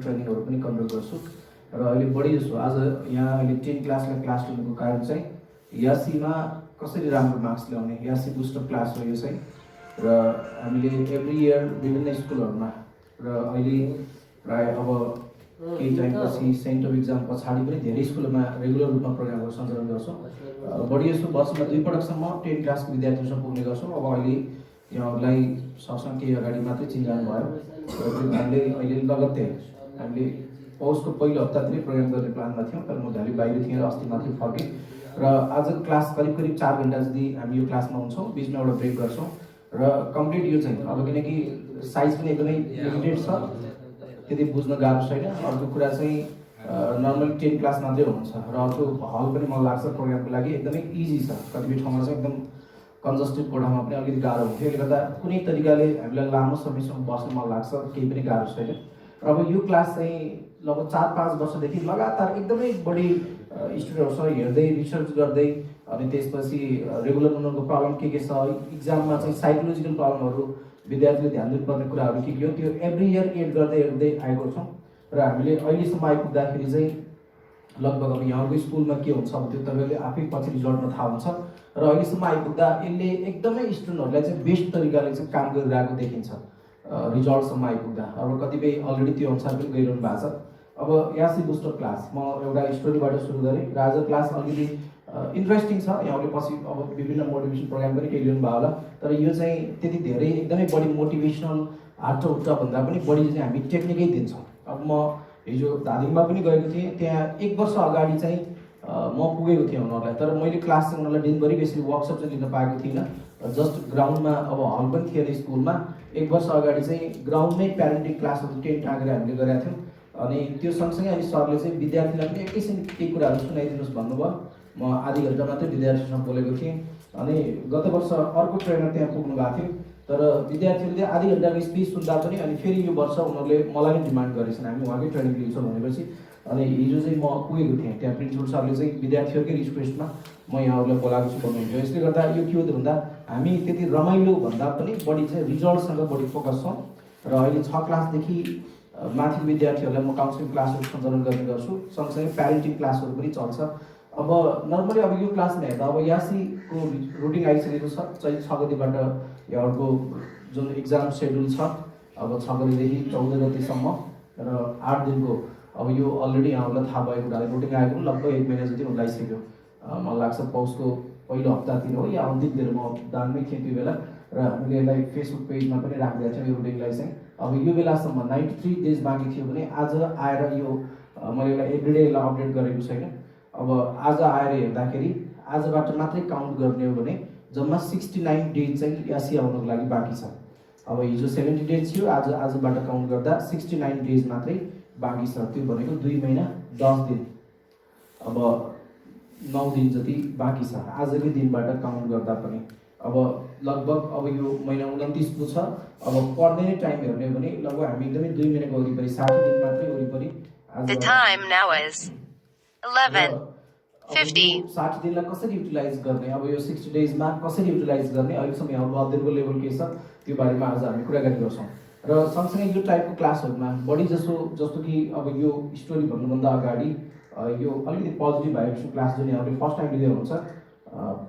ट्रेनिङहरू पनि कन्डक्ट गर्छु र अहिले बढी जसो आज यहाँ अहिले 10 क्लासलाई क्लास लिनुको कारण चाहिँ यासीमा कसरी राम्रो मार्क्स ल्याउने यासी बुस्टर क्लास हो यो चाहिँ र हामीले एभ्री इयर विभिन्न स्कुलहरूमा र अहिले प्राय अब केही टाइमपछि सेन्ट अफ इक्जाम पछाडि पनि धेरै स्कुलमा रेगुलर रूपमा प्रोग्रामहरू सञ्चालन गर्छौँ बढी जस्तो वर्षमा 2 पटकसम्म 10 क्लासको विद्यार्थीहरूसँग पुग्ने गर्छौँ अब अहिले यहाँहरूलाई सँगसँगै केही अगाडि मात्रै चिन्जानु भयो र हामीले अहिले लगत्तै हामीले पौषको पहिलो हप्तातिरै प्रोग्राम गर्ने प्लानमा थियौँ तर म भ्याली बाहिर थिएँ र अस्ति मात्रै फर्केँ र आजको क्लास करिब 4 घन्टा जति हामी यो क्लासमा हुन्छौँ बिचमा एउटा ब्रेक गर्छौँ र कम्प्लिट यो चाहिँ अब किनकि साइज पनि एकदमै लिमिटेड छ त्यति बुझ्न गाह्रो छैन अर्को कुरा चाहिँ नर्मली 10 क्लास मात्रै हुन्छ र अर्को हल पनि मलाई लाग्छ प्रोग्रामको लागि एकदमै इजी छ कतिपय ठाउँमा चाहिँ एकदम कन्जस्टेड कोठामा पनि अलिकति गाह्रो हुन्छ त्यसले गर्दा कुनै तरिकाले हामीलाई लामो समयसम्म बस्न मन लाग्छ केही पनि गाह्रो छैन र अब यो क्लास चाहिँ लगभग 4-5 वर्षदेखि लगातार एकदमै बढी स्टुडेन्टहरूसँग हेर्दै रिसर्च गर्दै अनि त्यसपछि रेगुलर उनीहरूको प्रब्लम के छ इक्जाममा चाहिँ साइकोलोजिकल प्रब्लमहरू विद्यार्थीले ध्यान दिनुपर्ने कुराहरू के हो त्यो एभ्री इयर एड गर्दै हेर्दै आएको छौँ र हामीले अहिलेसम्म आइपुग्दाखेरि चाहिँ लगभग अब यहाँको स्कुलमा के हुन्छ अब त्यो तपाईँले आफै पछि रिजल्टमा थाहा हुन्छ र अहिलेसम्म आइपुग्दा यसले एकदमै स्टुडेन्टहरूलाई चाहिँ बेस्ट तरिकाले चाहिँ काम गरिरहेको देखिन्छ रिजल्टसम्म आइपुग्दा अब कतिपय अलरेडी त्यो अनुसार पनि गइरहनु भएको छ अब यासी बुस्टर क्लास म एउटा स्टोरीबाट सुरु गरेँ र आज क्लास अलिकति इन्ट्रेस्टिङ छ यहाँले पछि अब विभिन्न मोटिभेसन प्रोग्राम पनि केही लिनु भयो होला तर यो चाहिँ त्यति धेरै एकदमै बढी मोटिभेसनल हाटौटा भन्दा पनि बढी चाहिँ हामी टेक्निकै दिन्छौँ अब म हिजो धादिङमा पनि गएको थिएँ त्यहाँ 1 वर्ष अगाडि चाहिँ म पुगेको थिएँ उनीहरूलाई तर मैले क्लास चाहिँ उनीहरूलाई दिनभरि यसरी वर्कसप चाहिँ लिन पाएको थिइनँ जस्ट ग्राउन्डमा अब हल पनि थिएन स्कुलमा 1 वर्ष अगाडि चाहिँ ग्राउन्डमै प्यारेन्टिङ क्लासहरू टेन्ट टाँगेर हामीले गरेका थियौँ अनि त्यो सँगसँगै अनि सरले चाहिँ विद्यार्थीलाई पनि एकैछिन केही कुराहरू सुनाइदिनुहोस् भन्नुभयो म आधी घन्टा मात्रै विद्यार्थीसँग बोलेको थिएँ अनि गत वर्ष अर्को ट्रेनर त्यहाँ पुग्नु भएको थियो तर विद्यार्थीहरूले आधी घन्टाको स्पिच सुन्दा पनि अनि फेरि यो वर्ष उनीहरूले मलाई नै डिमान्ड गरेछन् हामी उहाँकै ट्रेनिङ लिन्छौँ भनेपछि अनि हिजो चाहिँ म पुगेको थिएँ त्यहाँ प्रिन्सिपल सरले चाहिँ विद्यार्थीहरूकै रिक्वेस्टमा म यहाँहरूलाई बोलाएको छु भन्नुहुन्थ्यो यसले गर्दा यो के हो त भन्दा हामी त्यति रमाइलो भन्दा पनि बढी चाहिँ रिजल्टसँग बढी फोकस छौँ र अहिले 6 क्लासदेखि माथिको विद्यार्थीहरूलाई म काउन्सिलिङ क्लासहरू सञ्चालन गर्ने गर्छु सँगसँगै प्यारेन्टिङ क्लासहरू पनि चल्छ अब नर्मली अब यो क्लासमा हेर्दा अब यासीको रुटिन आइसकेको छ चाहिँ 6 गतिबाट यहाँहरूको जुन इक्जाम सेड्युल छ अब 6 गतिदेखि 14 गतिसम्म र 8 दिनको अब यो अलरेडी यहाँहरूलाई थाहा भएको हुनाले रुटिन आएको पनि लगभग 1 महिना जति लगाइसक्यो मलाई लाग्छ पौषको पहिलो हप्तातिर हो या अन्तिमतिर म दानमै थिएँ त्यो बेला र हामीले यसलाई फेसबुक पेजमा पनि राखिदिएको थियौँ यो रुटिनलाई चाहिँ अब यो बेलासम्म 93 डेज बाँकी थियो भने आज आएर यो मैले यसलाई एभ्रिडे यसलाई अपडेट गरेको छैन अब आज आएर हेर्दाखेरि आजबाट मात्रै काउन्ट गर्ने हो भने जम्मा 69 डेज चाहिँ यासी आउनको लागि बाँकी छ अब हिजो 70 डेज थियो आजबाट काउन्ट गर्दा 69 डेज मात्रै बाँकी छ त्यो भनेको 2 महिना 10 दिन अब 9 दिन जति बाँकी छ आजकै दिनबाट काउन्ट गर्दा पनि अब लगभग अब यो महिना 29 को छ अब पढ्ने नै टाइम हेर्ने भने लगभग हामी एकदमै 2 महिनाको वरिपरि 60 दिन मात्रै वरिपरि The time now is 11:50. 60 दिनलाई कसरी युटिलाइज गर्ने अब यो 60 डेजमा कसरी युटिलाइज गर्ने अहिलेसम्म यहाँको अध्ययनको लेभल के छ त्यो बारेमा आज हामी कुराकानी गर्छौँ र सँगसँगै यो टाइपको क्लासहरूमा बढी जस्तो कि अब यो स्टोरी भन्नुभन्दा अगाडि यो अलिकति पोजिटिभ भाइब्रेसन क्लास जुन यहाँहरूले फर्स्ट टाइम लिँदै हुनुहुन्छ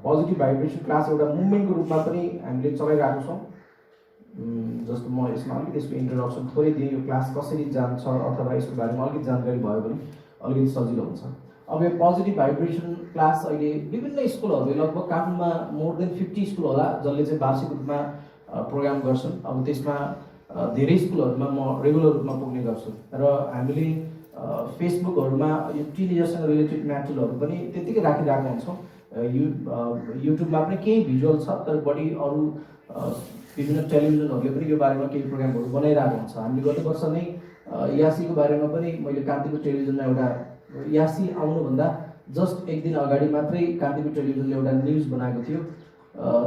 पोजिटिभ भाइब्रेसन क्लास एउटा मुभमेन्टको रूपमा पनि हामीले चलाइरहेको छौँ जस्तो म यसमा अलिकति यसको इन्ट्रोडक्सन थोरै दिएँ यो क्लास कसरी जान्छ अथवा यसको बारेमा अलिकति जानकारी भयो भने अलिकति सजिलो हुन्छ अब यो पोजिटिभ भाइब्रेसन क्लास अहिले विभिन्न स्कुलहरूले लगभग काठमाडौँमा मोर देन 50 स्कुल होला जसले चाहिँ वार्षिक रूपमा प्रोग्राम गर्छन् अब त्यसमा धेरै स्कुलहरूमा म रेगुलर रूपमा पुग्ने गर्छु र हामीले फेसबुकहरूमा यो टिनेजर्ससँग रिलेटेड म्याटेरियलहरू पनि त्यतिकै राखिरहेको हुन्छौँ युट्युबमा पनि केही भिजुअल छ तर बढी अरू विभिन्न टेलिभिजनहरूले पनि यो बारेमा केही प्रोग्रामहरू बनाइरहेको हुन्छ हामीले गत वर्ष नै यासीको बारेमा पनि मैले कान्तिपुर टेलिभिजनमा एउटा यासी आउनुभन्दा जस्ट 1 दिन अगाडि मात्रै कान्तिपुर टेलिभिजनले एउटा न्युज बनाएको थियो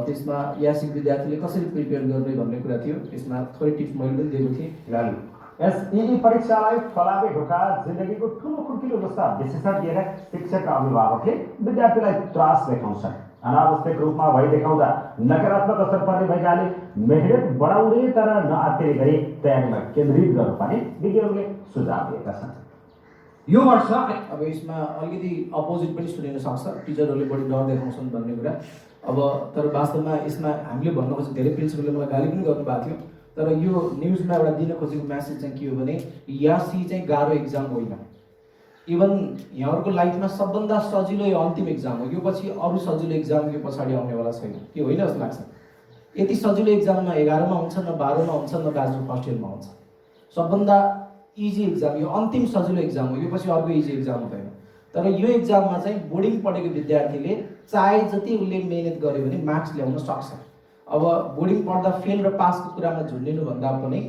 त्यसमा यासी विद्यार्थीले कसरी प्रिपेयर गर्ने भन्ने कुरा थियो त्यसमा थोरै टिप्स मैले पनि दिएको थिएँ लालु यस यी परीक्षालाई फलाबे ढोका जिन्दगीको ठुलो खुड्किलो जस्ता विशेषज्ञ र शिक्षक अभिभावकले विद्यार्थीलाई त्रास देखाउँछन् अनावश्यक रूपमा भई देखाउँदा नकारात्मक असर पर्ने भएकाले मेहनत बढाउने तर नआत्तिने गरी तयारीमा केन्द्रित गर्नुपर्ने विज्ञहरूले सुझाव दिएका छन्। यो वर्ष अब यसमा अलिकति अपोजिट पनि सुनिन सक्छ, टिचरहरूले बढी डर देखाउँछन् भन्ने कुरा। अब तर वास्तवमा यसमा हामीले भन्नु खोजेको धेरै प्रिन्सिपलले मलाई गाली पनि गर्नुभएको थियो, तर यो न्युजमा एउटा दिन खोजेको म्यासेज चाहिँ के हो भने यासी चाहिँ गाह्रो एक्जाम होइन। इभन यहाँहरूको लाइफमा सबभन्दा सजिलो यो अन्तिम एक्जाम हो, यो पछि अरू सजिलो एक्जाम यो पछाडि आउनेवाला छैन, के होइन जस्तो लाग्छ। यति सजिलो एक्जाममा 11मा हुन्छ, न 12मा हुन्छ, न ब्याचलर फर्स्ट इयरमा हुन्छ। सबभन्दा इजी एक्जाम यो अन्तिम सजिलो एक्जाम हो, यो पछि अर्को इजी एक्जाम हुँदैन। तर यो एक्जाममा चाहिँ बोर्डिङ पढेको विद्यार्थीले चाहे जति उसले मेहनत गर्यो भने मार्क्स ल्याउन सक्छ। अब बोर्डिङ पढ्दा फेल र पासको कुरामा झुन्डिनु भन्दा पनि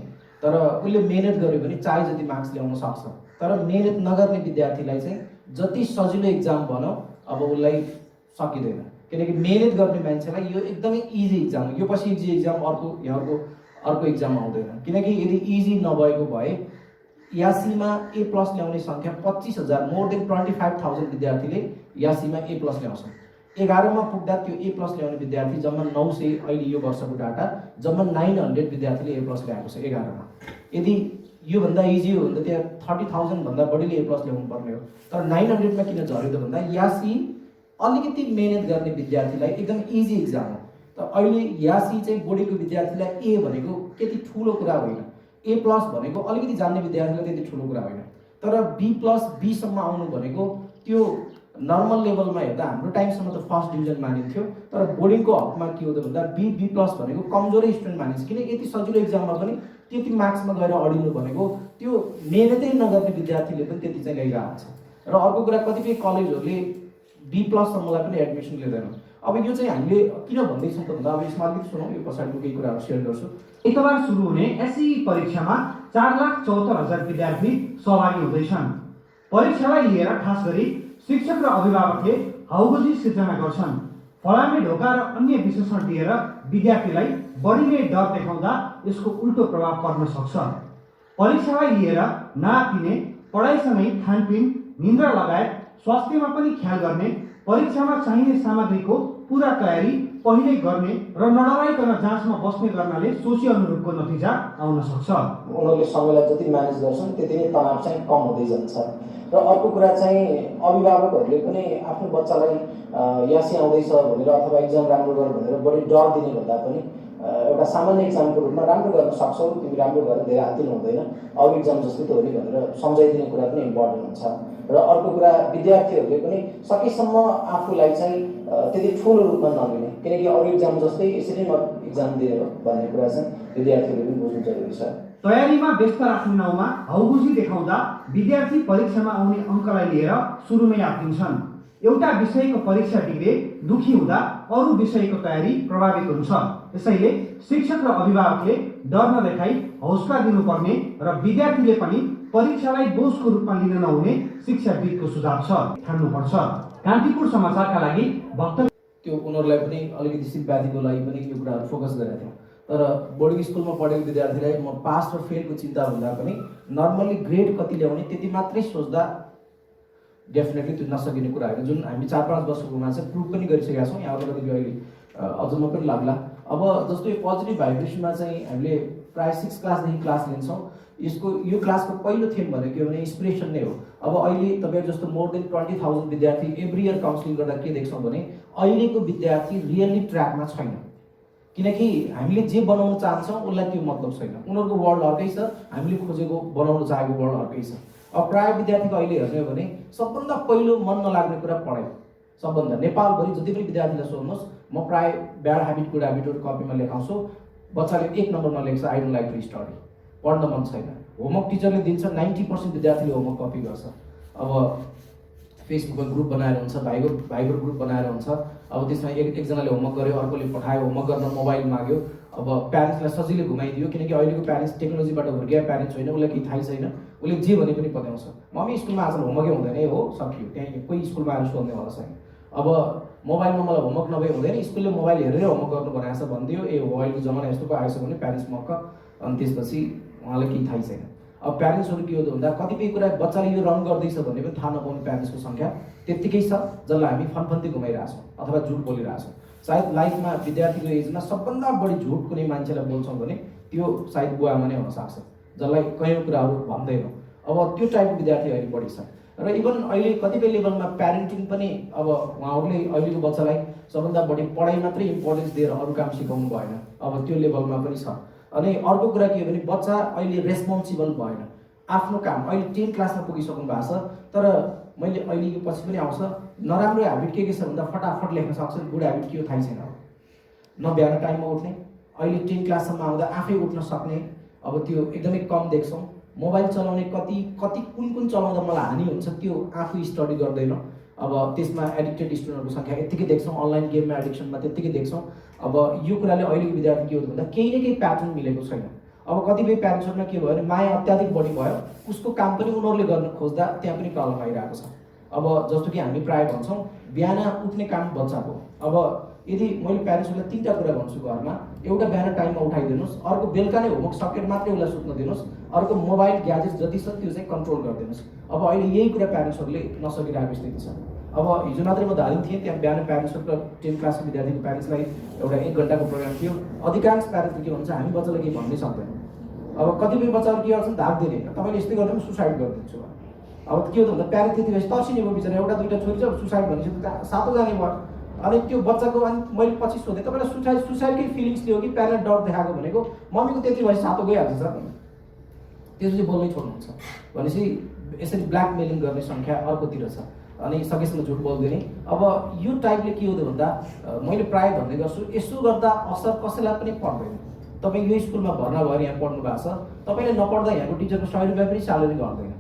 तर उसले मेहनत गर्यो भने चाहे जति मार्क्स ल्याउन सक्छ। तर मेहनत नगर्ने विद्यार्थीलाई चाहिँ जति सजिलो एक्जाम भनौँ अब उसलाई सकिँदैन, किनकि मेहनत गर्ने मान्छेलाई यो एकदमै इजी एक्जाम हो। यो पछि इजी एक्जाम यहाँहरूको अर्को एक्जाम आउँदैन, किनकि यदि इजी नभएको भए यासीमा ए प्लस ल्याउने सङ्ख्या 25,000 मोर देन 25,000 विद्यार्थीले यासीमा ए प्लस ल्याउँछन्। 11मा पुग्दा त्यो ए प्लस ल्याउने विद्यार्थी जम्मा 900, अहिले यो वर्षको डाटा जम्मा 900 विद्यार्थीले ए प्लस ल्याएको छ 11मा। यदि योभन्दा इजी हो भने त त्यहाँ 30,000 भन्दा बढीले ए प्लस ल्याउनु पर्ने हो। तर 900मा किन झऱ्यो त भन्दा यासी अलिकति मेहनत गर्ने विद्यार्थीलाई एकदम इजी एक्जाम हो। त अहिले यासी चाहिँ बोर्डिङको विद्यार्थीलाई ए भनेको त्यति ठुलो कुरा होइन, ए प्लस भनेको अलिकति जान्ने विद्यार्थीलाई त्यति ठुलो कुरा होइन। तर बी प्लस बीसम्म आउनु भनेको त्यो नर्मल लेभलमा हेर्दा हाम्रो टाइमसम्म त फर्स्ट डिभिजन मानिन्थ्यो, तर बोर्डिङको हकमा के हो त भन्दा बी प्लस भनेको कमजोरै स्टुडेन्ट मानिन्छ। किन यति सजिलो एक्जाममा पनि त्यति मार्क्समा गएर अडिनु भनेको त्यो मेहनतै नगर्ने विद्यार्थीले पनि त्यति चाहिँ ल्याइरहेको हुन्छ। र अर्को कुरा कतिपय कलेजहरूले बी प्लससम्मलाई पनि एडमिसन लिँदैन। अब यो चाहिँ हामीले किन भन्दैछौँ त भन्दा अब यसमा अलिकति सुनौँ, यो पछाडिको केही कुराहरू सेयर गर्छु। इतबार सुरु हुने एसई परीक्षामा 4,74,000 विद्यार्थी सहभागी हुँदैछन्। परीक्षालाई लिएर खास गरी शिक्षक र अभिभावकले हाउगोजी सिर्जना गर्छन्। फलामे ढोका र अन्य विशेषण दिएर विद्यार्थीलाई बढी नै डर देखाउँदा यसको उल्टो प्रभाव पर्न सक्छ। परीक्षालाई लिएर नआत्तिने, पढाइसँगै खानपिन, निन्द्रा लगायत स्वास्थ्यमा पनि ख्याल गर्ने, परीक्षामा चाहिने सामग्रीको पुरा तयारी पहिल्यै गर्ने र नडराइकन जाँचमा बस्ने गर्नाले सोची अनुरूपको नतिजा आउन सक्छ। उनीहरूले समयलाई जति म्यानेज गर्छन् त्यति नै तनाव चाहिँ कम हुँदै जान्छ। र अर्को कुरा चाहिँ अभिभावकहरूले पनि आफ्नो बच्चालाई यासी आउँदैछ भनेर अथवा एक्जाम राम्रो गर भनेर बढी डर दिने भन्दा पनि एउटा सामान्य एक्जामको रूपमा राम्रो गर्न सक्छौ, तिमी राम्रो गरेर धेरै हातिनु हुँदैन, अरू एक्जाम जस्तै त हो नि भनेर सम्झाइदिने कुरा पनि इम्पोर्टेन्ट हुन्छ। र अर्को कुरा विद्यार्थीहरूले पनि सकेसम्म आफूलाई चाहिँ त्यति ठुलो रूपमा नलिने, किनकि अरू एक्जाम जस्तै यसरी म एक्जाम दिने हो भन्ने कुरा चाहिँ विद्यार्थीहरूले पनि बुझ्नु जरुरी छ। तयारीमा व्यस्त राख्ने नाउँमा हाउगुजी देखाउँदा विद्यार्थी परीक्षामा आउने अङ्कलाई लिएर सुरुमै आत्तिन्छन्। एउटा विषयको परीक्षा डिग्रे दुखी हुँदा अरू विषयको तयारी प्रभावित हुन्छ। यसैले शिक्षक र अभिभावकले डर नदेखाई हौसला दिनुपर्ने र विद्यार्थीले पनि परीक्षालाई बोझको रूपमा लिन नहुने शिक्षाविदको सुझाव छ, ठान्नुपर्छ। कान्तिपुर समाचारका लागि भक्त त्यो उनीहरूलाई पनि अलिकति सिम्प्याथीको लागि पनि यो कुराहरू फोकस गरेका थियौँ। तर बोर्डिङ स्कुलमा पढेको विद्यार्थीलाई म पास र फेलको चिन्ता भन्दा पनि नर्मल्ली ग्रेड कति ल्याउने त्यति मात्रै सोच्दा डेफिनेटली त्यो नसकिने कुरा होइन, जुन हामी 4-5 वर्षकोमा चाहिँ प्रुभ पनि गरिसकेका छौँ। यहाँबाट कतिपय अहिले अझमा पनि लाग्ला। अब जस्तो यो पोजिटिभ भाइब्रेसनमा चाहिँ हामीले प्रायः 6 क्लासदेखि क्लास लिन्छौँ। यो क्लासको पहिलो थिम भनेको के भने इन्सपिरेसन नै हो। अब अहिले तपाईँहरू जस्तो मोर देन 20,000 विद्यार्थी एभ्री इयर काउन्सिलिङ गर्दा के देख्छौँ भने अहिलेको विद्यार्थी रियल्ली ट्र्याकमा छैन, किनकि हामीले जे बनाउन चाहन्छौँ उसलाई त्यो मतलब छैन। उनीहरूको वर्ल्ड अर्कै छ, हामीले खोजेको बनाउन चाहेको वर्ल्ड अर्कै छ। अब प्रायः विद्यार्थीको अहिले हेर्ने हो भने सबभन्दा पहिलो मन नलाग्ने कुरा पढाइ। सबभन्दा नेपालभरि जति पनि विद्यार्थीलाई सोध्नुहोस्, म प्रायः ब्याड ह्याबिट गुड ह्याबिटहरू कपीमा लेखाउँछु। बच्चाले 1 नम्बर नलेख्छ, I don't like to study, पढ्न मन छैन। होमवर्क टिचरले दिन्छ, 90% विद्यार्थीले होमवर्क कपी गर्छ। अब फेसबुकमा ग्रुप बनाएर हुन्छ, भाइबर ग्रुप बनाएर हुन्छ। अब त्यसमा एकजनाले होमवर्क गर्यो, अर्कोले पठायो, होमवर्क गर्न मोबाइल माग्यो। अब प्यारेन्ट्सलाई सजिलै घुमाइदियो, किनकि अहिलेको प्यारेन्ट्स टेक्नोलोजीबाट हुर्किया प्यारेन्ट्स होइन, उसलाई केही थाहै छैन, उसले जे भने पनि पत्याउँछ। मम्मी स्कुलमा आज होमवर्कै हुँदैन हो, सकियो, त्यहाँ कोही स्कुलमा आएर सोध्नेवाला छैन। अब मोबाइलमा मलाई होमवर्क नभए हुँदैन, स्कुलले मोबाइल हेरेर होमवर्क गर्नु बनाएको छ भनिदियो। ए मोबाइलको जमाना यस्तो पो आएछ भने प्यारेन्ट्स मक्क, अनि त्यसपछि उहाँलाई केही थाहै छैन। अब प्यारेन्ट्सहरू के हो त भन्दा कतिपय कुरा बच्चाले यो रङ गर्दैछ भन्ने पनि थाहा नपाउने प्यारेन्ट्सको सङ्ख्या त्यत्तिकै छ जसलाई हामी फनफन्ती घुमाइरहेछौँ अथवा झुट बोलिरहेछौँ। सायद लाइफमा विद्यार्थीको एजमा सबभन्दा बढी झुट कुनै मान्छेलाई बोल्छौँ भने त्यो सायद बुवा आमा नै हुनसक्छ जसलाई कयौँ कुराहरू भन्दैनौँ। अब त्यो टाइपको विद्यार्थी अहिले बढी छ र इभन अहिले कतिपय लेभलमा प्यारेन्टिङ पनि अब उहाँहरूले अहिलेको बच्चालाई सबभन्दा बढी पढाइ मात्रै इम्पोर्टेन्स दिएर अरू काम सिकाउनु भएन, अब त्यो लेभलमा पनि छ। अनि अर्को कुरा के हो भने बच्चा अहिले रेस्पोन्सिबल भएन, आफ्नो काम अहिले 10 क्लासमा पुगिसक्नु भएको छ तर मैले अहिले यो पछि पनि आउँछ नराम्रो ह्याबिट के छ भन्दा फटाफट लेख्न सक्छ, गुड ह्याबिट के हो थाहै छैन। न बिहान टाइममा उठ्ने, अहिले 10 क्लाससम्म आउँदा आफै उठ्न सक्ने, अब त्यो एकदमै कम देख्छौँ। मोबाइल चलाउने कति कुन चलाउँदा मलाई हानि हुन्छ त्यो आफू स्टडी गर्दैन। अब त्यसमा एडिक्टेड स्टुडेन्टहरूको सङ्ख्या यत्तिकै देख्छौँ, अनलाइन गेममा एडिक्सनमा त्यत्तिकै देख्छौँ। अब यो कुराले अहिलेको विद्यार्थी के हो भन्दा केही न केही प्याटर्न मिलेको छैन। अब कतिपय प्यारेन्ट्सहरूमा के भयो भने माया अत्याधिक बढी भयो, उसको काम पनि उनीहरूले गर्न खोज्दा त्यहाँ पनि प्रब्लम आइरहेको छ। अब जस्तो कि हामी प्रायः भन्छौँ बिहान उठ्ने काम बच्चाको। अब यदि मैले प्यारेन्ट्सहरूलाई 3टा कुरा भन्छु घरमा, एउटा बिहान टाइममा उठाइदिनुहोस्, अर्को बेलुका नै होमवर्क सकेर मात्रै उसलाई सुत्न दिनुहोस्, अर्को मोबाइल ग्याजेट्स जति छ त्यो चाहिँ कन्ट्रोल गरिदिनुहोस्। अब अहिले यही कुरा प्यारेन्ट्सहरूले नसकिरहेको स्थिति छ। अब हिजो मात्रै म धादिङ थिएँ, त्यहाँ बिहान प्यारेन्ट्सहरूको 10 क्लासको विद्यार्थीको प्यारेन्ट्सलाई एउटा 1 घन्टाको प्रोग्राम थियो। अधिकांश प्यारेन्ट्सले के भन्छ हामी बच्चालाई केही भन्नै सक्दैन। अब कतिपय बच्चाहरू के गर्छन् धाक्दैन, तपाईँले यस्तै गर्दा पनि सुसाइड गरिदिन्छु। अब के हो त भन्दा प्यारेन्ट त्यति बेला तर्सिने भयो बिचरा, एउटा दुईवटा छोरी चाहिँ सुसाइड भनेपछि त 7औं जाने भयो। अनि त्यो बच्चाको अनि मैले पछि सोधेँ तपाईँलाई सुसाइडकै फिलिङ्स थियो कि प्यारेन्ट डर देखाएको भनेको मम्मीको त्यति भएपछि 7औं गइहाल्छ सर, त्यसपछि बोल्नै छोड्नुहुन्छ भनेपछि यसरी ब्ल्याकमेलिङ गर्ने सङ्ख्या अर्कोतिर छ। अनि सकेसम्म झुट बोल्दिने। अब यो टाइपले के हो त भन्दा मैले प्रायः भन्ने गर्छु यसो गर्दा असर कसैलाई पनि पर्दैन। तपाईँ यो स्कुलमा भर्ना भएर यहाँ पढ्नु भएको छ, तपाईँले नपढ्दा यहाँको टिचरको 100 रुपियाँ पनि स्यालेरी गर्दैन।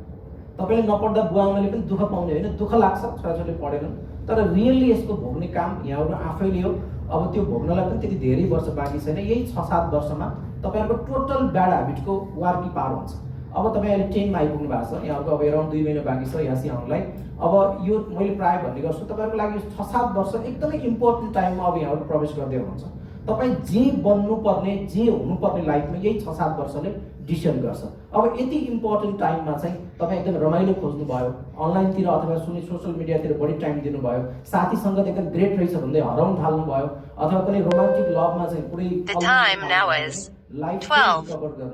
तपाईँले नपढ्दा बुवा आमाले पनि दुःख पाउने होइन, दुःख लाग्छ छोराछोरीले पढेनन्, तर रियल्ली यसको भोग्ने काम यहाँहरू आफैले हो। अब त्यो भोग्नलाई पनि त्यति धेरै वर्ष बाँकी छैन, यही 6-7 वर्षमा तपाईँहरूको टोटल ब्याड ह्याबिटको वार कि पार हुन्छ। अब तपाईँ अहिले 10मा आइपुग्नु भएको छ, यहाँहरूको अब अराउन्ड 2 महिना बाँकी छ यासी आउनलाई। अब यो मैले प्रायः भन्ने गर्छु तपाईँहरूको लागि 6-7 वर्ष एकदमै इम्पोर्टेन्ट टाइममा अब यहाँहरू प्रवेश गर्दै हुनुहुन्छ। तपाईँ जे बन्नुपर्ने जे हुनुपर्ने लाइफमा यही 6-7 वर्षले डिसिसन गर्छ। अब यति इम्पोर्टेन्ट टाइममा चाहिँ तपाईँ एकदम रमाइलो खोज्नुभयो, अनलाइनतिर अथवा सोसियल मिडियातिर बढी टाइम दिनुभयो, साथीसँग एकदम ग्रेट रहेछ भन्दै हराउन थाल्नुभयो, अथवा कुनै रोमान्टिक लभमा चाहिँ पुरै लाइफ कभर गर्न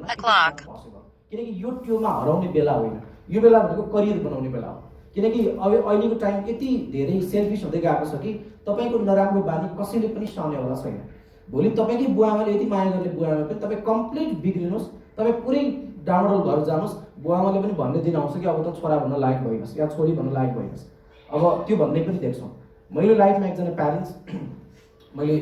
किनकि यो ट्युमा हराउने बेला होइन, यो बेला भनेको करियर बनाउने बेला हो। किनकि अब अहिलेको टाइम यति धेरै सेल्फिस हुँदै गएको छ कि तपाईँको नराम्रो बानी कसैले पनि सहनेवाला छैन। भोलि तपाईँकै बुवा आमाले यति माया गर्ने बुवा आमा पनि तपाईँ कम्प्लिट बिग्रिनुहोस्, तपाईँ पुरै डाउनरोल भएर जानुहोस्, बुवा आमाले पनि भन्ने दिन आउँछ कि अब त छोरा भन्न लायक भइनस् या छोरी भन्न लायक भइनस्। अब त्यो भन्ने पनि देख्छौँ। मैले लाइफमा एकजना प्यारेन्ट्स मैले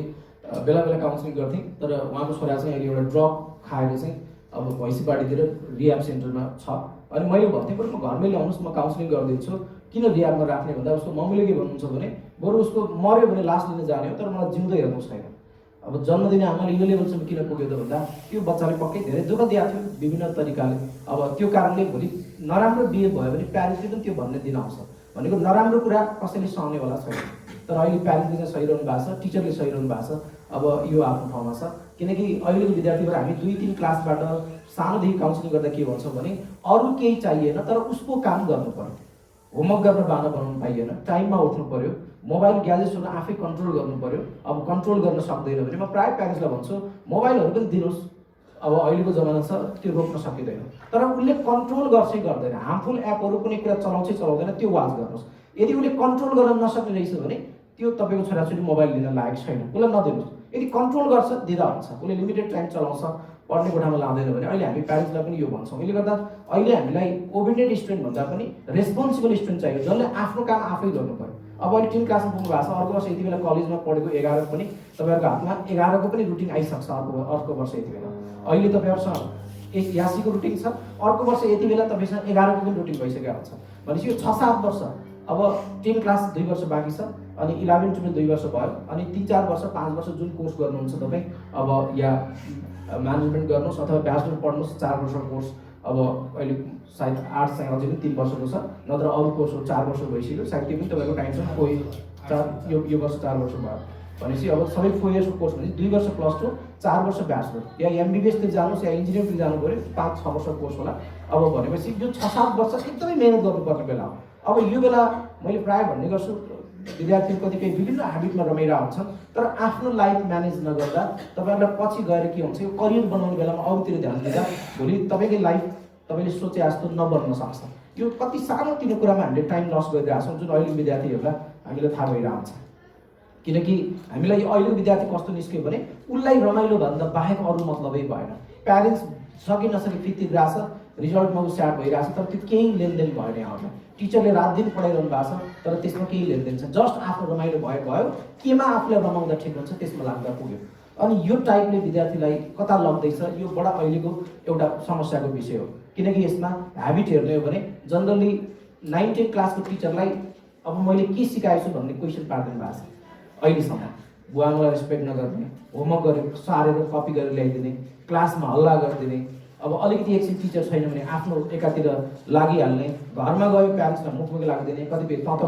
बेला बेला काउन्सिलिङ गर्थेँ, तर उहाँको छोरा चाहिँ अहिले एउटा ड्रग खाएर चाहिँ अब भैँसीबारीतिर रिह्याब सेन्टरमा छ। अनि मैले भन्थेँ बरु म घरमै ल्याउनुहोस्, म काउन्सिलिङ गरिदिन्छु। किन रिह्याबमा राख्ने भन्दा उसको मम्मीले के भन्नुहुन्छ भने बरु उसको मऱ्यो भने लास्ट लिन जाने हो, तर मलाई जिउँदै हेर्नु छैन। अब जन्म दिने आमाले यो लेभलसम्म किन पुग्यो त भन्दा त्यो बच्चाले पक्कै धेरै दुःख दिएको थियो विभिन्न तरिकाले। अब त्यो कारणले भोलि नराम्रो बिहे भयो भने प्यारेन्ट्सले पनि त्यो भन्ने दिन आउँछ भनेको नराम्रो कुरा कसैले सहनेवाला छैन। तर अहिले प्यारेन्ट्सले चाहिँ सही रहनु भएको छ, टिचरले सही रहनु भएको छ। अब यो आफ्नो ठाउँमा छ, किनकि अहिलेको विद्यार्थीहरू हामी 2-3 क्लासबाट सानोदेखि काउन्सिलिङ गर्दा के भन्छौँ भने अरू केही चाहिएन तर उसको काम गर्नु पर्यो, होमवर्क गर्न बाना बनाउनु पाइएन, टाइममा उठ्नु पर्यो, मोबाइल ग्याजेट्सहरू आफै कन्ट्रोल गर्नु पर्यो। अब कन्ट्रोल गर्न सक्दैन भने म प्रायः प्यारेन्ट्सलाई भन्छु मोबाइलहरू पनि दिनुहोस्, अब अहिलेको जमाना छ त्यो रोक्न सकिँदैन, तर उसले कन्ट्रोल गर्छै गर्दैन। हार्मफुल एपहरू कुनै कुरा चलाउँछै चलाउँदैन त्यो वाच गर्नुहोस्। यदि उसले कन्ट्रोल गर्न नसक्ने रहेछ भने त्यो तपाईँको छोराछोरी मोबाइल लिन लायक छैन, उसलाई नदिनुहोस्। यदि कन्ट्रोल गर्छ दिँदा हुन्छ, उसले लिमिटेड टाइम चलाउँछ, पढ्ने कोठामा लाँदैन भने अहिले हामी प्यारेन्ट्सलाई पनि यो भन्छौँ। यसले गर्दा अहिले हामीलाई ओबिडियन्ट स्टुडेन्ट भन्दा पनि रेस्पोन्सिबल स्टुडेन्ट चाहियो जसले आफ्नो काम आफै गर्नु पर्यो। अब अहिले 10 क्लासमा पुग्नु भएको छ, अर्को वर्ष यति बेला कलेजमा पढेको 11 पनि तपाईँहरूको हातमा 11को पनि रुटिन आइसक्छ। अर्को वर्ष यति बेला अहिले तपाईँहरूसँग 81को रुटिन छ, अर्को वर्ष यति बेला तपाईँसँग 11को पनि रुटिन भइसकेको हुन्छ। भनेपछि यो 6-7 वर्ष, अब 10 क्लास 2 वर्ष बाँकी छ, अनि 11-12 2 वर्ष भयो, अनि 3-4 वर्ष 5 वर्ष जुन कोर्स गर्नुहुन्छ तपाईँ अब या म्यानेजमेन्ट गर्नुहोस् अथवा ब्याचलर पढ्नुहोस् 4 वर्षको कोर्स। अब अहिले सायद आर्ट्स चाहिँ अझै पनि 3 वर्षको छ, नत्र अरू कोर्सहरू 4 वर्ष भइसक्यो, सायद त्यो पनि तपाईँको टाइम छ। कोही यो वर्ष 4 वर्ष भयो। भनेपछि अब सबै 4 इयर्सको कोर्स भनेपछि 2 वर्ष प्लस 2 4 वर्ष ब्याचलर या एमबिबिएसतिर जानुहोस् या इन्जिनियरिङतिर जानु पऱ्यो 5-6 वर्षको कोर्स होला। अब भनेपछि यो 6-7 वर्ष एकदमै मेहनत गर्नुपर्ने बेला हो। अब यो बेला मैले प्रायः भन्ने गर्छु विद्यार्थी कतिपय विभिन्न ह्याबिटमा रमाइरहेको हुन्छ, तर आफ्नो लाइफ म्यानेज नगर्दा तपाईँहरूलाई पछि गएर के हुन्छ, यो करियर बनाउने बेलामा अरूतिर ध्यान दिँदा भोलि तपाईँकै लाइफ तपाईँले सोचे जस्तो नबन्न सक्छ। यो कति सानोतिनो कुरामा हामीले टाइम लस गरिरहेको छौँ, जुन अहिले विद्यार्थीहरूलाई हामीलाई थाहा भइरहेको हुन्छ। किनकि हामीलाई अहिले विद्यार्थी कस्तो निस्क्यो भने उसलाई रमाइलो भन्दा बाहेक अरू मतलबै भएन। प्यारेन्ट्स सके नसके फी तिरिरहेछ, रिजल्टमा ऊ स्याड भइरहेछ, तर त्यो केही लेनदेन भएन यहाँहरूलाई। टिचरले रात दिन पढाइरहनु भएको छ तर त्यसमा केही लेनदेन छ, जस्ट आफ्नो रमाइलो भयो केमा आफूलाई रमाउँदा ठिक हुन्छ त्यसमा लाग्दा पुग्यो। अनि यो टाइपले विद्यार्थीलाई कता लग्दैछ, यो बडा अहिलेको एउटा समस्याको विषय हो। किनकि यसमा ह्याबिट हेर्ने हो भने जनरली 9-10 क्लासको टिचरलाई अब मैले के सिकाएछु भन्ने क्वेसन पार्दैन भएको छ अहिलेसम्म। बुवाआमालाई रेस्पेक्ट नगर्ने, होमवर्क गरेर सारेर कपी गरेर ल्याइदिने, क्लासमा हल्ला गरिदिने, अब अलिकति एकछिन टिचर छैन भने आफ्नो एकातिर लागिहाल्ने, घरमा गयो प्यारेन्ट्सलाई मुखमुखी लाग्दिने, कतिपय तत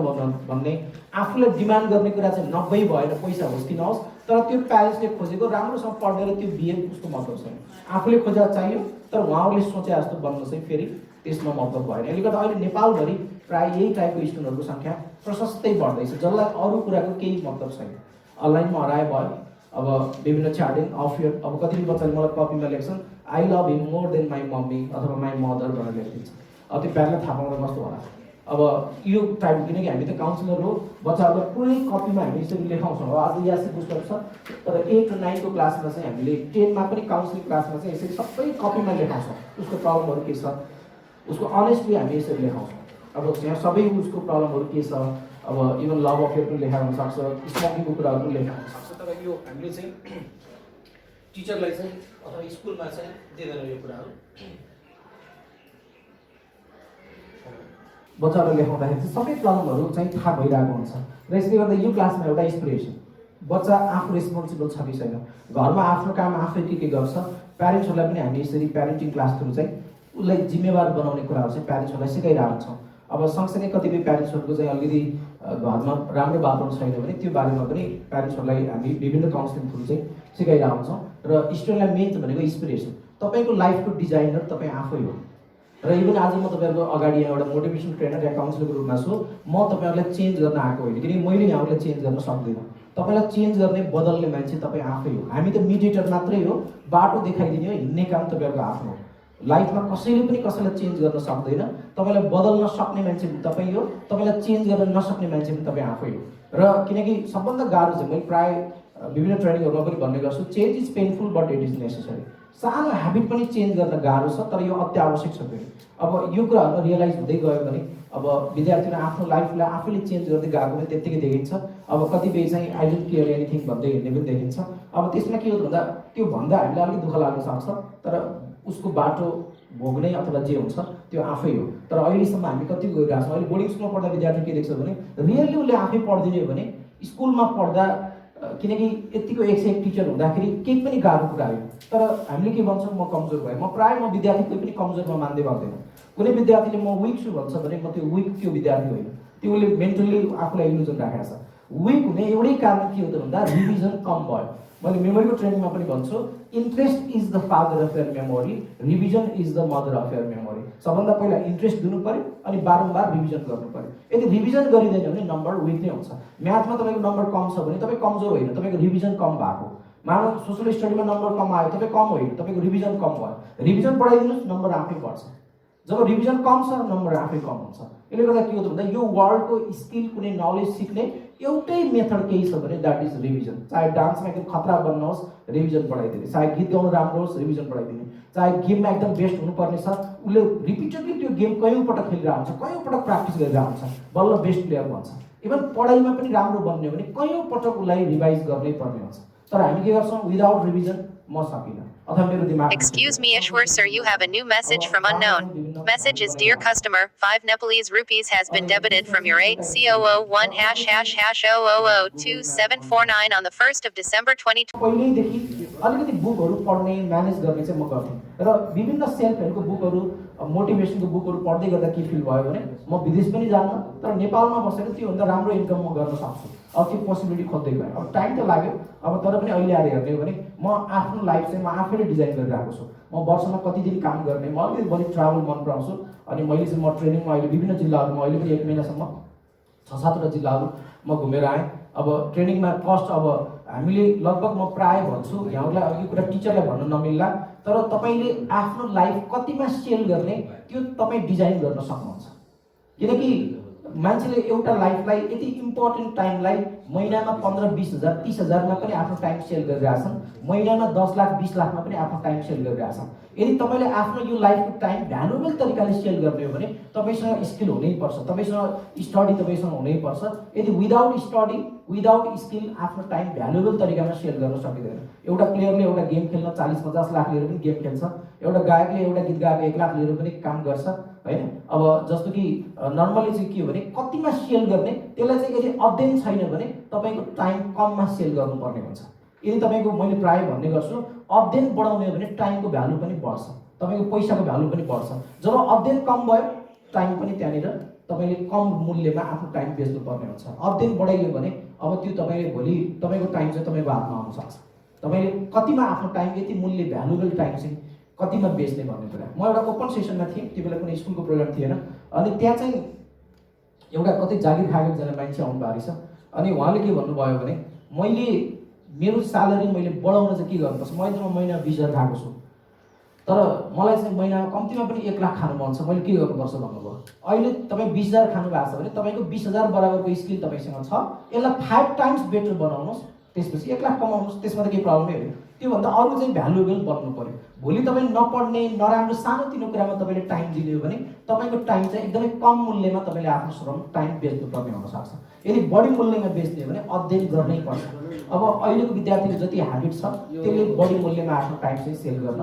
भन्ने, आफूलाई डिमान्ड गर्ने कुरा चाहिँ 90 भएर पैसा होस् कि नहोस्, तर त्यो प्यारेन्ट्सले खोजेको राम्रोसँग पढेर त्यो बिहेभ उसको मतलब छैन। आफूले खोजेर चाहियो तर उहाँहरूले सोचे जस्तो बन्न चाहिँ फेरि त्यसमा मतलब भएन। यसले गर्दा अहिले नेपालभरि प्रायः यही टाइपको स्टुडेन्टहरूको सङ्ख्या प्रशस्तै बढ्दैछ, जसलाई अरू कुराको केही मतलब छैन। अनलाइनमा हराए भयो, अब विभिन्न च्याटिङ अफियर, अब कतिपय बच्चाले मलाई कपीमा लेख्छन् I love him more than my mummy अथवा माई मदर भनेर लेखिदिन्छ। अब त्यो प्यारेन्टलाई थाहा पाउँदा कस्तो होला। अब यो टाइप, किनकि हामी त काउन्सिलर हो, बच्चाहरूलाई पुरै कपीमा हामी यसरी लेखाउँछौँ। अब आज यासी पुस्तक छ, तर 8 र 9 को क्लासमा चाहिँ हामीले 10 मा पनि काउन्सिलिङ क्लासमा चाहिँ यसरी सबै कपीमा लेखाउँछौँ। उसको प्रब्लमहरू के छ, उसको अनेस्टली हामी यसरी लेखाउँछौँ। अब यहाँ सबै उसको प्रब्लमहरू के छ, अब इभन लभ अफेयर पनि लेखा हुनसक्छ, स्मोकिङको कुराहरू पनि लेखा हुनसक्छ। तर यो हामीले चाहिँ टिचरलाई चाहिँ अथवा स्कुलमा चाहिँ दिँदैन यो कुराहरू। बच्चाहरूलाई लेखाउँदाखेरि चाहिँ सबै प्रब्लमहरू चाहिँ थाहा भइरहेको हुन्छ र यसले गर्दा यो क्लासमा एउटा इन्सपिरेसन, बच्चा आफू रेस्पोन्सिबल छ कि छैन, घरमा आफ्नो काम आफै के गर्छ, प्यारेन्ट्सहरूलाई पनि हामी यसरी प्यारेन्टिङ क्लास थ्रु चाहिँ उसलाई जिम्मेवार बनाउने कुराहरू चाहिँ प्यारेन्ट्सहरूलाई सिकाइरहेको छौँ। अब सँगसँगै कतिपय प्यारेन्ट्सहरूको चाहिँ अलिकति घरमा राम्रो वातावरण छैन भने त्यो बारेमा पनि प्यारेन्ट्सहरूलाई हामी विभिन्न काउन्सिलिङ थ्रु चाहिँ सिकाइरहेको छौँ। र स्टुडेन्टलाई मेन भनेको इन्सपिरेसन, तपाईँको लाइफको डिजाइनर तपाईँ आफै हो। र इभन आज म तपाईँहरूको अगाडि यहाँ एउटा मोटिभेसन ट्रेनर या काउन्सिलरको रूपमा छु, म तपाईँहरूलाई चेन्ज गर्न आएको होइन, किनकि मैले यहाँहरूलाई चेन्ज गर्न सक्दिनँ। तपाईँलाई चेन्ज गर्ने बदल्ने मान्छे तपाईँ आफै हो। हामी त मिडिएटर मात्रै हो, बाटो देखाइदिने हो, हिँड्ने काम तपाईँहरूको आफ्नो हो। लाइफमा कसैले पनि कसैलाई चेन्ज गर्न सक्दैन। तपाईँलाई बदल्न सक्ने मान्छे पनि तपाईँ हो, तपाईँलाई चेन्ज गर्न नसक्ने मान्छे पनि तपाईँ आफै हो। र किनकि सबभन्दा गाह्रो चाहिँ मैले प्रायः विभिन्न ट्रेनिङहरूमा पनि भन्ने गर्छु, change is painful but it is necessary. सानो ह्याबिट पनि चेन्ज गर्न गाह्रो छ, तर यो अत्यावश्यक छ फेरि। अब यो कुराहरू रियलाइज हुँदै गयो भने अब विद्यार्थीले आफ्नो लाइफलाई आफैले चेन्ज गर्दै गएको पनि त्यत्तिकै देखिन्छ। अब कतिपय चाहिँ आई डोन्ट केयर एनिथिङ भन्दै हिँड्ने पनि देखिन्छ। अब त्यसमा के हो भन्दा त्यो भन्दा हामीलाई अलिक दुःख लाग्न सक्छ, तर उसको बाटो भोग्ने अथवा जे हुन्छ त्यो आफै हो। तर अहिलेसम्म हामी कति गइरहेको छौँ, अहिले बोर्डिङ स्कुलमा पढ्दा विद्यार्थी के देख्छ भने रियल्ली उसले आफै पढिदिने हो भने स्कुलमा पढ्दा, किनकि यतिको 101 टिचर हुँदाखेरि केही पनि गाह्रो कुरा होइन। तर हामीले के भन्छौँ, म कमजोर भएँ, म प्रायः म विद्यार्थी कोही पनि कमजोरमा मान्दै गर्दैन। कुनै विद्यार्थीले म विक छु भन्छ भने म त्यो विक त्यो विद्यार्थी होइन, त्यो उसले मेन्टल्ली आफूलाई इल्युजन राखेको छ। विक हुने एउटै कारण के हो त भन्दा रिभिजन कम भयो। मैले मेमोरीको ट्रेनिङमा पनि भन्छु, interest is the father of your memory, revision is the mother of your memory. सबभन्दा पहिला इन्ट्रेस्ट दिनु पऱ्यो अनि बारम्बार रिभिजन गर्नु पऱ्यो। यदि रिभिजन गरिँदैन भने नम्बर विक नै हुन्छ। म्याथमा तपाईँको नम्बर कम छ भने तपाईँ कमजोर होइन, तपाईँको रिभिजन कम भएको। मानव सोसल स्टडीमा नम्बर कम आयो, तपाईँ कम होइन, तपाईँको रिभिजन कम भयो। रिभिजन बढाइदिनुहोस्, नम्बर आफै बढ्छ। जब रिभिजन कम छ नम्बर आफै कम हुन्छ। यसले गर्दा के हो भन्दा यो वर्ल्डको स्किल कुनै नलेज सिक्ने एउटै मेथड केही छ भने द्याट इज रिभिजन। चाहे डान्समा एकदम खतरा बन्नुहोस्, रिभिजन बढाइदिने, चाहे गीत गाउनु राम्रो होस्, रिभिजन बढाइदिने, चाहे गेममा एकदम बेस्ट हुनुपर्ने छ, उसले रिपिटेडली त्यो गेम कयौँ पटक खेलिरहेको हुन्छ, कयौँ पटक प्र्याक्टिस गरिरहेको हुन्छ, बल्ल बेस्ट प्लेयर भन्छ। इभन पढाइमा पनि राम्रो बन्ने भने कयौँ पटक उसलाई रिभाइज गर्नै पर्ने हुन्छ। तर हामी के गर्छौँ, विदाउट रिभिजन म सकिनँ अथवा मेरो दिमाग। Excuse me, Ishwar sir, you have a new message from unknown. Message is, dear customer, 5 Nepalese rupees has been debited from your 8C001##002749 on the 1st of December 2020. पहिल्यैदेखि अलिकति बुकहरू पढ्ने म्यानेज गर्ने चाहिँ म गर्थेँ। र विभिन्न सेल्फ हेल्पको बुकहरू मोटिभेसनको बुकहरू पढ्दै गर्दा के फिल भयो भने म विदेश पनि जान्न तर नेपालमा बसेर त्योभन्दा राम्रो इन्कम म गर्न सक्छु। अब त्यो पोसिबिलिटी खोज्दै गएँ। अब टाइम त लाग्यो, अब तर पनि अहिले आएर हेर्ने हो भने म आफ्नो लाइफ चाहिँ म आफैले डिजाइन गरिरहेको छु। म वर्षमा कति दिन काम गर्ने, म अलिकति बढी ट्राभल मन पराउँछु। अनि मैले चाहिँ म ट्रेनिङमा अहिले विभिन्न जिल्लाहरूमा अहिले पनि 1 महिनासम्म 6-7वटा जिल्लाहरू म घुमेर आएँ। अब ट्रेनिङमा कस्ट अब हामीले लगभग म प्राय भन्छु यहाँहरूलाई यो कुरा टिचरलाई भन्न नमिल्ला, तर तपाईँले आफ्नो लाइफ कतिमा सेल गर्ने त्यो तपाईँ डिजाइन गर्न सक्नुहुन्छ। किनकि मान्छेले एउटा लाइफलाई यति इम्पोर्टेन्ट टाइमलाई महिनामा 15-20 हजार 30 हजारमा पनि आफ्नो टाइम सेल गरिरहेछन्, महिनामा 10 लाख 20 लाखमा पनि आफ्नो टाइम सेल गरिरहेछन्। यदि तपाईँले आफ्नो यो लाइफको टाइम भ्यालुएबल तरिकाले सेल गर्ने हो भने तपाईँसँग स्किल हुनैपर्छ, तपाईँसँग स्टडी तपाईँसँग हुनैपर्छ। यदि विदाउट स्टडी विदाउट स्किल आफ्नो टाइम भ्यालुएबल तरिकामा सेल गर्न सकिँदैन। एउटा प्लेयरले एउटा गेम खेल्न 40-50 लाख लिएर पनि गेम खेल्छ, एउटा गायकले एउटा गीत गाएको 1 लाख लिएर पनि काम गर्छ होइन। अब जस्तो कि नर्मली चाहिँ के हो भने कतिमा सेल गर्ने, त्यसलाई चाहिँ यदि अध्ययन छैन भने तपाईँको टाइम कममा सेल गर्नुपर्ने हुन्छ। यदि तपाईँको मैले प्राय भन्ने गर्छु अध्ययन बढाउने हो भने टाइमको भ्यालु पनि बढ्छ, तपाईँको पैसाको भ्यालु पनि बढ्छ। जब अध्ययन कम भयो टाइम पनि त्यहाँनिर तपाईँले कम मूल्यमा आफ्नो टाइम बेच्नुपर्ने हुन्छ। अध्ययन बढाइयो भने अब त्यो तपाईँले भोलि तपाईँको टाइम चाहिँ तपाईँको हातमा आउन सक्छ। तपाईँले कतिमा आफ्नो टाइम यति मूल्य भ्यालुएबल टाइम चाहिँ कतिमा बेच्ने भन्ने कुरा। म एउटा ओपन सेसनमा थिएँ, त्यो बेला कुनै स्कुलको प्रोग्राम थिएन। अनि त्यहाँ चाहिँ एउटा कतै जागिर खाएको एकजना मान्छे आउनु भएको रहेछ। अनि उहाँले के भन्नुभयो भने मैले मेरो स्यालेरी मैले बढाउन चाहिँ के गर्नुपर्छ, मैले त महिना 20 हजार खाएको छु तर मलाई चाहिँ महिनामा कम्तीमा पनि 1 लाख खानु मन छ, मैले के गर्नुपर्छ भन्नुभयो। अहिले तपाईँ 20 हजार खानु भएको छ भने तपाईँको 20 हजार बराबरको स्किल तपाईँसँग छ, यसलाई 5 टाइम्स बेटर बनाउनुहोस्, त्यसपछि 1 लाख कमाउनुहोस्, त्यसमा त केही प्रब्लमै होइन। त्योभन्दा अरू चाहिँ भ्यालुएबल बन्नु पर्यो। भोलि तपाईँ नपढ्ने नराम्रो सानोतिनो कुरामा तपाईँले टाइम दिने हो भने तपाईँको टाइम चाहिँ एकदमै कम मूल्यमा तपाईँले आफ्नो श्रम टाइम बेच्नुपर्ने हुनसक्छ। यदि बढी मूल्यमा बेच्ने हो भने अध्ययन गर्नै पर्छ। अब अहिलेको विद्यार्थीको जति ह्याबिट छ त्यसले बढी मूल्यमा आफ्नो टाइम चाहिँ सेल गर्न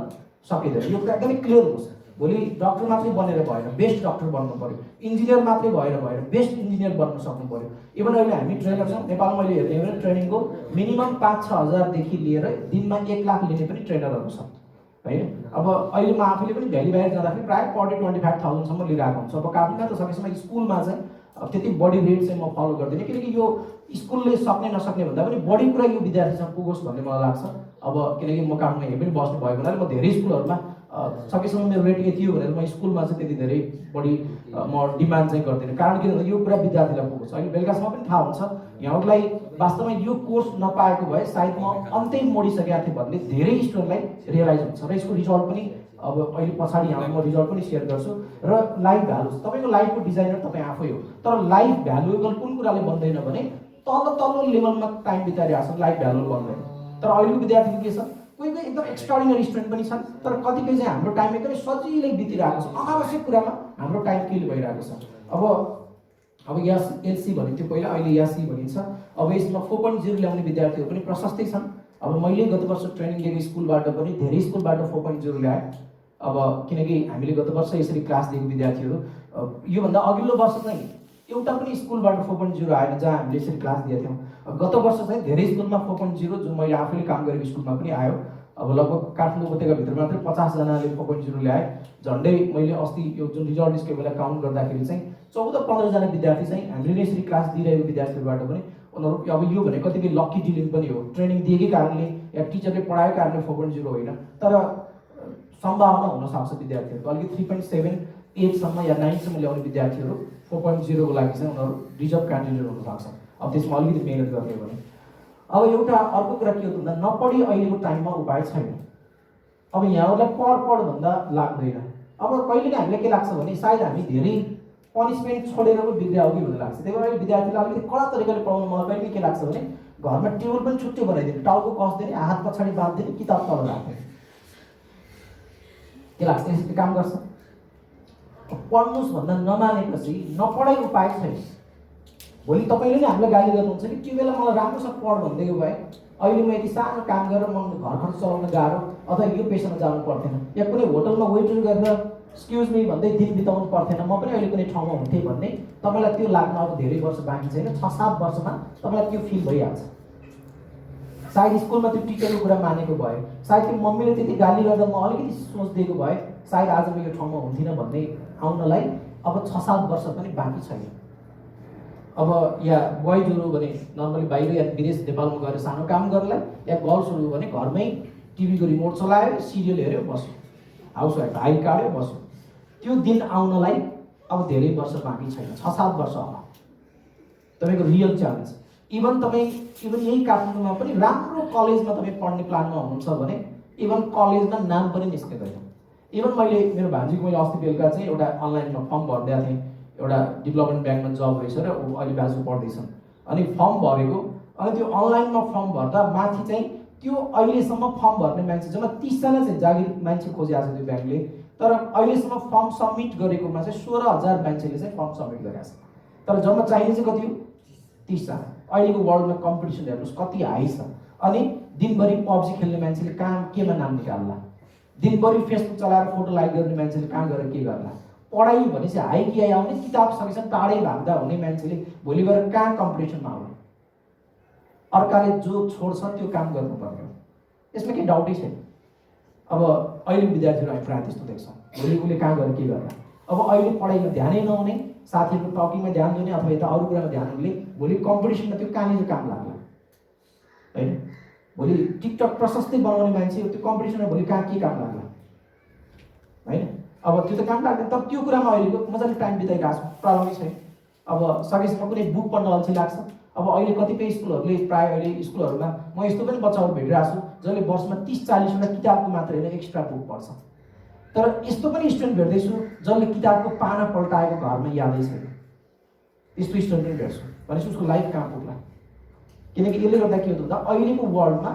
सकिँदैन। यो कुरा एकदमै क्लियर होस्। भोलि डक्टर मात्रै बनेर भएन, बेस्ट डक्टर बन्नु पर्यो। इन्जिनियर मात्रै भएर भएन, बेस्ट इन्जिनियर बन्न सक्नु पर्यो। इभन अहिले हामी ट्रेनर छौँ नेपालमा, मैले हेर्ने हो भने ट्रेनिङको मिनिमम 5-6 हजारदेखि लिएर दिनमा 1 लाख लिने पनि ट्रेनरहरू छन् होइन। अब अहिले म आफूले पनि भ्याली बाहिर जाँदाखेरि प्रायः पर डे 25,000सम्म लिइरहेको हुन्छु। अब काफीमा त सकेसम्म स्कुलमा चाहिँ त्यति बढी रेट चाहिँ म फलो गर्दिनँ, किनकि यो स्कुलले सक्ने नसक्ने भन्दा पनि बढी कुरा यो विद्यार्थीसँग पुगोस् भन्ने मलाई लाग्छ। अब किनकि म काठमाडौँ यहीँ पनि बस्नु भएको हुनाले म धेरै स्कुलहरूमा सकेसम्म मेरो रेट यति हो भनेर म स्कुलमा चाहिँ त्यति धेरै बढी म डिमान्ड चाहिँ गर्दिनँ। कारण के भन्दा यो कुरा विद्यार्थीलाई पुगोस्। अहिले बेलुकासम्म पनि थाहा हुन्छ यहाँहरूलाई वास्तवमा यो कोर्स नपाएको भए सायद म अन्तै मोडिसकेको थिएँ भन्ने धेरै स्टुडेन्टलाई रियलाइज हुन्छ। र यसको रिजल्ट पनि अब अहिले पछाडि यहाँ म रिजल्ट पनि सेयर गर्छु। र लाइफ भ्यालु, तपाईँको लाइफको डिजाइनर तपाईँ आफै हो, तर लाइफ भ्यालुएबल कुन कुराले बन्दैन भने तल्लो लेभलमा टाइम बिताइरहेको छ, लाइफ भ्यालु बन्दैन। तर अहिलेको विद्यार्थीको के छ, कोही कोही एकदम एक्स्ट्राअर्डिनरी स्टुडेन्ट पनि छन्, तर कतिपय चाहिँ हाम्रो टाइम एकदमै सजिलै बितिरहेको छ, अनावश्यक कुरामा हाम्रो टाइम किल भइरहेको छ। अब एलसी भनिन्थ्यो पहिला, अहिले यासी भनिन्छ। अब यसमा 4.0 ल्याउने विद्यार्थीहरू पनि प्रशस्तै छन्। अब मैले गत वर्ष ट्रेनिङ लिएको स्कुलबाट पनि धेरै स्कुलबाट 4.0 ल्याएँ। अब किनकि हामीले गत वर्ष यसरी क्लास दिएको विद्यार्थीहरू योभन्दा अघिल्लो वर्ष चाहिँ एउटा पनि स्कुलबाट 4.0 आएन जहाँ हामीले यसरी क्लास दिएका थियौँ। गत वर्ष चाहिँ धेरै स्कुलमा 4.0 जो मैले आफैले काम गरेको स्कुलमा पनि आयो। अब लगभग काठमाडौँ उपत्यकाभित्र मात्रै 50 जनाले 4.0 ल्याए। झन्डै मैले अस्ति यो जुन रिजल्ट निस्केको बेला काउन्ट गर्दाखेरि चाहिँ 14-15 जना विद्यार्थी चाहिँ हामीले नै यसरी क्लास दिइरहेको विद्यार्थीहरूबाट पनि उनीहरू, अब यो भने कतिपय लक्की डिलिङ पनि हो, ट्रेनिङ दिएकै कारणले या टिचरले पढाएको कारणले 4.0 होइन, तर सम्भावना हुनसक्छ विद्यार्थीहरूको अलिकति 3.78सम्म या 9सम्म ल्याउने विद्यार्थीहरू 4.0 को लागि चाहिँ उनीहरू रिजर्भ क्यान्डिडेट हुनसक्छ। अब त्यसमा अलिकति मेहनत गर्ने भने। अब एउटा अर्को कुरा के हो भन्दा नपढी अहिलेको टाइममा उपाय छैन। अब यहाँहरूलाई पढ भन्दा लाग्दैन। अब कहिले हामीलाई के लाग्छ भने सायद हामी धेरै पनिसमेन्ट छोडेर पनि विद्या हो कि भन्ने लाग्छ। त्यही भएर विद्यार्थीलाई अलिकति कडा तरिकाले पढाउनु मलाई कहिले के लाग्छ भने घरमा टेबल पनि छुट्टै बनाइदिने, टाउको कस्दिने, हात पछाडि बाँधिदिने, किताब तल राख्ने, के लाग्छ यसरी काम गर्छ। पढ्नुहोस् भन्दा नमानेपछि नपढाइ उपाय छैन। भोलि तपाईँले नै हामीलाई गाली गर्नुहुन्छ कि त्यो बेला मलाई राम्रोसँग पढ भनिदिएको भए अहिले म यति सानो काम गरेर म घर खर्च चलाउन गाह्रो अथवा यो पेसामा जानु पर्थेन, या कुनै होटलमा वेटर गरेर एक्सक्युज मी भन्दै दिन बिताउनु पर्थेन, म पनि अहिले कुनै ठाउँमा हुन्थेँ भन्ने तपाईँलाई त्यो लाग्न अब धेरै वर्ष बाँकी छैन, 6-7 वर्षमा तपाईँलाई त्यो फिल भइहाल्छ। सायद स्कुलमा त्यो टिचरको कुरा मानेको भए, सायद त्यो मम्मीले त्यति गाली गर्दा म अलिकति सोचिदिएको भए सायद आज म यो ठाउँमा हुन्थिनँ भन्ने आउनलाई अब 6-7 वर्ष पनि बाँकी छैन। अब या बोइजहरू भने नर्मली बाहिर या विदेश नेपालमा गएर सानो काम गर्नलाई, या गर्ल्सहरू भने घरमै टिभीको रिमोट चलायो, सिरियल हेऱ्यो, बस्यो, हाउसवाइफ हाई काट्यो, बस्यो। त्यो दिन आउनलाई अब धेरै वर्ष बाँकी छैन, 6-7 वर्ष होला तपाईँको रियल च्यालेन्ज। इभन यही काठमाडौँमा पनि राम्रो कलेजमा तपाईँ पढ्ने प्लानमा हुनुहुन्छ भने इभन कलेजमा नाम पनि निस्किँदैन। इभन मेरो भान्जीको मैले अस्ति बेलुका चाहिँ एउटा अनलाइनमा फर्म भरिदिएको थिएँ, एउटा डेभलपमेन्ट ब्याङ्कमा जब रहेछ र ऊ अहिले ब्याचलर पढ्दैछन्। अनि फर्म भरेको, अनि त्यो अनलाइनमा फर्म भर्दा माथि चाहिँ त्यो अहिलेसम्म फर्म भर्ने मान्छे जम्मा 30 जना चाहिँ जागिर मान्छे खोजिरहेको छ त्यो ब्याङ्कले, तर अहिलेसम्म फर्म सबमिट गरेकोमा चाहिँ 16,000 मान्छेले चाहिँ फर्म सबमिट गरेको छ, तर जम्मा चाहिने चाहिँ कति हो? 30 जना। अहिलेको वर्ल्डमा कम्पिटिसन हेर्नुहोस् कति हाई छ। अनि दिनभरि पब्जी खेल्ने मान्छेले कहाँ केमा नाम निकाल्ला, दिनभरि फेसबुक चलाएर फोटो लाइक गर्ने मान्छेले कहाँ गएर के गर्ला, पढाइ भनेपछि हाई कि हाई आउने, किताब सकेसम्म टाढै भाग्दा हुने मान्छेले भोलि गएर कहाँ कम्पिटिसनमा आउने। अर्काले जो छोड्छ त्यो काम गर्नुपर्ने हो, यसमा केही डाउटै छैन। अब अहिले विद्यार्थीहरू हामी प्रायः त्यस्तो देख्छौँ, भोलि उसले कहाँ गएर के गर्ला। अब अहिले पढाइमा ध्यानै नहुने, साथीहरूको टकिङमा ध्यान दिने अथवा यता अरू कुरामा ध्यान दिने, भोलि कम्पिटिसनमा त्यो कहाँनिर काम लाग्ला होइन। भोलि टिकटक प्रशस्तै बनाउने मान्छे त्यो कम्पिटिसनमा भोलि कहाँ के काम लाग्ला होइन। अब त्यो त काम लाग्दैन, तर त्यो कुरामा अहिलेको मजाले टाइम बिताइरहेको छु, प्रब्लमै छैन। अब सकेसम्म कुनै बुक पढ्न अल्छी लाग्छ। अब अहिले कतिपय स्कुलहरूले प्रायः अहिले स्कुलहरूमा म यस्तो पनि बच्चाहरू भेटिरहेको छु जसले वर्षमा 30-40वटा किताबको मात्र होइन एक्स्ट्रा बुक पढ्छ। तर यस्तो पनि स्टुडेन्ट भेट्दैछु जसले किताबको पाना पल्टाएको घरमा यादै छैन। यस्तो स्टुडेन्ट पनि भेट्छु भनेपछि उसको लाइफ कहाँ पुग्ला। किनकि यसले गर्दा के हुन्छ भन्दा अहिलेको वर्ल्डमा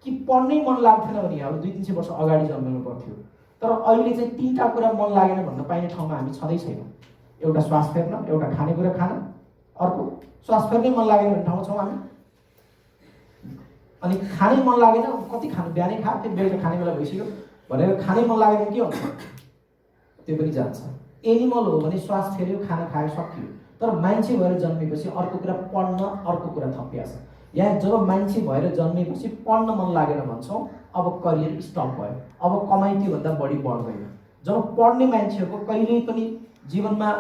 कि पढ्नै मन लाग्थेन भने अब 200-300 वर्ष अगाडि जन्मनु पर्थ्यो, तर अहिले चाहिँ 3टा कुरा मन लागेन भन्न पाइने ठाउँमा हामी छँदै छैनौँ। एउटा श्वास फेर्न, एउटा खानेकुरा खान, अर्को श्वास फेर्नै मन लागेन भन्ने ठाउँमा छौँ हामी। अनि खानै मन लागेन, कति खानु, बिहानै खा त्यो बेलुका खाने बेला भइसक्यो भनेर खानै मन लागेन के हुन्छ, त्यो पनि जान्छ। एनिमल हो भने श्वास फेर्यो, खाना खायो, सकियो। तर मान्छे भएर जन्मेपछि अर्को कुरा पढ्न, अर्को कुरा थपिया छ। यहाँ जब मान्छे भएर जन्मेपछि पढ्न मन लागेन भन्छौँ, अब करियर स्टप भयो, अब कमाइ त्योभन्दा बढी बढ्दैन। जब पढ्ने मान्छेको कहिल्यै पनि जीवनमा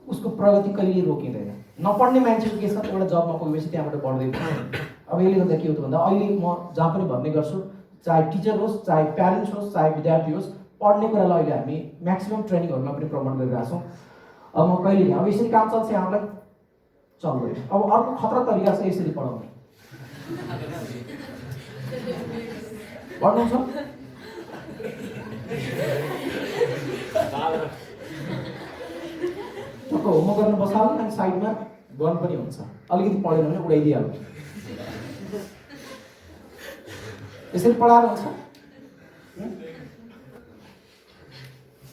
उसको प्रगति कहिल्यै रोकिँदैन। नपढ्ने मान्छेको के छ, एउटा जबमा पुगेपछि त्यहाँबाट बढ्दै जान्छ। अब यसले गर्दा के हुन्छ भन्दा अहिले म जहाँ पनि भन्ने गर्छु, चाहे टिचर होस्, चाहे प्यारेन्ट्स होस्, चाहे विद्यार्थी होस्, पढ्ने कुरालाई अहिले हामी म्याक्सिमम ट्रेनिङहरूमा पनि प्रमोट गरिरहेको छौँ। अब म कहिले अब यसरी काम चल्छ यहाँलाई चल्दैन। अब अर्को खतरा तरिका छ यसरी पढाउने। पढ्नुहुन्छ टक्क होमवर्क गर्न बसाल्नु अनि साइडमा गन पनि हुन्छ, अलिकति पढेन भने उडाइदिइहाल्नु। यसरी पढाएर हुन्छ।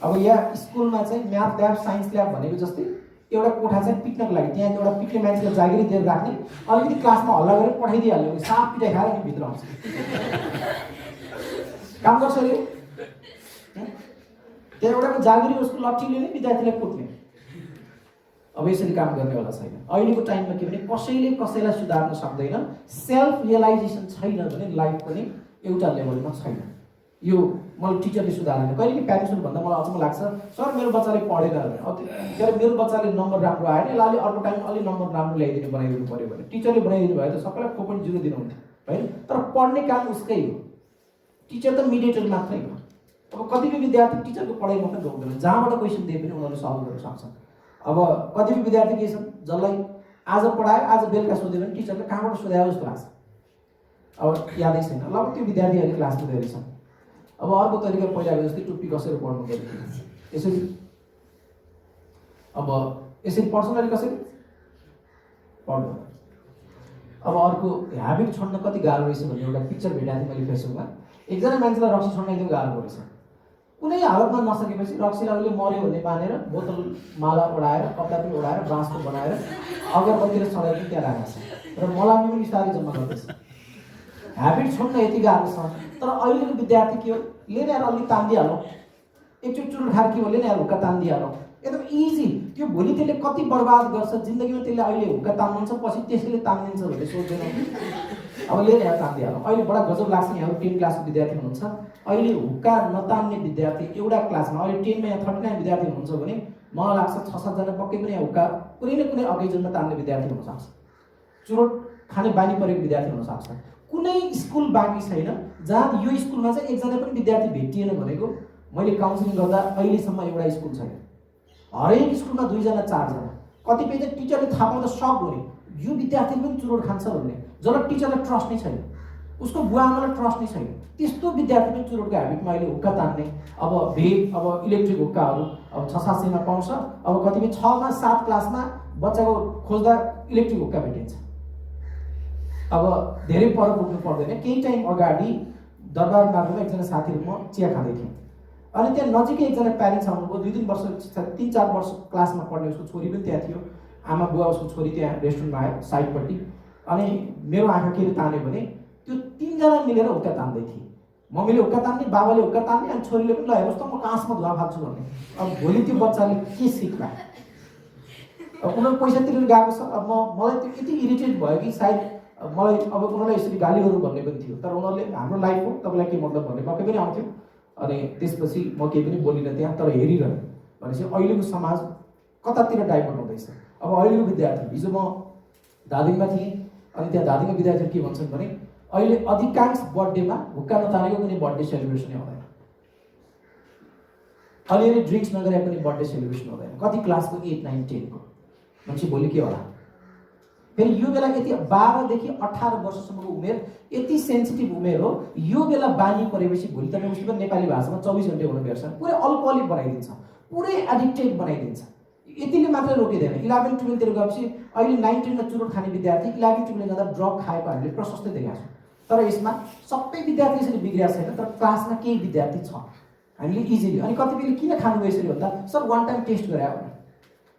अब यहाँ स्कुलमा चाहिँ म्याथ ल्याब, साइन्स ल्याब भनेको जस्तै एउटा कोठा चाहिँ पिट्नको लागि, त्यहाँ एउटा पिट्ने मान्छेलाई जागिरी दिएर राख्ने, अलिकति क्लासमा हल्ला गरेर पठाइदिइहाल्यो, साफ पिटाइ खाएर अनि भित्र आउँछ। काम गर्छ यो। त्यहाँ एउटाको जागिरी उसको लट्ठीले नै विद्यार्थीलाई कुट्ने। अब यसरी काम गर्नेवाला छैन। अहिलेको टाइममा के भने कसैले कसैलाई सुधार्न सक्दैन। सेल्फ रियलाइजेसन छैन भने लाइफ पनि एउटा लेभलमा छैन। यो मलाई टिचरले सुधार्दैन। कहिले प्यारेन्ट्सहरू भन्दा मलाई अचम्म लाग्छ, सर मेरो बच्चाले पढेन भने, मेरो बच्चाले नम्बर राम्रो आएन, यसलाई अर्को टाइम अलि नम्बर राम्रो ल्याइदिनु, बनाइदिनु पऱ्यो भने टिचरले बनाइदिनु भयो त सबैलाई 4.0 दिनुहुन्थ्यो होइन। तर पढ्ने काम उसकै हो, टिचर त मिडिएटर मात्रै हो। अब कतिपय विद्यार्थी टिचरको पढाइ मात्रै रोक्दैन, जहाँबाट क्वेसन दिए पनि उनीहरूले सल्भ गर्न सक्छन्। अब कतिपय विद्यार्थी के छन् जसलाई आज पढायो, आज बेलुका सोध्यो भने टिचरले कहाँबाट सोध्यायो जस्तो लाग्छ, अब यादै छैन। ल त्यो विद्यार्थी अहिले क्लासमा गएर छन्। अब अर्को तरिका पहिलाको जस्तै टुप्पी कसेर पढ्नु पऱ्यो, यसरी अब यसरी पढ्छन् अहिले कसरी पढ्नु। अब अर्को ह्याबिट छोड्न कति गाह्रो रहेछ भन्ने एउटा पिक्चर भेटाएको थिएँ मैले फेसबुकमा। एकजना मान्छेलाई रक्सी छोड्न एकदम गाह्रो रहेछ। कुनै हालतमा नसकेपछि रक्सीलाई उसले मऱ्यो भन्ने मानेर बोतल माला ओढाएर, कपडा पनि ओढाएर, बाँसको बनाएर अगरबत्ती र सलाई पनि त्यहाँ राखेको छ र मलामी पनि बिस्तारै जम्मा गर्दैछ। ह्याबिट छोड्न यति गाह्रो छ। तर अहिलेको विद्यार्थी के हो, लिएर आएर अलिक तान्दिहालौँ, एकचोटि चुरोट खाएर के हो, लिएर आएर हुक्का तान्दिहालौँ, एकदम इजी। त्यो भोलि त्यसले कति बर्बाद गर्छ जिन्दगीमा, त्यसले अहिले हुक्का तान्नुहुन्छ पछि त्यसैले तान्दिन्छ भन्ने सोच्दैन। अब लिएर यहाँ तान्दिहालौँ। अहिले बडा गजब लाग्छ, यहाँहरू 10 क्लासको विद्यार्थी हुनुहुन्छ, अहिले हुक्का नतान्ने विद्यार्थी एउटा क्लासमा, अहिले 10 मा यहाँ 39 विद्यार्थी हुनुहुन्छ भने मलाई लाग्छ 6-7 जना पक्कै पनि यहाँ हुक्का कुनै न कुनै अकेजनमा तान्ने विद्यार्थी हुनसक्छ, चुरोट खाने बानी परेको विद्यार्थी हुनसक्छ। कुनै स्कुल बाँकी छैन जहाँ यो स्कुलमा चाहिँ एकजना पनि विद्यार्थी भेटिएन भनेको मैले काउन्सिलिङ गर्दा अहिलेसम्म एउटा स्कुल छैन। हरेक स्कुलमा 2 जना 4 जना, कतिपय चाहिँ टिचरले थाहा पाउँदा सक हुने यो विद्यार्थीले पनि चुरोट खान्छ भन्ने, जसलाई टिचरलाई ट्रस्ट नै छैन, उसको बुवा आमालाई ट्रस्ट नै छैन, त्यस्तो विद्यार्थी पनि चुरोटको ह्याबिटमा अहिले हुक्का तान्ने। अब भेग अब इलेक्ट्रिक हुक्काहरू अब 600-700 मा पाउँछ, अब कतिपय 6 मा 7 क्लासमा बच्चाको खोज्दा इलेक्ट्रिक हुक्का भेटिन्छ। अब धेरै पर पुग्नु पर्दैन, केही टाइम अगाडि दरबार मार्गमा एकजना साथीहरू म चिया खाँदै थिएँ, अनि त्यहाँ नजिकै एकजना प्यारेन्ट्स आउनुभयो, 2-3 वर्ष 3-4 वर्ष क्लासमा पढ्ने उसको छोरी पनि त्यहाँ थियो, आमा बुवा उसको छोरी त्यहाँ रेस्टुरेन्टमा आयो साइडपट्टि, अनि मेरो आँखा के तान्यो भने त्यो 3 जना मिलेर हुक्का तान्दै थिए। मम्मीले हुक्का तान्ने, बाबाले हुक्का तान्ने, अनि छोरीले पनि ल हेर्नुहोस् त म काँसमा धुवा फाल्छु भन्ने। अब भोलि त्यो बच्चाले के सिक्ला? अब उनीहरू पैसा तिरेर गएको छ। अब मलाई त्यो यति इरिटेट भयो कि सायद मलाई अब उनीहरूलाई यसरी गाली गरौँ भन्ने पनि थियो, तर उनीहरूले हाम्रो लाइफ हो तपाईँलाई के मतलब भन्ने पक्कै पनि आउँथ्यो। अनि त्यसपछि म केही पनि बोलिनँ त्यहाँ, तर हेरिरहेँ भनेपछि अहिलेको समाज कतातिर डाइभर्ट हुँदैछ। अब अहिलेको विद्यार्थी, हिजो म धादिङमा थिएँ, अनि त्यहाँ धादिङका विद्यार्थीहरू के भन्छन् भने अहिले अधिकांश बर्थडेमा हुक्का नतानेको कुनै बर्थडे सेलिब्रेसनै हुँदैन, अलिअलि ड्रिङ्क्स नगरेर पनि बर्थडे सेलिब्रेसन हुँदैन। कति क्लासको 8, 9, 10 को मान्छे भोलि के होला? फेरि यो बेला यति 12 देखि 18 वर्षसम्मको उमेर यति सेन्सिटिभ उमेर हो, यो बेला बानी परेपछि भोलि तपाईँ उसले पनि नेपाली भाषामा 24 घन्टे हुन भेट्छ, पुरै अल्कोहलिक बनाइदिन्छ, पुरै एडिक्टेड बनाइदिन्छ। यतिले मात्रै रोकिँदैन, 11-12 तिर गएपछि अहिले 9-10 मा चुरोट खाने विद्यार्थी 11-12 जाँदा ड्रग खाएको हामीले प्रशस्तै देखाएको छौँ। तर यसमा सबै विद्यार्थी यसरी बिग्रिएको छैन, तर क्लासमा केही विद्यार्थी छ हामीले इजिली। अनि कतिपयले किन खानुभयो यसरी भन्दा सर वान टाइम टेस्ट गरे भने,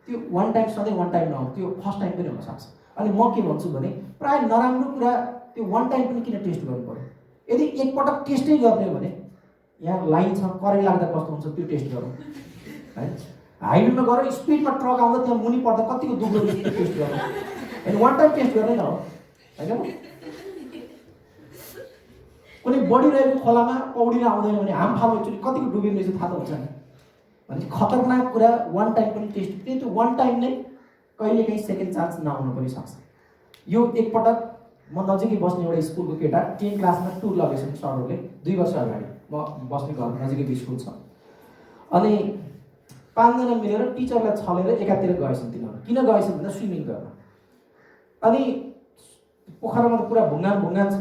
त्यो वान टाइम सधैँ वान टाइम नहो, त्यो फर्स्ट टाइम पनि हुनसक्छ। अनि म के भन्छु भने प्रायः नराम्रो कुरा त्यो वान टाइम पनि किन टेस्ट गर्नु पर्यो? यदि एकपटक टेस्टै गर्ने हो भने यहाँ लाइन छ, करेन्ट लाग्दा कस्तो हुन्छ त्यो टेस्ट गरौँ है। हाइवेमा गएर स्पिडमा ट्रक आउँदा त्यहाँ मुनि पर्दा कतिको दुब्लो टेस्ट गरौँ, होइन वान टाइम टेस्ट गर्ने न हो होइन। कुनै बढिरहेको खोलामा पौडिन आउँदैन भने हामफाल एकचोटि कतिको डुबिने रहेछ थाहा त हुन्छ नि। भने खतरनाक कुरा वान टाइम पनि टेस्ट, त्यो वान टाइम नै कहिलेकाहीँ सेकेन्ड चान्स नआउनु पनि सक्छ। यो एकपटक म नजिकै बस्ने एउटा स्कुलको केटा 10 क्लासमा टुर लगेछन् सरहरूले 2 वर्ष अगाडि, म बस्ने घर नजिकै स्कुल छ, अनि 5 जना मिलेर टिचरलाई छलेर एकातिर गएछन्। तिनीहरू किन गएछन् भन्दा स्विमिङ गर्न, अनि पोखरामा त पुरा भुङ्गान छ,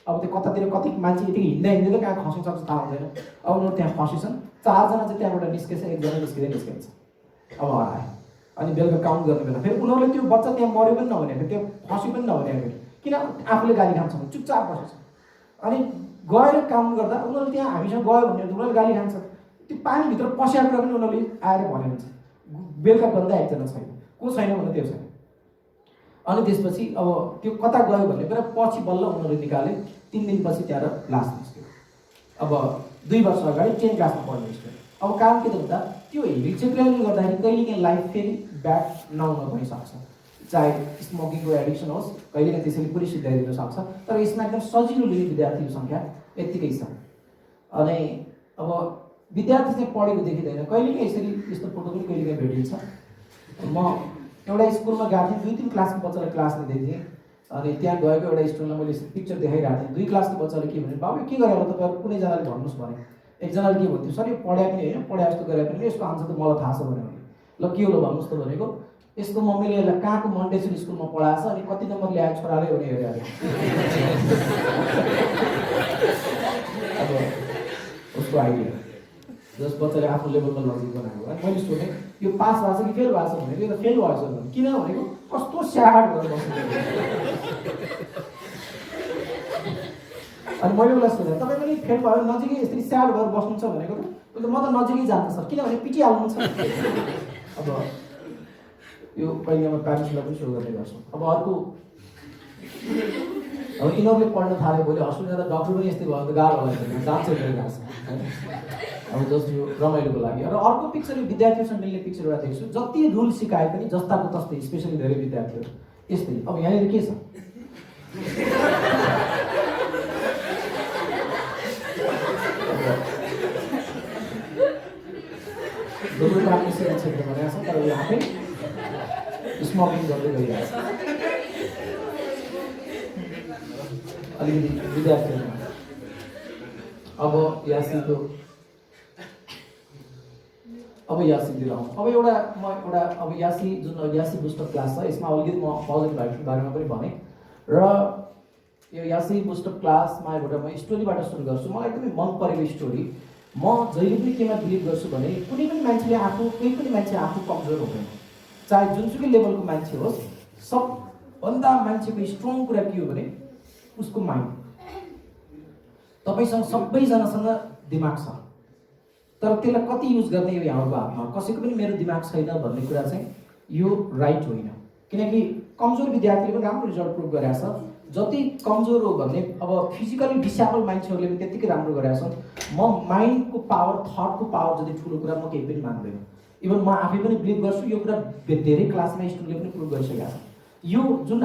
अब त्यो कतातिर कति मान्छे यति हिँड्दै कहाँ खस्न सक्छ थाहा हुँदैन। अब उनीहरू त्यहाँ फसेछन्, 4 जना चाहिँ त्यहाँबाट निस्केछ, 1 जना निस्किन्छ, अब हरायो। अनि बेलुका काउन्ट गर्ने बेला फेरि उनीहरूले त्यो बच्चा त्यहाँ मऱ्यो पनि नभनेको, त्यो फस्यो पनि नभनेको, किन आफूले गाली खान्छ भने चुपचाप बसेछ। अनि गएर काउन्ट गर्दा उनीहरूले त्यहाँ हामीसँग गयो भने उनीहरूले गाली खान्छ, त्यो पानीभित्र पस्याएको कुरा पनि उनीहरूले आएर भनेको हुन्छ। बेलुका गन्दा 1 जना छैन, को छैन भन्दा त्यो छैन। अनि त्यसपछि अब त्यो कता गयो भन्ने कुरा पछि बल्ल उनीहरूले निकाले, 3 दिनपछि त्यहाँबाट लास निस्क्यो। अब 2 वर्ष अगाडि 10 क्लासमा पढ्ने स्टुडेन्ट। अब कारण के त भन्दा त्यो हिलचेक्राइले गर्दाखेरि कहिलेकाहीँ लाइफ फेरि ब्याक नहुन पनि सक्छ, चाहे स्मोकिङको एडिक्सन होस्, कहिलेकाहीँ त्यसैले पुरै सिद्धाइदिन सक्छ। तर यसमा एकदम सजिलो लिने विद्यार्थीको सङ्ख्या यत्तिकै छ। अनि अब विद्यार्थी चाहिँ पढेको देखिँदैन, कहिलेकाहीँ यसरी यस्तो फोटो पनि कहिलेकाहीँ भेटिन्छ। म एउटा स्कुलमा गएको थिएँ, 2-3 क्लासको बच्चालाई क्लास लिँदै थिएँ, अनि त्यहाँ गएको एउटा स्टुडेन्टलाई मैले पिक्चर देखाइरहेको थिएँ। 2 क्लासको बच्चाले के भने बाबु के गरेर तपाईँहरू कुनैजनाले भन्नुहोस् भने, एकजनाले के भन्थ्यो सर यो पढाइ पनि होइन, पढाइ जस्तो गरे पनि यसको आन्सर त मलाई थाहा छ भने, ल के हो ल भन्नुहोस् त भनेको, यसको मम्मीले यसलाई कहाँको मन्टेसरी स्कुलमा पढाएछ अनि कति नम्बर ल्यायो छोराले भने हेरेर अब उसको आइडिया जस बच्चाले आफ्नो लेभलमा लजिक बनाएको। अनि मैले सोधेँ यो पास भएको छ कि फेल भएको छ भनेको, यो त फेल भएको छ भने किन भनेको कस्तो स्याड गरेर बस्नु। अनि मैले उसलाई सोधेँ तपाईँ पनि फेल भयो नजिकै यसरी स्याड भएर बस्नुहुन्छ भनेको त, म त नजिकै जान्छ सर किनभने पिटिहाल्नु छ। अब यो कहिले म प्यारेन्ट्सलाई पनि सो गर्ने गर्छु। अब अर्को अब यिनीहरूले पढ्न थाल्यो भोलि हस्पिटल जाँदा डक्टर पनि यस्तै भयो भने त गाह्रो होला, जान्छ गएको छ होइन। अब जस्तो यो रमाइलोको लागि। र अर्को पिक्चर यो विद्यार्थीहरूसँग मिल्ने पिक्चर एउटा देख्छु, जति रुल सिकाए पनि जस्ताको तस्तै, स्पेसली धेरै विद्यार्थीहरू यस्तै। अब यहाँनिर के छ धुम्रपान निषेध क्षेत्र भनेको छ तर यो आफै स्मोकिङ गर्दै गइरहेछ। अलिकति विद्यार्थीहरूमा अब यासीतिर आउँ। अब अब यासी जुन यासी बुस्टर क्लास छ यसमा अलिकति म पोजिटिभ भाइबको बारेमा पनि भने र यो यासी बुस्टर क्लासमा एउटा म स्टोरीबाट सुरु गर्छु। मलाई एकदमै मन परेको स्टोरी। म जहिले पनि केमा बिलिभ गर्छु भने कुनै पनि मान्छेले कोही पनि मान्छे आफू कमजोर हुँदैन, चाहे जुनसुकै लेभलको मान्छे होस्। सबभन्दा मान्छेको स्ट्रङ कुरा के हो भने उसको माइन्ड। तपाईँसँग सबैजनासँग दिमाग छ तर त्यसलाई कति युज गर्ने यो यहाँको हातमा। कसैको पनि मेरो दिमाग छैन भन्ने कुरा चाहिँ यो राइट होइन, किनकि कमजोर विद्यार्थीले पनि राम्रो रिजल्ट प्रुभ गरेछ। जति कमजोर हो भने अब फिजिकली डिसेबल मान्छेहरूले पनि त्यत्तिकै राम्रो गरेका छन्। म माइन्डको पावर, थटको पावर जति ठुलो कुरा म केही पनि मान्दैन। इभन म आफै पनि बिलिभ गर्छु, यो कुरा धेरै क्लासमा स्टुडेन्टले पनि प्रुभ गरिसकेका छन्। यो जुन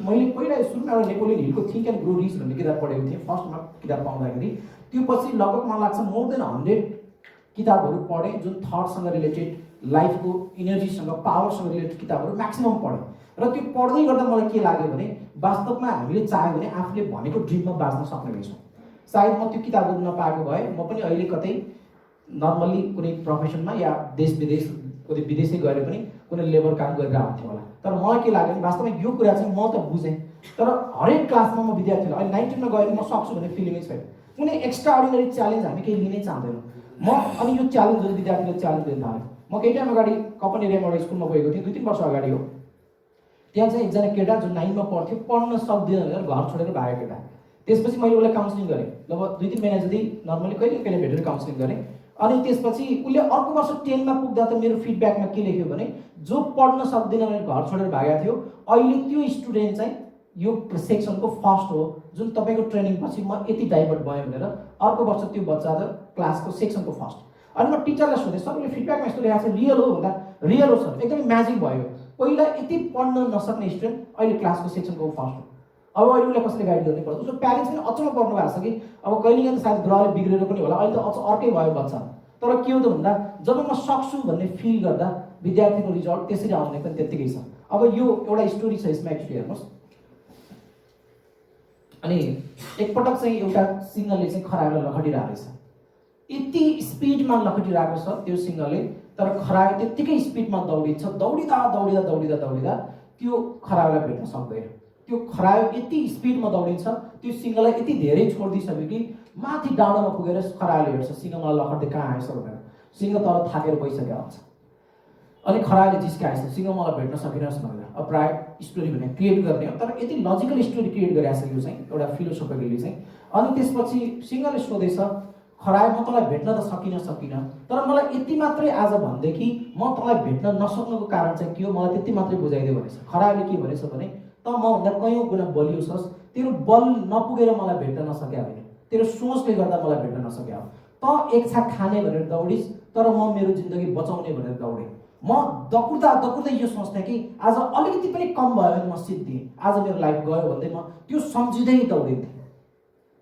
मैले पहिला सुरुमा एउटा नेपोलियन हिलको थिङ्क एन्ड ग्रो रिच भन्ने किताब पढेको थिएँ फर्स्टमा किताब पाउँदाखेरि। त्यो पछि लगभग मलाई लाग्छ मोर देन 100 किताबहरू पढेँ जुन थटसँग रिलेटेड, लाइफको इनर्जीसँग, पावरसँग रिलेटेड किताबहरू म्याक्सिमम पढेँ। र त्यो पढ्दै गर्दा मलाई के लाग्यो भने वास्तवमा हामीले चाह्यो भने आफूले भनेको ड्रिममा बाँच्न सक्ने रहेछौँ। सायद म त्यो किताबहरू नपाएको भए म पनि अहिले कतै नर्मल्ली कुनै प्रोफेसनमा या देश विदेश कतै विदेशै गएर पनि कुनै लेबर काम गरेर आउँथ्यो होला। तर मलाई के लाग्यो भने वास्तवमा यो कुरा चाहिँ म त बुझेँ तर हरेक क्लासमा म विद्यार्थीलाई अहिले 19मा गएर म सक्छु भन्ने फिलिङै छैन। कुनै एक्स्ट्रा अर्डिनरी च्यालेन्ज हामी केही लिनै चाहँदैनौँ। अनि यो च्यालेन्ज जुन विद्यार्थीले च्यालेन्ज दिन थाल्यो। म केही टाइम अगाडि कपन एरियामा एउटा स्कुलमा गएको थिएँ, 2-3 वर्ष अगाडि हो। त्यहाँ चाहिँ एकजना केटा जो 9मा पढ्थ्यो, पढ्न सक्दैन भनेर घर छोडेर भागेको केटा। त्यसपछि मैले उसलाई काउन्सिलिङ गरेँ, लगभग 2-3 महिना जति नर्मली कहिले भेटेर काउन्सिलिङ गरेँ। अनि त्यसपछि उसले अर्को वर्ष 10मा पुग्दा त मेरो फिडब्याकमा के लेख्यो भने जो पढ्न सक्दैन भनेर घर छोडेर भागेको थियो अहिले त्यो स्टुडेन्ट चाहिँ यो सेक्सनको फर्स्ट हो जुन तपाईँको ट्रेनिङ पछि म यति डाइभर्ट भएँ भनेर अर्को वर्ष त्यो बच्चा त क्लासको सेक्सनको फर्स्ट। अनि म टिचरलाई सोधेँ, सर उसले फिडब्याकमा यस्तो लेखाएको छ, रियल हो भन्दा रियल हो सर, एकदमै म्याजिक भयो। पहिला यति पढ्न नसक्ने स्टुडेन्ट अहिले क्लासको सेक्सनको फर्स्ट हो। अब अहिले उसलाई कसले गाइड गर्नु पर्छ? उसको प्यारेन्ट्स पनि अचम्म पर्नु भएको छ कि अब कहिलेकाहीँ त सायद ग्रहले बिग्रेर पनि होला, अहिले त अर्कै भयो बच्चा। तर के हो त भन्दा जब म सक्छु भन्ने फिल गर्दा विद्यार्थीको रिजल्ट त्यसरी आउने पनि त्यत्तिकै छ। अब यो एउटा स्टोरी छ यसमा, एक्चुअली हेर्नुहोस्। अनि एकपटक चाहिँ एउटा सिंहले चाहिँ खरायोलाई लखटिरहेको रहेछ। यति स्पिडमा लखटिरहेको छ त्यो सिंहले, तर खरायो त्यत्तिकै स्पिडमा दौडिन्छ। दौडिँदा त्यो खरायोलाई भेट्न सक्दैन। त्यो खरायो यति स्पिडमा दौडिन्छ, त्यो सिंहलाई यति धेरै छोडिदिइसक्यो कि माथि डाँडामा पुगेर खरायोले हेर्छ सिंह मलाई लखट्दै कहाँ आएछ भनेर। सिंह तल थाकेर गइसकेको हुन्छ। अनि खरायोले जिस्काएछ, सिंह मलाई भेट्न सकिनस् भनेर। अब प्रायः स्टोरी भने क्रिएट गर्ने हो, तर यति लजिकल स्टोरी क्रिएट गरेको छ यो चाहिँ एउटा फिलोसोफीले चाहिँ। अनि त्यसपछि सिंहले सोधेछ, खरायो म तँलाई भेट्न त सकिनँ, तर मलाई यति मात्रै आज भनेदेखि म तँलाई भेट्न नसक्नुको कारण चाहिँ के हो मलाई त्यति मात्रै बुझाइदियो भनेछ। खरायोले के भनेछ भने त मभन्दा कयौँ गुणा बलियो छस्, तेरो बल नपुगेर मलाई भेट्न नसक्या होइन, तेरो सोचले गर्दा मलाई भेट्न नसक्या हो। त एक छाक खाने भनेर दौडिस्, तर म मेरो जिन्दगी बचाउने भनेर दौडेँ। म दकुर्दा यो सोच्थेँ कि आज अलिकति पनि कम भयो भने म सिद्धिएँ, आज मेरो लाइफ गयो भन्दै म त्यो सम्झिँदै दौडिन्थेँ।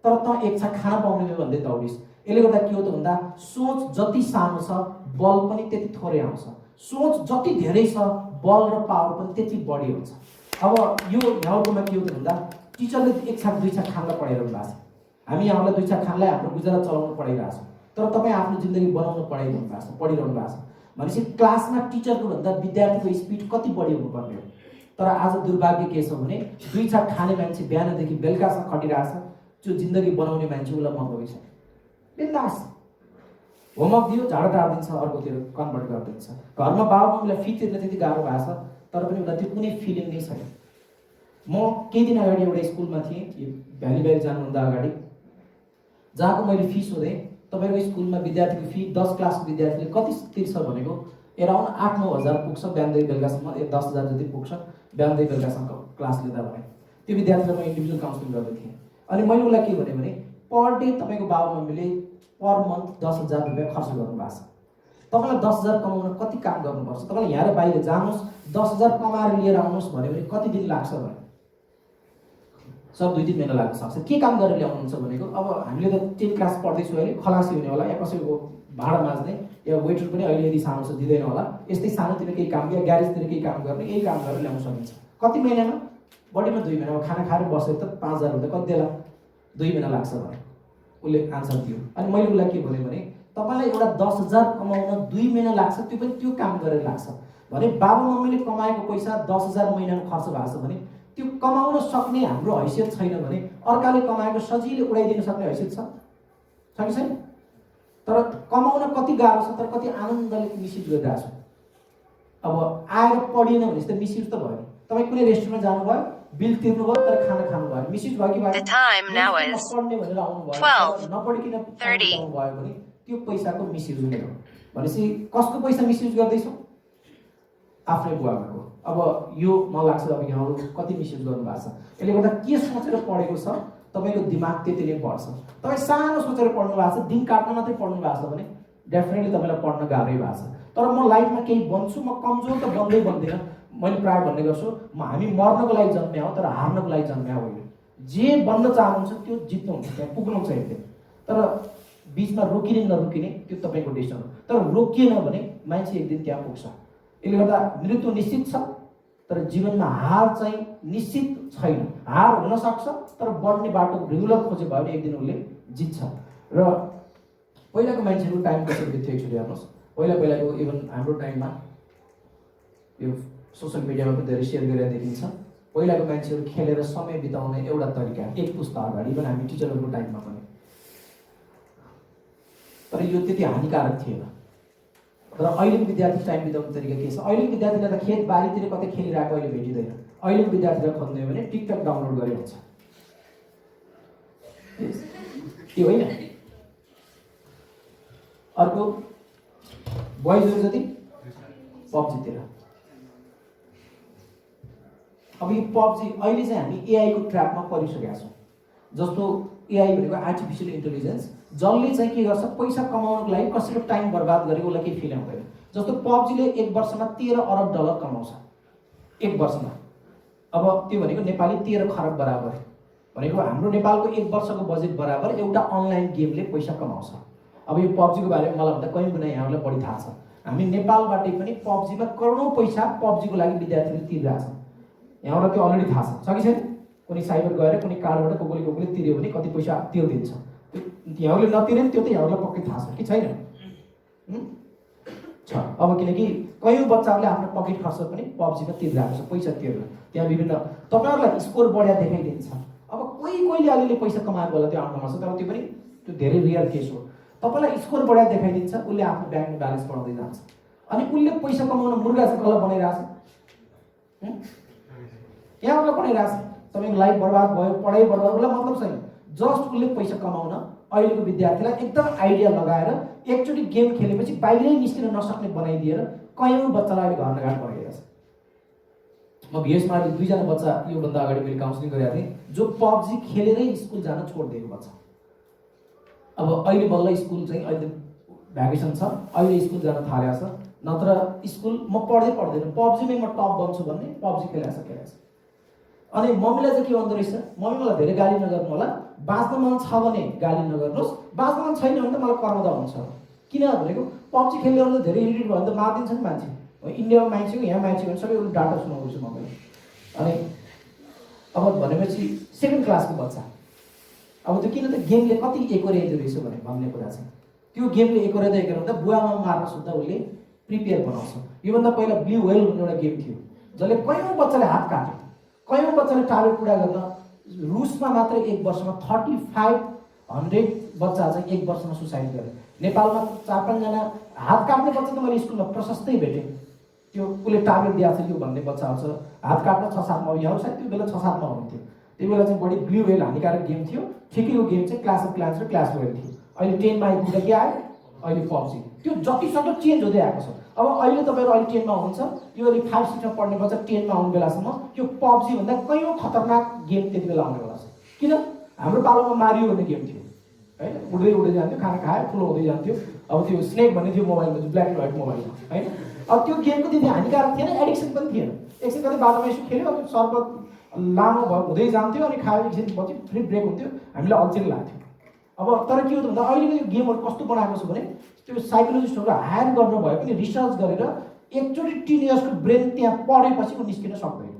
तर त एक छाक खान पाउने भन्दै दौडिस्। यसले गर्दा के हो त भन्दा सोच जति सानो छ बल पनि त्यति थोरै आउँछ, सोच जति धेरै छ बल र पावर पनि त्यति बढी हुन्छ। अब यो यहाँकोमा के हो त भन्दा टिचरले एक छाक दुई छाक खानलाई पढाइरहनु भएको छ, हामी यहाँलाई दुई छाक खानलाई हाम्रो गुजारा चलाउनु पढाइरहेको छ, तर तपाईँ आफ्नो जिन्दगी बनाउनु पढिरहनु भएको छ। भनेपछि क्लासमा टिचरको भन्दा विद्यार्थीको स्पिड कति बढी हुनुपर्ने हो। तर आज दुर्भाग्य के छ भने दुई छाक खाने मान्छे बिहानदेखि बेलुकासम्म खटिरहेछ, त्यो जिन्दगी बनाउने मान्छे उसलाई मतलबै छ। बिन्दास होमवर्क दियो झाडा टारिदिन्छ, अर्कोतिर कन्भर्ट गरिदिन्छ। घरमा बाबुआमालाई फी तिर्न त्यति गाह्रो भएको छ, तर पनि उसलाई त्यो कुनै फिलिङ नै छैन। म केही दिन अगाडि एउटा स्कुलमा थिएँ, भ्याली जानुभन्दा अगाडि, जहाँको मैले फी सोधेँ तपाईँको स्कुलमा विद्यार्थीको फी 10 क्लासको विद्यार्थीले कति तिर्छ भनेको एराउन्ड 8-9 हजार पुग्छ बिहानदेखि बेलुकासम्म, 10,000 जति पुग्छ बिहानदेखि बेलुकासम्म क्लास लिँदा भने। त्यो विद्यार्थीलाई म इन्डिभिजुअल काउन्सिलिङ गर्दै थिएँ। अनि मैले उसलाई के भने पर डे तपाईँको बाबुआमाले पर मन्थ 10,000 रुपियाँ खर्च गर्नुभएको छ। तपाईँलाई 10,000 कमाउन कति काम गर्नुपर्छ? तपाईँलाई यहाँ बाहिर जानुहोस् 10,000 कमाएर लिएर आउनुहोस् भन्यो भने कति दिन लाग्छ भने सब 2-3 महिना लाग्न सक्छ। के काम गरेर ल्याउनुहुन्छ भनेको अब हामीले त 10 क्लास पढ्दैछु अहिले, खलासी हुने होला या कसैको भाडा माझ्ने या वेटर पनि अहिले यदि सानो छ दिँदैन होला, यस्तै सानोतिर केही काम या ग्यारेजतिर केही काम गर्ने यही काम गरेर ल्याउन सकिन्छ। कति महिनामा? बढीमा 2 महिनामा। खाना खाएर बसेर त 5000 हुँदा कति देला? 2 महिना लाग्छ भने उसले आन्सर दियो। अनि मैले उसलाई के भने तपाईलाई एउटा 10000 कमाउन 2 महिना लाग्छ, त्यो पनि त्यो काम गरेर लाग्छ भने बाबा मम्मीले कमाएको पैसा 10000 महिनामा खर्च भएको छ भने त्यो कमाउन सक्ने हाम्रो हैसियत छैन भने अर्काले कमाएको सजिलै उडाइदिन सक्ने हैसियत छ कि छैन? तर कमाउन कति गाह्रो छ, तर कति आनन्दले मिसयुज गरिरहेको छ। अब आएर पढिएन भने त मिसयुज त भयो नि। तपाईँ कुनै रेस्टुरेन्टमा जानुभयो, बिल तिर्नुभयो तर खाना खानु भयो, मिसयुज भयो कि The time now is पढ्ने भनेर आउनु भयो, 12:30. नपढिकन आउनु भयो भने त्यो पैसाको मिसयुज हुने हो। भनेपछि कसको पैसा मिसयुज गर्दैछौ? आफ्नै बुवाको। अब यो मलाई लाग्छ अब यहाँहरू कति मिसयुज गर्नुभएको छ। यसले गर्दा के सोचेर पढेको छ तपाईँको दिमाग त्यति नै पढ्छ। तपाईँ सानो सोचेर पढ्नु भएको छ, दिन काट्न मात्रै पढ्नु भएको छ भने डेफिनेटली तपाईँलाई पढ्न गाह्रै भएको छ। तर म लाइफमा केही बन्छु, म कमजोर त बन्दैन। मैले प्रायः भन्ने गर्छु हामी मर्नको लागि जन्म्या हो तर हार्नको लागि जन्म्या होइन। जे बन्न चाहनुहुन्छ त्यो जित्नुहुन्छ, त्यहाँ पुग्नुहुन्छ एक दिन। तर बिचमा रोकिने नरोकिने त्यो तपाईँको डिसिजन हो। तर रोकिएन भने मान्छे एक दिन त्यहाँ पुग्छ। यसले गर्दा मृत्यु निश्चित छ तर जीवनमा हार चाहिँ निश्चित छैन। हार हुन सक्छ तर बढ्ने बाटो रेगुलर खोजे भयो भने एक दिन उसले जित्छ। र पहिलाको मान्छेहरू टाइम कसरी बित्थ्यो एकचोटि हेर्नुहोस्। पहिलाको इभन हाम्रो टाइममा यो सोसियल मिडियामा पनि धेरै सेयर गरेर देखिन्छ। पहिलाको मान्छेहरू खेलेर समय बिताउने एउटा तरिका एक पुस्ता अगाडि, इभन हामी टिचरहरूको टाइममा पनि। तर यो त्यति हानिकारक थिएन। तर अहिलेको विद्यार्थी टाइम बिताउने तरिका के छ? अहिलेको विद्यार्थीलाई त खेत बारीतिर कतै खेलिरहेको अहिले भेटिँदैन। अहिलेको विद्यार्थीलाई खोज्ने हो भने टिकटक डाउनलोड गरे हुन्छ। के होइन? अर्को बोइजहरू जति पब्जीतिर। अब यो पब्जी अहिले चाहिँ हामी एआईको ट्र्यापमा परिसकेका छौँ। जस्तो एआई भनेको आर्टिफिसियल इन्टेलिजेन्स, जसले चाहिँ के गर्छ पैसा कमाउनको लागि कसैको टाइम बर्बाद गरेको उसलाई केही फिल हुँदैन। जस्तो पब्जीले एक वर्षमा $13 अरब कमाउँछ एक वर्षमा। अब त्यो भनेको नेपाली 13 खरब बराबर भनेको हाम्रो नेपालको एक वर्षको बजेट बराबर एउटा अनलाइन गेमले पैसा कमाउँछ। अब यो पब्जीको बारेमा मलाई भन्दा कहीँ गुना यहाँहरूलाई बढी थाहा छ। हामी नेपालबाटै पनि पब्जीमा करोडौँ पैसा पब्जीको लागि विद्यार्थीले तिरिरहेछ। यहाँहरूलाई त्यो अलरेडी थाहा छ कि छैन? कुनै साइबर गएर कुनै कार्डबाट कोले तिर्यो भने कति पैसा तिर्दिन्छ। यहाँहरूले नतिरे नि त्यो त यहाँहरूलाई पक्कै थाहा छ कि छैन? छ। अब किनकि कयौँ बच्चाहरूले आफ्नो पकेट खर्च पनि पब्जीमा तिरिरहेको छ, पैसा तिरेर। त्यहाँ विभिन्न तपाईँहरूलाई स्कोर बढिया देखाइदिन्छ। अब कोहीले अलिअलि पैसा कमाएको होला त्यो आउनमा छ, तर त्यो पनि त्यो धेरै रियर केस हो। तपाईँलाई स्कोर बढिया देखाइदिन्छ, उसले आफ्नो ब्याङ्क ब्यालेन्स बढाउँदै जान्छ। अनि उसले पैसा कमाउन मुर्गा चाहिँ कसलाई बनाइरहेछ? यहाँबाट बनाइरहेछ। तपाईँको लाइफ बर्बाद भयो, पढाइ बर्बाद, उसलाई मतलब छैन। जस्ट उसले पैसा कमाउन अहिलेको विद्यार्थीलाई एकदम आइडिया लगाएर एकचोटि गेम खेलेपछि बाहिरै निस्किन नसक्ने बनाइदिएर कयौँ बच्चालाई अहिले घर नघाट बनाइरहेछ। म भिएसमा अहिले 2 जना बच्चा योभन्दा अगाडि मैले काउन्सिलिङ गरेको थिएँ जो पब्जी खेलेरै स्कुल जान छोडिदिएको बच्चा। अब अहिले बल्ल स्कुल चाहिँ अहिले भ्याकेसन छ, अहिले स्कुल जान थालेको छ। नत्र स्कुल म पढ्दैन पब्जीमै म टप बन्छु भन्ने पब्जी खेलेको छ। अनि मम्मीलाई चाहिँ के भन्दो रहेछ? मम्मी मलाई धेरै गाली नगर्नु होला, बाँच्न मन छ भने गाली नगर्नुहोस्, बाँच्न मन छैन भने त मलाई कर्मदा हुन्छ। किन भनेको पब्जी खेल्नेहरू त धेरै इरिटेट भयो भने त मारिदिन्छ नि मान्छे। इन्डियामा मान्छेको यहाँ मान्छेको सबै उसले डाटा सुनाउँदैछु मम्मीले। अनि अब भनेपछि 7 क्लासको बच्चा अब त्यो किन त गेमले कति एकोरेदो रहेछ भन्ने कुरा छ। त्यो गेमले एकोरेदो भन्दा बुवामा मार्न सुत्दा उसले प्रिपेयर बनाउँछ। योभन्दा पहिला ब्लू व्हेल भन्ने एउटा गेम थियो जसले कयौँ बच्चाले हात काट्यो, कयौँ बच्चाले टार्गेट पुरा गर्न। रुसमा मात्र एक वर्षमा 3500 बच्चा चाहिँ एक वर्षमा सुसाइड गरे। नेपालमा 4-5 जना हात काट्ने बच्चा त मैले स्कुलमा प्रशस्तै भेटेँ। त्यो उसले टार्गेट दिएको छ यो भन्ने बच्चाहरू छ हात काट्न 6-7 मा। यहाँ सायद त्यो बेला 6-7 मा हुन्थ्यो। त्यो बेला चाहिँ बढी ब्लू व्हेल हानिकारक गेम थियो। ठिकैको गेम चाहिँ क्लास अफ क्लान्स र क्लास रोयल थियो। अहिले 10 मा आइपुग्दा के आयो? अहिले पब्जी। त्यो जतिसक्दो चेन्ज हुँदै आएको छ। अब अहिले तपाईँहरू अहिले 10 मा हुनुहुन्छ, यो अहिले 5-6 मा पढ्ने बच्चा 10 मा आउने बेलासम्म यो पब्जी भन्दा कयौँ खतरनाक गेम त्यति बेला आउने बेला छ। किन? हाम्रो पालोमा मारियो भन्ने गेम थियो हैन, उड्दै जान्थ्यो, खाना खायो ठुलो हुँदै जान्थ्यो। अब त्यो स्नेक भन्ने थियो मोबाइलमा, ब्ल्याक एन्ड व्हाइट मोबाइल हैन। अब त्यो गेमको त्यति हानिकारक थिएन, एडिक्सन पनि थिएन। एकछिन कतै बाटोमा यसो खेल्यो, अब सर्प लामो हुँदै जान्थ्यो अनि खायो, एकछिन पछि फ्री ब्रेक हुन्थ्यो, हामीलाई अल्छी लाग्थ्यो। अब तर के हो त भन्दा अहिलेको यो गेमहरू कस्तो बनाएको छ भने त्यो साइकोलोजिस्टहरू हायर गर्नु भयो पनि रिसर्च गरेर एकचोटि टिनेजर्सको ब्रेन त्यहाँ पढेपछि ऊ निस्किन सक्दैन।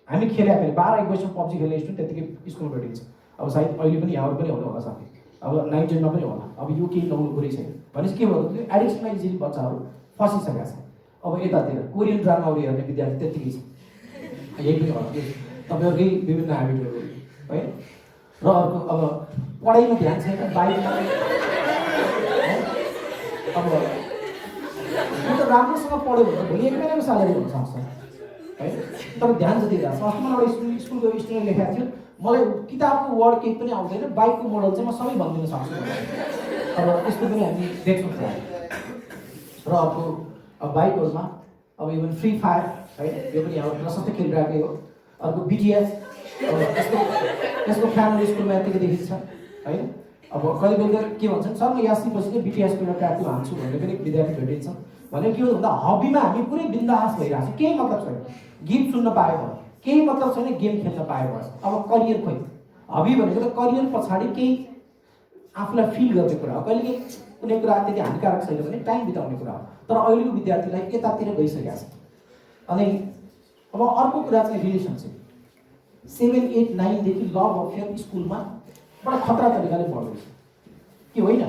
हामी खेले 12-1 वर्षमा पब्जी खेल्ने स्टुडेन्ट त्यतिकै स्कुलमा भेटिन्छ। अब सायद अहिले पनि यहाँ पनि होला साथी, अब 9-10मा पनि होला। अब यो केही नहुनु कुरै छैन भनेपछि के भयो त्यो एडिक्सनमा इजिली बच्चाहरू फसिसकेका छन्। अब यतातिर कोरियन ड्रामाहरू हेर्ने विद्यार्थी त्यतिकै छ, यही पनि होला तपाईँहरूकै विभिन्न ह्याबिटहरू है। र अर्को अब पढाइमा ध्यान छैन, बाइकमा अब यो त राम्रोसँग पढ्यो भने भोलि 1 महिनाको स्यालेरी हुनसक्छ है, तर ध्यान चाहिँ दिइरहेको छ। अस्ति मलाई एउटा स्कुलको स्टुडेन्ट लेखेको थियो, मलाई किताबको वर्ड केही पनि आउँदैन, बाइकको मोडल चाहिँ म सबै भनिदिन सक्छु। अब यस्तो पनि हामी देख्छौँ। र अर्को अब बाइकहरूमा अब इभन फ्री फायर है, यो पनि अब प्रशस्त खेलिरहेकै हो। अर्को BTS, अब यसको फ्यानहरू स्कुलमा यतिकै देखिन्छ होइन। अब कहिले कहिले के भन्छन्, सर म यासीपछि चाहिँ BTSको एउटा ट्याटु हान्छु भन्ने पनि विद्यार्थी भेटिन्छ। भने के हो भन्दा हबीमा हामी पुरै बिन्दास भइरहेको छ, केही मतलब छैन। गीत सुन्न पाए भयो, केही मतलब छैन। गेम खेल्न पाए भयो। अब करियर खोइ, हबी भनेको त करियर पछाडि केही आफूलाई फिल गर्ने कुरा हो। कहिले कुनै कुरा त्यति हानिकारक छैन भने टाइम बिताउने कुरा हो। तर अहिलेको विद्यार्थीलाई यतातिर गइसकेका छ। अनि अब अर्को कुरा चाहिँ रिलेसनसिप। 7, 8, 9 देखि लभ अफेयर स्कुलमा बडा खतरा तरिकाले बढ्दैछ कि होइन।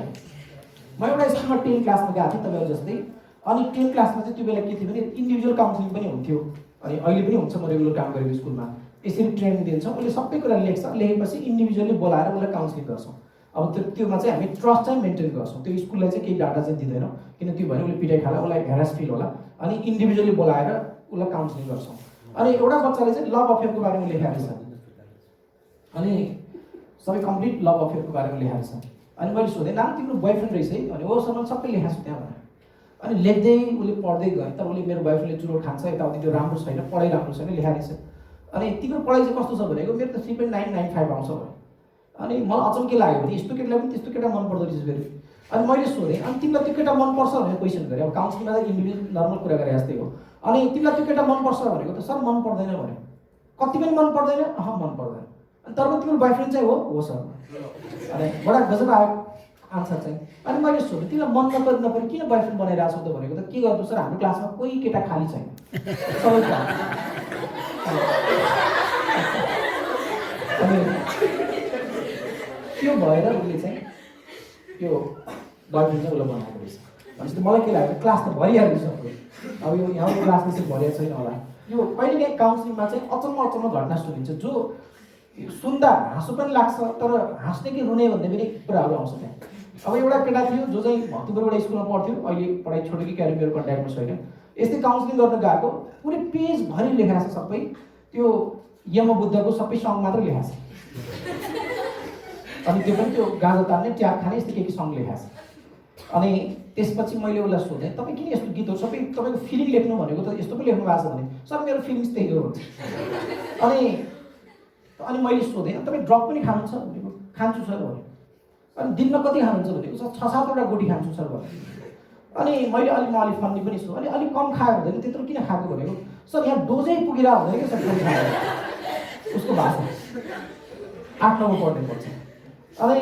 म एउटा स्कुलमा 10 क्लासमा गएको थिएँ तपाईँहरू जस्तै। अनि 10 क्लासमा चाहिँ त्यो बेला के थियो भने इन्डिभिजुअल काउन्सिलिङ पनि हुन्थ्यो। अनि अहिले पनि हुन्छ, म रेगुलर काम गरेको स्कुलमा यसरी ट्रेनिङ दिन्छ। उसले सबै कुरा लेखेपछि इन्डिभिजुअली बोलाएर उसलाई काउन्सिलिङ गर्छौँ। अब त्योमा चाहिँ हामी ट्रस्ट चाहिँ मेन्टेन गर्छौँ। त्यो स्कुललाई चाहिँ केही डाटा चाहिँ दिँदैनौँ, किन त्यो भने उसले पिटाइ खाला, उसलाई हेरास फिल होला। अनि इन्डिभिजुअली बोलाएर उसलाई काउन्सिलिङ गर्छौँ। अनि एउटा बच्चाले चाहिँ लभ अफेयरको बारेमा लेखेको छ, अनि सबै कम्प्लिट लभ अफेयरको बारेमा लेखेको छ। अनि मैले सोधेँ, नाम तिम्रो बोयफ्रेन्ड रहेछ है भने हो सर, सबै लेखेको छु त्यहाँ भने। अनि लेख्दै उसले पढ्दै गएँ, तर उसले मेरो बोयफ्रेन्डले चुरोट खान्छ, यताउति त्यो राम्रो छैन, पढाइ राम्रो छैन लेखेको रहेछ। अनि तिम्रो पढाइ चाहिँ कस्तो छ भनेको, मेरो त 3.995 आउँछ भने। अनि मलाई अचम्म के लाग्यो भने यस्तो केटालाई पनि त्यस्तो केटा मन पर्दो रहेछ फेरि। अनि मैले सोधेँ, अनि तिमीलाई त्यो केटा मनपर्छ भनेर क्वेसन गरेँ। अब काउन्सिलिङमा त इन्डिभिजुअल नर्मल कुरा गरे जस्तै हो। अनि तिमीलाई त्यो केटा मनपर्छ भनेको त सर मन पर्दैन भने। कति पनि मन पर्दैन? मन पर्दैन। अनि तर पनि तिम्रो बोयफ्रेन्ड चाहिँ हो सर। अनि बडा गजब आयो आन्सर चाहिँ। अनि मैले सोधेँ, तिमीलाई मन नपरि किन बोयफ्रेन्ड बनाइरहेको छौ त भनेको त के गर्नु सर, हाम्रो क्लासमा कोही केटा खाली छैन, सबै खाली। अनि त्यो भएर उसले चाहिँ त्यो बोयफ्रेन्ड चाहिँ उसलाई बनाएको रहेछ। भनेपछि मलाई के लाग्यो, क्लास त भरिहाल्यो सबै। अब यो यहाँको क्लास चाहिँ भरिएको छैन होला। यो कहिलेकाहीँ काउन्सिलिङमा चाहिँ अचम्म घटना सुनिन्छ, जो सुन्दा हाँसो पनि लाग्छ, तर हाँस्ने कि रुने भन्ने पनि कुराहरू आउँछ त्यहाँ। अब एउटा केटा थियो जो चाहिँ भक्तिपुरबाट स्कुलमा पढ्थ्यो, अहिले पढाइ छोड्यो कि क्यारे मेरो कन्ट्याक्टमा छैन। यस्तै काउन्सिलिङ गर्न गएको, पुरै पेजभरि लेखाएको छ सबै त्यो यमबुद्धको सबै सङ्ग मात्रै लेखाएको छ। अनि त्यो पनि त्यो गाँजा तान्ने, ट्याप खाने, यस्तो के सङ्ग लेखाएको छ। अनि त्यसपछि मैले उसलाई सोधेँ, तपाईँ किन यस्तो गीतहरू सबै तपाईँको फिलिङ लेख्नु भनेको त यस्तो पो लेख्नु भएको छ भने, सर मेरो फिलिङ्स त्यही हो भन्छ। अनि मैले सोधेँ, तपाईँ ड्रग पनि खानुहुन्छ भनेको, खान्छु सर भने। अनि दिनमा कति खानुहुन्छ भनेको, सर 6-7वटा गोटी खान्छु सर भने। अनि मैले म अलिक फन्नी पनि छु, अनि अलिक कम खायो हुँदैन, त्यत्रो किन खाएको भनेको, सर यहाँ डोजै पुगिरहेको हुँदैन क्या सर, खायो उसको भाषा 8-9 पढ्ने पर्छ। अनि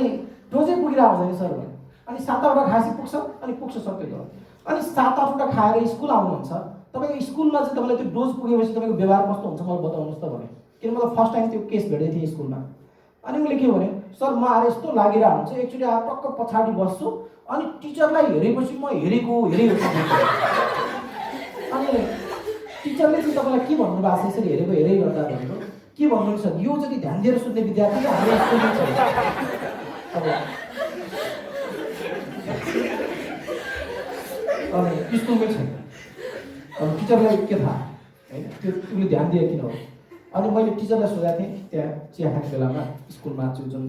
डोजै पुगिरहेको हुँदैन सर भने। अनि 7-8वटा खाएपछि पुग्छ, अनि पुग्छ सर त्यो। अनि 7-8वटा खाएर स्कुल आउनुहुन्छ, तपाईँको स्कुलमा चाहिँ तपाईँलाई त्यो डोज पुगेपछि तपाईँको व्यवहार कस्तो हुन्छ मलाई बताउनुहोस् त भने। किन मतलब फर्स्ट टाइम त्यो केस भेटेको थिएँ स्कुलमा। अनि उसले के भने, सर म आएर यस्तो लागिरहेको हुन्छ, एकचोटि आएर टक्क पछाडि बस्छु, अनि टिचरलाई हेरेपछि म हेरेको अनि टिचरले चाहिँ तपाईँलाई के भन्नु भएको छ यसरी हेरै गर्दा भनेको के भन्नुहुन्छ, यो जति ध्यान दिएर सुन्ने विद्यार्थी हाम्रो स्कुलमा छ। अब स्कुलमै छैन, अब टिचरलाई के थाहा होइन, त्यो उसले ध्यान दिए किन हो। अनि मैले टिचरलाई सोधेको थिएँ त्यहाँ चिया खाने बेलामा स्कुलमा जुन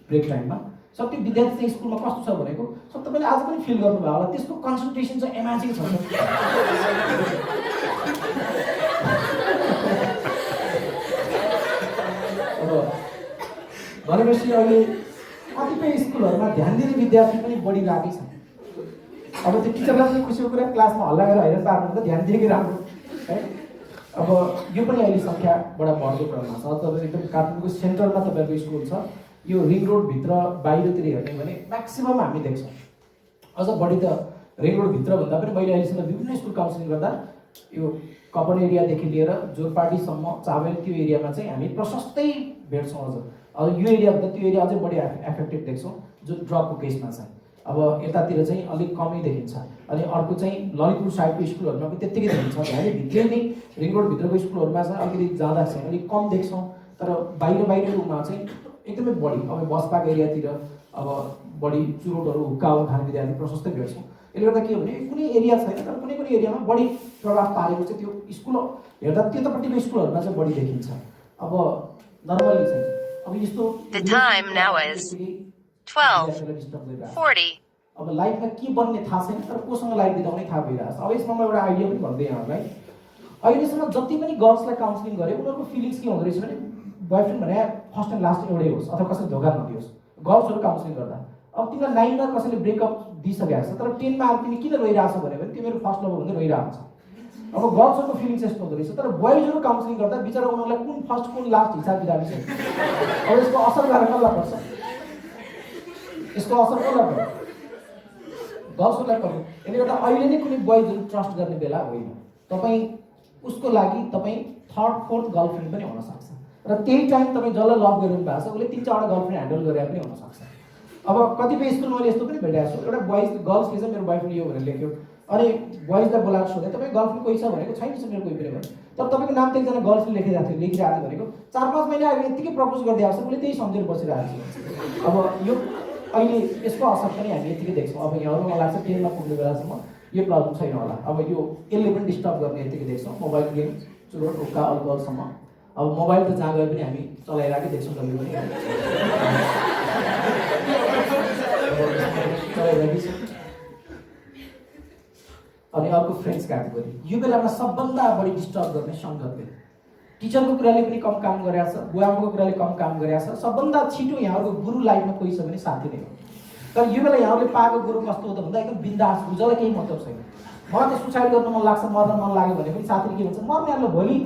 ब्रेक टाइममा, सर त्यो विद्यार्थी चाहिँ स्कुलमा कस्तो छ भनेको, सर तपाईँले आज पनि फिल गर्नुभयो होला, त्यसको कन्सन्ट्रेसन चाहिँ एमाजिङ छ। अब भनेपछि अहिले कतिपय स्कुलहरूमा ध्यान दिने विद्यार्थी पनि बढिरहेकै छ। अब त्यो टिचरलाई पनि खुसीको कुरा, क्लासमा हल्ला गरेर हैरान पार्नु ध्यान दिएकै राम्रो है। अब यो पनि अहिले सङ्ख्या बडा बढ्दो क्रममा छ। तपाईँ एकदम काठमाडौँको सेन्टरमा तपाईँहरूको स्कुल छ, यो रिङ रोडभित्र बाहिरतिर हेर्ने भने म्याक्सिमम हामी देख्छौँ अझ बढी त रिङ रोडभित्र भन्दा पनि मैले अहिलेसम्म विभिन्न स्कुल काउन्सिलिङ गर्दा यो कपन एरियादेखि लिएर जोरपाटीसम्म चाबेल त्यो एरियामा चाहिँ हामी प्रशस्तै भेट्छौँ। अझ यो एरियाभन्दा त्यो एरिया अझै बढी एफेक्टेड देख्छौँ जो ड्रपको केसमा चाहिँ। अब यतातिर चाहिँ अलिक कमै देखिन्छ। अनि अर्को चाहिँ ललितपुर साइडको स्कुलहरूमा पनि त्यत्तिकै देखिन्छ। हामी भित्रै नै रिङ रोडभित्रको स्कुलहरूमा चाहिँ अलिकति जाँदा चाहिँ अलिक कम देख्छौँ, तर बाहिरमा चाहिँ एकदमै बढी। अब बसपाको एरियातिर अब बढी चुरोटहरू हुक्काहरू खाने विद्यार्थी प्रशस्तै भेट्छौँ। यसले गर्दा के हो भने कुनै एरिया छैन, तर कुनै कुनै एरियामा बढी प्रभाव पारेको चाहिँ त्यो स्कुल हेर्दा त्यतापट्टिको स्कुलहरूमा चाहिँ बढी देखिन्छ। अब नर्मली चाहिँ अब यस्तो The time now is 12:40. अब लाइफमा के बन्ने थाहा छैन, तर कोसँग लाइफ बिताउने थाहा भइरहेछ। अब यसमा म एउटा आइडिया पनि भन्दै यहाँहरूलाई, अहिलेसम्म जति पनि गर्ल्सलाई काउन्सिलिङ गरेँ उनीहरूको फिलिङ्स के हुँदो रहेछ भने बोयफ्रेन्ड भने फर्स्ट एन्ड लास्ट एउटै होस् अथवा कसैले धोका नदियोस्। गर्ल्सहरू काउन्सिलिङ गर्दा अब तिमीलाई 9मा कसैले ब्रेकअप दिइसकेको छ, तर 10मा आएर तिमी किन रोइरहेछ भन्यो भने त्यो मेरो फर्स्ट लभ भन्दै रोइरहेको छ। अब गर्ल्सहरूको फिलिङ्स यस्तो हुँदो रहेछ। तर बोइजहरू काउन्सिलिङ गर्दा बिचरा उनीहरूलाई कुन फर्स्ट कुन लास्ट हिसाब किताब छ। अब यसको असर गरेर कसलाई पर्छ? यसको असर कसलाई पर्छ? गर्ल्सहरूलाई पर्छ। यसले गर्दा अहिले नै कुनै बोइजहरू ट्रस्ट गर्ने बेला होइन। तपाईँ उसको लागि तपाईँ 3rd 4th गर्लफ्रेन्ड पनि हुनसक्छ, र त्यही टाइम तपाईँ जसलाई लभ गरिरहनु भएको छ उसले 3-4वटा गर्लफ्रेन्ड ह्यान्डल गरेर पनि हुनसक्छ। अब कतिपय स्कुलमा मैले यस्तो पनि भेटेको छु, एउटा गर्ल्सले चाहिँ मेरो बोयफ्रेन्ड यो भनेर लेख्यो, अनि बोइजलाई बोलाएर सोधेँ तपाईँ गर्लफ्रेन्ड कोही छ भनेको छैन छ मेरो कोही पनि भयो। तर तपाईँको नाम त एकजना गर्ल्सले लेखिरहेको थियो भनेको 4-5 महिना अगाडि यत्तिकै प्रपोज गरिदिएको छ, उसले त्यही सम्झेर बसिरहेको छ। अब यो अहिले यसको असर पनि हामी यत्तिकै देख्छौँ। अब यहाँहरू मलाई लाग्छ 10मा पुग्ने बेलासम्म यो प्रब्लम छैन होला। अब यो यसले पनि डिस्टर्ब गर्ने यत्तिकै देख्छौँ। मोबाइल गेम, चुरोट हुक्का अल्कोहलसम्म। अब मोबाइल त जहाँ गए पनि हामी चलाइरहेकै देख्छौँ कहिले पनि चलाइरहेकै छ। अनि अर्को फ्रेन्ड्स क्याटेगोरी, यो बेलामा सबभन्दा बढी डिस्टर्ब गर्ने सङ्गतले। टिचरको कुराले पनि कम काम गरेको छ, बुवाआमाको कुराले कम काम गरेको छ। सबभन्दा छिटो यहाँहरूको गुरु लाइफमा कोही छ भने साथी नै हो। तर यो बेला यहाँहरूले पाएको गुरु कस्तो हो त भन्दा एकदम बिन्दास, जसलाई केही मतलब छैन। मलाई त सुसाइड गर्न मन लाग्छ, मर्न मन लाग्यो भने पनि साथीले के भन्छ, मर्नेहरूलाई भोलि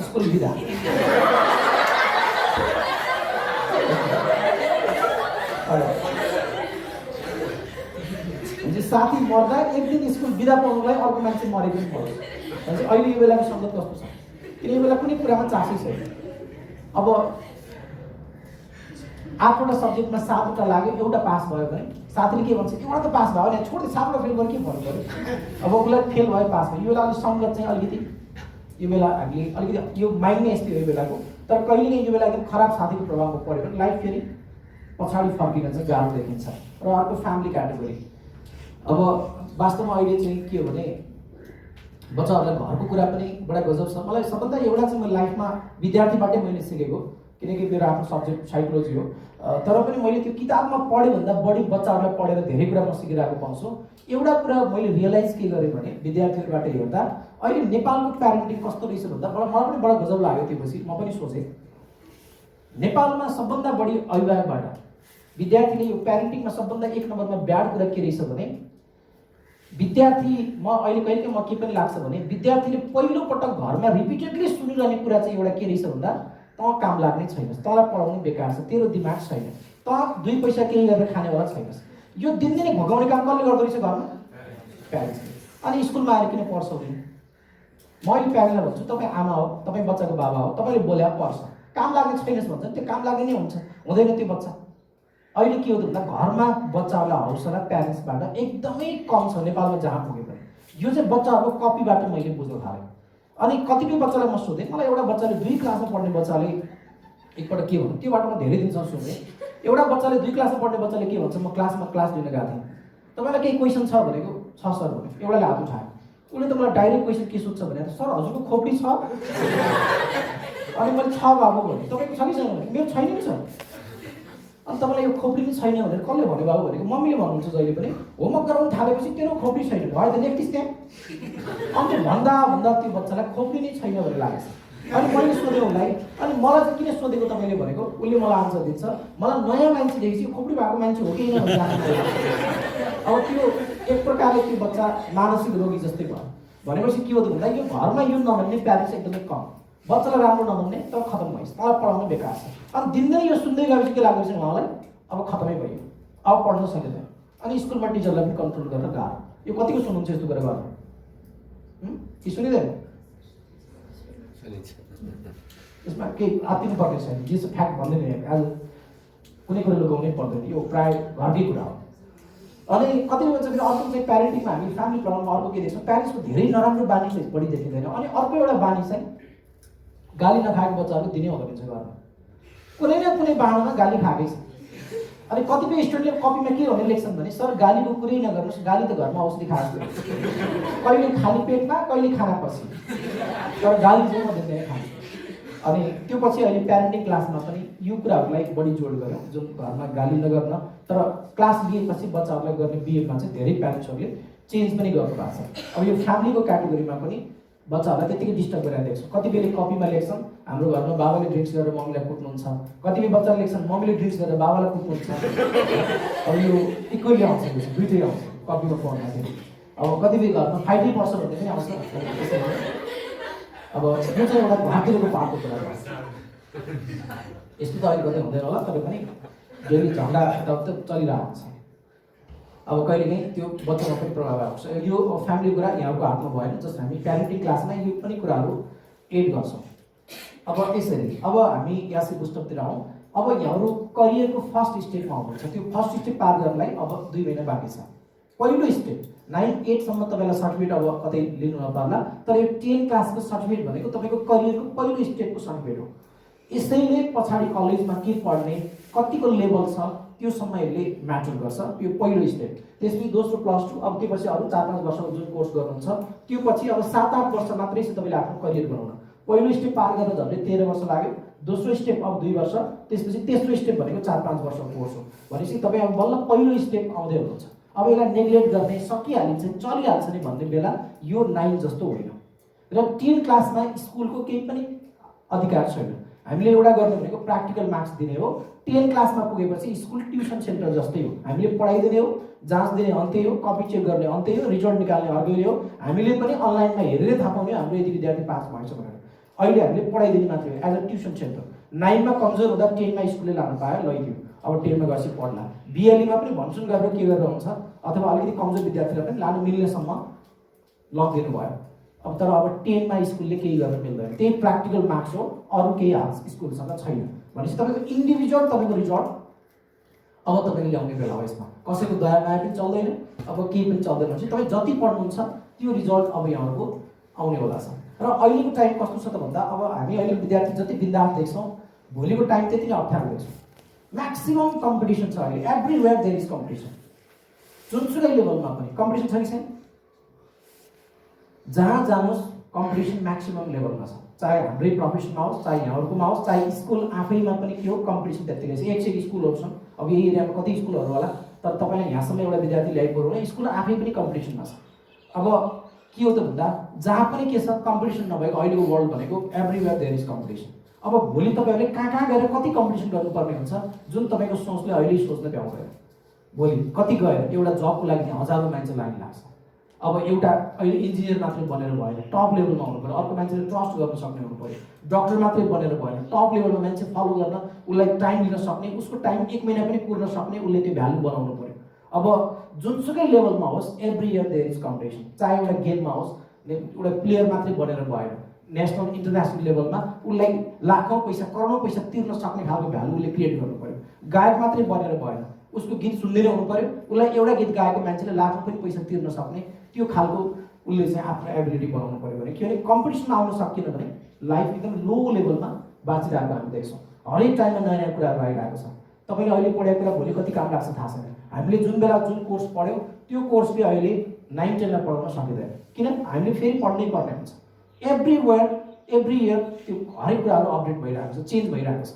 स्कुल बिदा। साथी मर्दा एक दिन स्कुल बिदा पाउनुलाई अर्को मान्छे मरेको पनि पर्छ। भनेपछि अहिले यो बेलाको सङ्गत कस्तो छ? किन यो बेला कुनै कुरामा चासै छैन। अब 8वटा सब्जेक्टमा 7वटा लाग्यो, एउटा पास भयो भने साथीले के भन्छ, एउटा त पास भयो भने छोड्दै 7वटा फेल गरेर के भन्नु पऱ्यो? अब उसलाई फेल भयो पास भयो। यो बेला अलिक सङ्गत चाहिँ अलिकति यो बेला हामीले अलिकति यो माइन्ड नै यस्तै हो यो बेलाको। तर कहिले नै यो बेला एकदम खराब साथीको प्रभावमा पऱ्यो भने लाइफ फेरि पछाडि फर्किन चाहिँ गाह्रो देखिन्छ। र अर्को फ्यामिली क्याटेगोरी। अब वास्तवमा अहिले चाहिँ के हो भने बच्चाहरूलाई घरको कुरा पनि बडा गजब छ। मलाई सबभन्दा एउटा चाहिँ मैले लाइफमा विद्यार्थीबाटै मैले सिकेको, किनकि मेरो आफ्नो सब्जेक्ट साइकोलोजी हो, तर पनि मैले त्यो किताबमा पढेँ भन्दा बढी बच्चाहरूलाई पढेर धेरै कुरा म सिकिरहेको पाउँछु। एउटा कुरा मैले रियलाइज के गरेँ भने विद्यार्थीहरूबाट हेर्दा अहिले नेपालको प्यारेन्टिङ कस्तो रहेछ भन्दा मलाई पनि बडा गजब लाग्यो। त्यसपछि म पनि सोचेँ नेपालमा सबभन्दा बढी अभिभावकबाट विद्यार्थीले यो प्यारेन्टिङमा सबभन्दा 1 नम्बरमा ब्याड कुरा के रहेछ भने विद्यार्थी म अहिले कहिले म के पनि लाग्छ भने विद्यार्थीले पहिलो पटक घरमा रिपिटेडली सुनिरहने कुरा चाहिँ एउटा के रहेछ भन्दा तँ काम लाग्ने छैनस्, तँलाई पढाउनु बेकार छ, तेरो दिमाग छैन, तँ 2 पैसा केही गरेर खानेवाला छैनस्। यो दिनदिनै भगाउने काम कसले गर्दो रहेछ घरमा? प्यारेन्ट्सले। अनि स्कुलमा आएर किन पढ्छौ नि? म अहिले प्यारेन्टलाई भन्छु तपाईँ आमा हो, तपाईँ बच्चाको बाबा हो, तपाईँले बोल्या पढ्छ, काम लाग्ने छैनस् भन्छ त्यो काम लाग्ने नै हुन्छ, हुँदैन त्यो बच्चा। अहिले के हो त भन्दा घरमा बच्चाहरूलाई हौसला प्यारेन्ट्सबाट एकदमै कम छ नेपालमा जहाँ पुगे पनि। यो चाहिँ बच्चाहरूको कपीबाट मैले बुझ्न थालेँ। अनि कतिपय बच्चालाई म सोधेँ, मलाई एउटा बच्चाले 2 क्लासमा पढ्ने बच्चाले एकपल्ट के भन्यो, त्योबाट म धेरै दिनसम्म सोधेँ। एउटा बच्चाले 2 क्लासमा पढ्ने बच्चाले के भन्छ, म क्लासमा क्लास लिन गएको थिएँ, तपाईँलाई केही क्वेसन छ भनेको छ सर भन्यो, एउटाले हात उठायो। उसले त मलाई डाइरेक्ट क्वेसन के सोध्छ भने सर हजुरको खोपडी छ? अनि मैले छ बाबु भने तपाईँको छ कि छैन भने मेरो छैन नि सर। अनि तपाईँलाई यो खोपडी पनि छैन भनेर कसले भन्यो बाबु भनेको मम्मीले भन्नुहुन्छ जहिले पनि। होमवर्क गराउनु थालेपछि तेरो खोपडी छैन भयो त लेख्टिस् त्यहाँ। अनि भन्दा त्यो बच्चालाई खोपडी नै छैन भनेर लागेछ। अनि मैले सोधेँ उसलाई, अनि मलाई चाहिँ किन सोधेको तपाईँले भनेको उसले मलाई आन्सर दिन्छ, मलाई नयाँ मान्छे देखेपछि खोपडी भएको मान्छे हो कि होइन भनेर। अब त्यो एक प्रकारले त्यो बच्चा मानसिक रोगी जस्तै भयो। भनेपछि के हो त भन्दा यो घरमा यो नभन्ने प्यारेन्ट्स एकदमै कम, बच्चालाई राम्रो नभन्ने तर खतम भइस्, तँलाई पढाउनु बेकार छ। अनि दिनदिनै यो सुन्दै गएपछि के लाग्दो रहेछ उहाँलाई, अब खतमै भयो, अब पढ्न सकिँदैन, अनि स्कुलमा टिचरलाई पनि कन्ट्रोल गर्न गाह्रो। यो कतिको सुन्नुहुन्छ यस्तो कुरा गर्नु? कि सुनिँदैन? यसमा केही आत्तिनु पर्ने छैन, जे छ फ्याक्ट भन्दै नै आज कुनै कुरा लुकाउनै पर्दैन, यो प्राय घरकै कुरा हो। अनि कतिपय चाहिँ अर्को चाहिँ प्यारेन्टिङमा हामी फ्यामिली प्रब्लममा अर्को के देख्छौँ, प्यारेन्ट्सको धेरै नराम्रो बानी चाहिँ बढी देखिँदैन। अनि अर्को एउटा बानी चाहिँ गाली नखाएको बच्चाहरू दिनै हुँदो रहेछ घरमा, कुनै न कुनै बाहनामा गाली खाएकै छ। अनि कतिपय स्टुडेन्टले कपीमा के हुने लेख्छन् भने सर गालीको कुरै नगर्नुहोस्, गाली त घरमा औषधि खाएको कहिले खाली पेटमा कहिले खाना पछि, तर गाली चाहिँ म दिँदैन खान्छु। अनि त्यो पछि अहिले प्यारेन्टिङ क्लासमा पनि यो कुराहरूलाई बढी जोड गऱ्यौँ, जुन घरमा गाली नगर्न, तर क्लास लिएपछि बच्चाहरूलाई गर्ने बिहेभमा चाहिँ धेरै प्यारेन्ट्सहरूले चेन्ज पनि गर्नु भएको छ। अब यो फ्यामिलीको क्याटेगोरीमा पनि बच्चाहरूलाई त्यतिकै डिस्टर्ब गरेर देख्छौँ। कतिपयले कपीमा लेख्छन् हाम्रो घरमा बाबाले ड्रिङ्क्स गरेर मम्मीलाई कुट्नुहुन्छ, कतिपय बच्चाले लेख्छन् मम्मीले ड्रिङ्क्स गरेर बाबालाई कुट्नुहुन्छ। अब यो इक्वली आउँछ, दुइटै आउँछ कपीमा पढ्दा चाहिँ। अब कतिपय घरमा फाइटै पर्छ भन्ने पनि आउँछ। अब यो चाहिँ एउटा घाँटिएको पाएको कुरा हो। यस्तो त अहिले कतै हुँदैन होला, तर पनि डेली झन्डा यताउता चलिरहेको हुन्छ। अब कहिलेकाहीँ त्यो बच्चामा पनि प्रभाव आएको छ। यो फ्यामिली कुरा यहाँको हातमा भएन, जस्ट हामी प्यारेन्टिङ क्लासमा यो पनि कुराहरू एड गर्छौँ। अब यसरी अब हामी यासी बुस्टअपतिर आउँ। अब यहाँहरू करियरको फर्स्ट स्टेपमा आउनुहुन्छ। त्यो फर्स्ट स्टेप पार गर्नलाई अब 2 महिना बाँकी छ। पहिलो स्टेप 9-8सम्म तपाईँलाई सर्टिफिकेट अब कतै लिनु नपर्ला, तर यो 10 क्लासको सर्टिफिकेट भनेको तपाईँको करियरको पहिलो स्टेपको सर्टिफिकेट हो। यसैले पछाडि कलेजमा के पढ्ने, कतिको लेभल छ त्यो समयले म्याटर गर्छ। यो पहिलो स्टेप। त्यसपछि दोस्रो +2, अब त्योपछि अरू 4-5 वर्षको जुन कोर्स गर्नुहुन्छ त्यो पछि अब 7-8 वर्ष मात्रै छ तपाईँले आफ्नो करियर बनाउन। पहिलो स्टेप पार गरेर झन्डै 13 वर्ष लाग्यो, दोस्रो स्टेप अब 2 वर्ष, त्यसपछि तेस्रो स्टेप भनेको 4-5 वर्षको कोर्स हो। भनेपछि तपाईँ अब बल्ल पहिलो स्टेप आउँदै हुनुहुन्छ। अब यसलाई नेग्लेक्ट गर्ने, सकिहालिन्छ, चलिहाल्छ नि भन्ने बेला यो 9 जस्तो होइन। र 10 क्लासमा स्कुलको केही पनि अधिकार छैन। हामीले एउटा गर्ने भनेको प्र्याक्टिकल मार्क्स दिने हो। 10 क्लासमा पुगेपछि स्कुल ट्युसन सेन्टर जस्तै हो। हामीले पढाइदिने हो, जाँच दिने अन्त्य हो, कपी चेक गर्ने अन्त्य हो, रिजल्ट निकाल्ने अर्कै हो। हामीले पनि अनलाइनमा हेरेर थाहा पाउने हाम्रो यति विद्यार्थी पास भएछ भनेर। अहिले हामीले पढाइदिने मात्रै हो एज अ ट्युसन सेन्टर। 9मा कमजोर हुँदा 10मा स्कुलले लानु पायो, लैदियो। अब 10मा गएपछि पढ्ला। बिएलईमा पनि भन्छन् गरेर के गरेर हुन्छ, अथवा अलिकति कमजोर विद्यार्थीलाई पनि लानु मिल्नेसम्म लगिदिनु भयो। अब तर अब 10मा स्कुलले केही गर्न मिल्दैन, त्यही प्र्याक्टिकल मार्क्स हो, अरू केही हात स्कुलसँग छैन। भनेपछि तपाईँको इन्डिभिजुअल तपाईँको रिजल्ट अब तपाईँले ल्याउने बेला हो। यसमा कसैको दया माया पनि चल्दैन, अब केही पनि चल्दैन। भनेपछि तपाईँ जति पढ्नुहुन्छ त्यो रिजल्ट अब यहाँहरूको आउने होला छ। र अहिलेको टाइम कस्तो छ त भन्दा अब हामी अहिले विद्यार्थी जति बिन्दास देख्छौँ, भोलिको टाइम त्यति नै अप्ठ्यारो देख्छौँ। म्याक्सिमम कम्पिटिसन छ अहिले, एभ्रिवेयर देयर इज कम्पिटिसन। जुनसुकै लेभलमा पनि कम्पिटिसन छ कि छैन? जहाँ जानुहोस् कम्पिटिसन म्याक्सिमम लेभलमा छ। चाहे हाम्रै प्रोफेसनमा होस्, चाहे यहाँहरूकोमा होस्, चाहे स्कुल आफैमा पनि के हो, कम्पिटिसन त्यत्तिकै छ। 100 स्कुलहरू छन्, अब यही एरियामा कति स्कुलहरू होला, तर तपाईँलाई यहाँसम्म एउटा विद्यार्थी ल्याइपुऱ्याउनु भने स्कुल आफै पनि कम्पिटिसनमा छ। अब के हो त भन्दा जहाँ पनि के छ, कम्पिटिसन नभएको अहिलेको वर्ल्ड भनेको एभ्रिवेयर देयर इज कम्पिटिसन। अब भोलि तपाईँहरूले कहाँ गएर कति कम्पिटिसन गर्नुपर्ने हुन्छ, जुन तपाईँको सोचले अहिले सोच्न भ्याउँदैन। भोलि कति गएर एउटा जबको लागि हजारौँ मान्छे लाइन लाग्छ। अब एउटा अहिले इन्जिनियर मात्रै बनेर भएन, टप लेभलमा हुनु पऱ्यो। अर्को मान्छेले ट्रस्ट गर्न सक्ने हुनु पऱ्यो। डक्टर मात्रै बनेर भएन, टप लेभलमा मान्छे फलो गर्न, उसलाई टाइम दिन सक्ने, उसको टाइम 1 महिना पनि पुर्न सक्ने, उसले त्यो भ्यालु बनाउनु पऱ्यो। अब जुनसुकै लेभलमा होस्, every year there is competition. चाहे एउटा गेममा होस्, एउटा प्लेयर मात्रै बनेर भएन, नेसनल इन्टरनेसनल लेभलमा उसलाई लाखौँ पैसा, करोडौँ पैसा तिर्न सक्ने खालको भ्यालु उसले क्रिएट गर्नु पऱ्यो। गायक मात्रै बनेर भएन, उसको गीत सुन्दै हुनु पऱ्यो, उसलाई एउटा गीत गाएको मान्छेले लाखौँ पनि पैसा तिर्न सक्ने त्यो खालको उसले चाहिँ आफ्नो एबिलिटी बनाउनु पऱ्यो। भने किनभने कम्पिटिसनमा आउन सकिएन भने लाइफ एकदम लो लेभलमा बाँचिरहेको हामी देख्छौँ। हरेक टाइममा नयाँ नयाँ कुराहरू आइरहेको छ। तपाईँले अहिले पढेको कुरा भोलि कति काम लाग्छ थाहा छैन। हामीले जुन बेला जुन कोर्स पढ्यौँ त्यो कोर्सले अहिले 9-10मा पढाउन सकिँदैन, किन हामीले फेरि पढ्नै पर्ने हुन्छ। एभ्रिवेयर एभ्री इयर त्यो हरेक कुराहरू अपडेट भइरहेको छ, चेन्ज भइरहेको छ।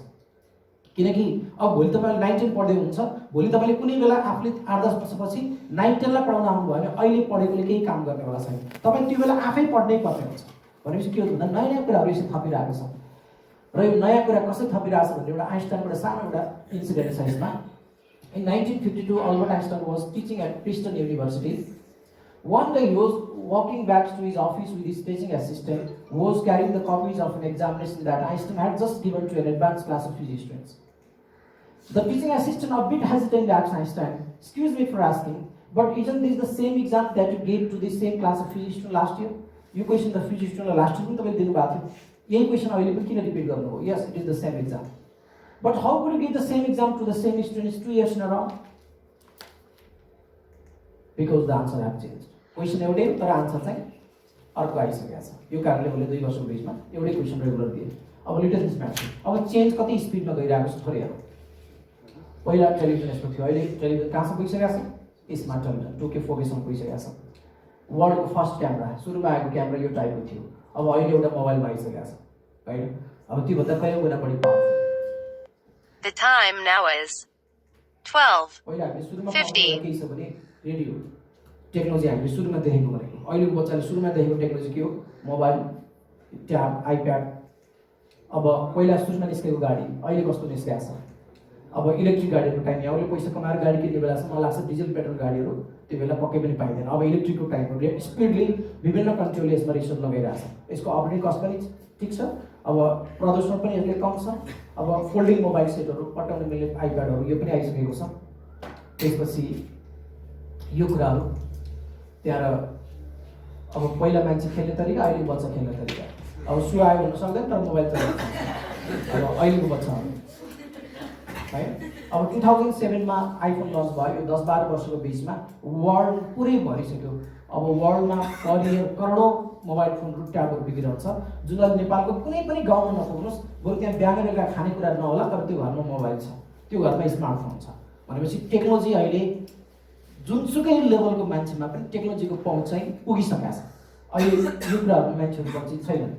किनकि अब भोलि तपाईँले 9-10 पढ्दै हुनुहुन्छ, भोलि तपाईँले कुनै बेला आफूले 8-10 वर्षपछि 9-10लाई पढाउन आउनुभयो भने अहिले पढेकोले केही काम गर्नेवाला छैन। तपाईँ त्यो बेला आफै पढ्नै पर्ने हुन्छ। भनेपछि के हो भन्दा नयाँ नयाँ कुराहरू यसरी थपिरहेको छ। र यो नयाँ कुरा कसरी थपिरहेको छ भने एउटा आइन्स्टाइनबाट सानो एउटा इन्सिडेन्ट छ यसमा। In 1952, Albert Einstein was teaching at Princeton University. One day he was walking back to his office with his teaching assistant, who was carrying the copies of an examination that Einstein had just given to an advanced class of physics students. The teaching assistant a bit hesitantly asked Einstein, "Excuse me for asking, but isn't this the same exam that you gave to the same class of physics student last year?" यो question त physics स्टुडेन्टलाई last year पनि तपाईँले दिनुभएको थियो, यही question अहिले पनि किन रिपिट गर्नुभयो? Yes, it is the same exam, but how could you give the same exam to the same students 2 years in a row? Because the answer have changed. Question एउटै तर आन्सर चाहिँ अर्को आइसकेको छ। यो कारणले मैले 2 वर्षको बिचमा एउटै क्वेसन रेगुलर दिएँ। अब लिटल मिस म्याथ, अब चेन्ज कति स्पिडमा गइरहेको छ थोरै हेरौँ। पहिला टेलिभिजन यस्तो थियो, अहिले टेलिभिजन कहाँसम्म पुगिसकेको छ? स्मार्ट टेलिभिजन 2K 4Kसम्म पुगिसकेको छ। वर्ल्डको फर्स्ट क्यामेरा, सुरुमा आएको क्यामेरा यो टाइपको थियो, अब अहिले एउटा मोबाइलमा आइसकेको छ होइन। अब त्योभन्दा कयौँ गुणा बढी power. The time now is 12:50. पहिला हामीले सुरुमा के छ भने रेडियो टेक्नोलोजी हामीले सुरुमा देखेको भनेको, अहिलेको बच्चाले सुरुमा देखेको टेक्नोलोजी के हो? Mobile, tab, iPad. अब पहिला सुरुमा निस्केको गाडी अहिले कस्तो निस्केको छ? अब इलेक्ट्रिक गाडीको टाइम यहाँले पैसा कमाएर गाडी किन्ने बेलासम्म मलाई लाग्छ डिजल पेट्रोल गाडीहरू त्यो बेला पक्कै पनि पाइँदैन। अब इलेक्ट्रिकको टाइमहरू स्पिडली विभिन्न कन्ट्रीले यसमा रिसर्च लगाइरहेको छ। यसको अपरेटिङ कस्ट पनि ठिक छ, अब प्रदूषण पनि यसले कम छ। अब फोल्डिङ मोबाइल सेटहरू, पट्याउन मिल्ने आइप्याडहरू यो पनि आइसकेको छ। त्यसपछि यो कुराहरू त्यहाँ अब पहिला मान्छे खेल्ने तरिका, अहिले बच्चा खेल्ने तरिका। अब सु आयो हुन सक्दैन तर मोबाइल चलाउँछ अब अहिलेको बच्चाहरू है। अब 2007मा आइफोन लन्च भयो, यो 10-12 वर्षको बिचमा वर्ल्ड पुरै भरिसक्यो। अब वर्ल्डमा करोडौँ मोबाइल फोनहरू, ट्याबहरू बिग्रिरहन्छ, जुनलाई नेपालको कुनै पनि गाउँमा नपुग्नुहोस्, बरु त्यहाँ बिहान बेलुका खानेकुरा नहोला तर त्यो घरमा मोबाइल छ, त्यो घरमा स्मार्टफोन छ भनेपछि टेक्नोलोजी अहिले जुनसुकै लेभलको मान्छेमा पनि टेक्नोलोजीको पहुँच चाहिँ पुगिसकेको छ। अहिले यो कुराहरू मान्छेहरू परिचित छैनन्।